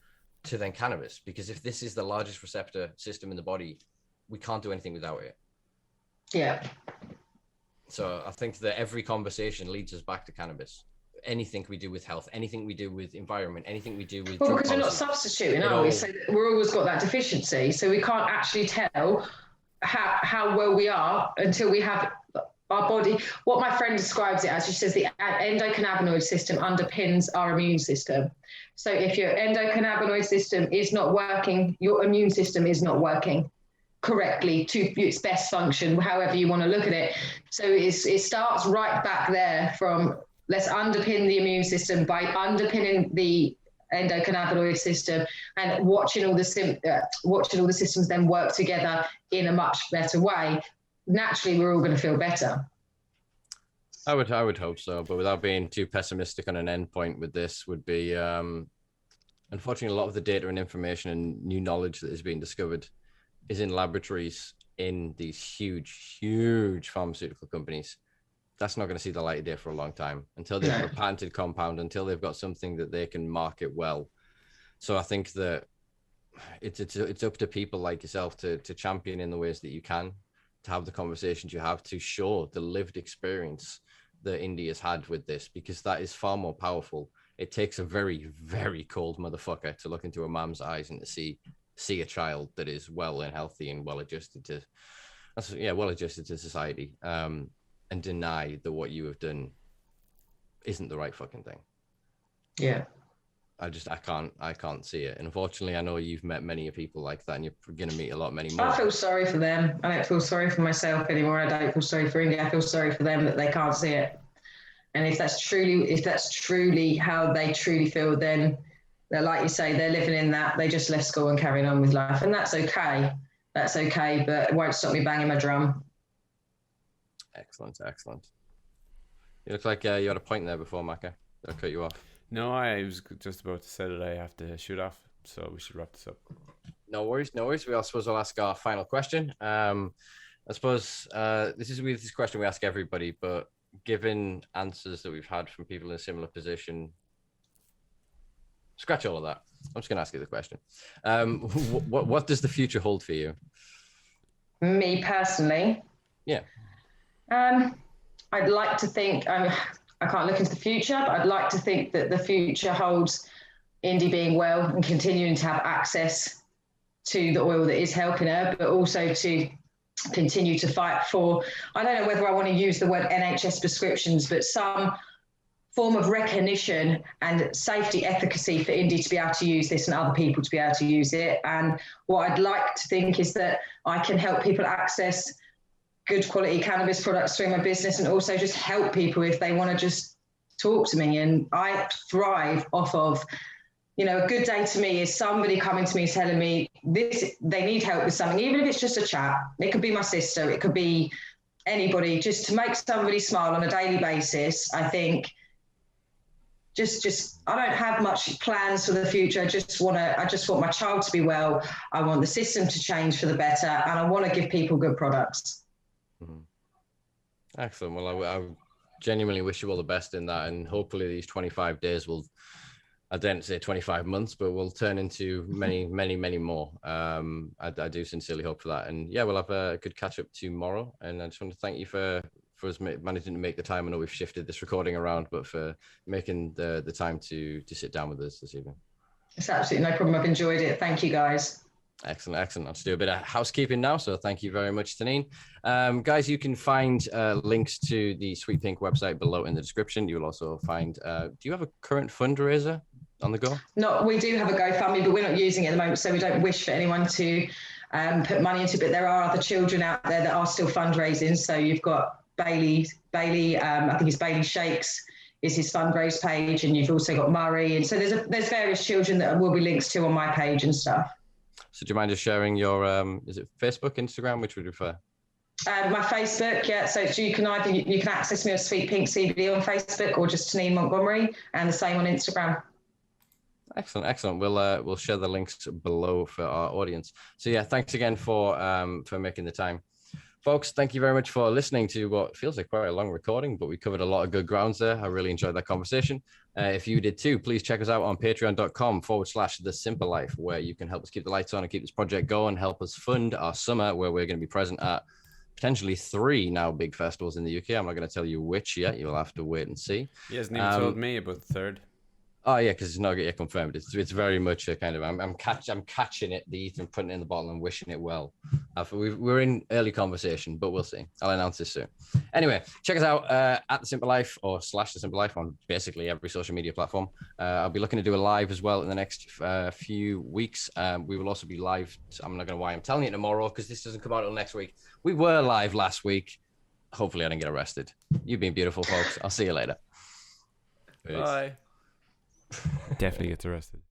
to then cannabis, because if this is the largest receptor system in the body, we can't do anything without it. Yeah. So I think that every conversation leads us back to cannabis. Anything we do with health, anything we do with environment, anything we do with because we're not substituting, are we? So we're always got that deficiency, so we can't actually tell how well we are until we have our body. What my friend describes it as, she says the endocannabinoid system underpins our immune system. So if your endocannabinoid system is not working, your immune system is not working correctly to its best function, however you want to look at it. So it starts right back there from, let's underpin the immune system by underpinning the endocannabinoid system and watching all the systems then work together in a much better way. Naturally, we're all going to feel better. I would hope so, but without being too pessimistic on an endpoint with this would be, unfortunately, a lot of the data and information and new knowledge that is being discovered is in laboratories in these huge, huge pharmaceutical companies. That's not going to see the light of day for a long time until they've got a patented compound, until they've got something that they can market well. So I think that it's up to people like yourself to champion in the ways that you can, to have the conversations you have, to show the lived experience that India's had with this, because that is far more powerful. It takes a very, very cold motherfucker to look into a mom's eyes and to see a child that is well and healthy and well adjusted to society, and deny that what you have done isn't the right fucking thing. Yeah. I can't see it. And unfortunately, I know you've met many people like that, and you're going to meet many more. I feel sorry for them. I don't feel sorry for myself anymore. I don't feel sorry for India. I feel sorry for them that they can't see it. And if that's truly how they truly feel, then they're, like you say, they're living in that. They just left school and carrying on with life, and that's okay. That's okay, but it won't stop me banging my drum. Excellent. You look like you had a point there before, Maka. Did I cut you off? No, I was just about to say that I have to shoot off, so we should wrap this up. No worries. I suppose I'll ask our final question. I suppose this is this question we ask everybody, but given answers that we've had from people in a similar position, scratch all of that. I'm just going to ask you the question. What does the future hold for you? Me personally? Yeah. I'd like to think, I can't look into the future, but I'd like to think that the future holds Indy being well and continuing to have access to the oil that is helping her, but also to continue to fight for, I don't know whether I want to use the word NHS prescriptions, but some form of recognition and safety efficacy for Indy to be able to use this and other people to be able to use it. And what I'd like to think is that I can help people access good quality cannabis products through my business, and also just help people if they want to just talk to me. And I thrive off of, a good day to me is somebody coming to me telling me they need help with something, even if it's just a chat. It could be my sister, it could be anybody, just to make somebody smile on a daily basis. I think just I don't have much plans for the future. I just want my child to be well. I want the system to change for the better, and I want to give people good products. Mm-hmm. Excellent. Well, I genuinely wish you all the best in that, and hopefully these 25 days will, I don't say 25 months, but will turn into many, many, many more. I do sincerely hope for that. And yeah, we'll have a good catch up tomorrow. And I just want to thank you for us managing to make the time. I know we've shifted this recording around, but for making the time to sit down with us this evening. It's absolutely no problem. I've enjoyed it. Thank you, guys. Excellent. Let's do a bit of housekeeping now. So thank you very much, Tannine. Guys, you can find links to the Sweet Pink website below in the description. You'll also find, do you have a current fundraiser on the go? No, we do have a GoFundMe, but we're not using it at the moment. So we don't wish for anyone to put money into it. But there are other children out there that are still fundraising. So you've got Bailey, I think it's Bailey Shakes is his fundraise page. And you've also got Murray. And so there's various children that will be links to on my page and stuff. So do you mind just sharing your, is it Facebook, Instagram, which would you prefer? My Facebook, yeah. So you can access me as Sweet Pink CBD on Facebook, or just Tannine Montgomery, and the same on Instagram. Excellent. We'll share the links below for our audience. So yeah, thanks again for making the time. Folks, thank you very much for listening to what feels like quite a long recording, but we covered a lot of good grounds there. I really enjoyed that conversation. If you did too, please check us out on patreon.com/The Simpa Life, where you can help us keep the lights on and keep this project going, help us fund our summer, where we're going to be present at potentially 3 now big festivals in the UK. I'm not going to tell you which yet. You'll have to wait and see. He hasn't even told me about the 3rd. Oh yeah, because it's not yet confirmed. It's very much a kind of I'm catching it, the Ethan, putting it in the bottle and wishing it well. We're in early conversation, but we'll see. I'll announce this soon. Anyway, check us out at the Simpa Life or /the Simpa Life on basically every social media platform. I'll be looking to do a live as well in the next few weeks. We will also be live. I'm not going to why I'm telling you tomorrow because this doesn't come out until next week. We were live last week. Hopefully, I didn't get arrested. You've been beautiful, folks. I'll see you later. Bye. Definitely gets arrested.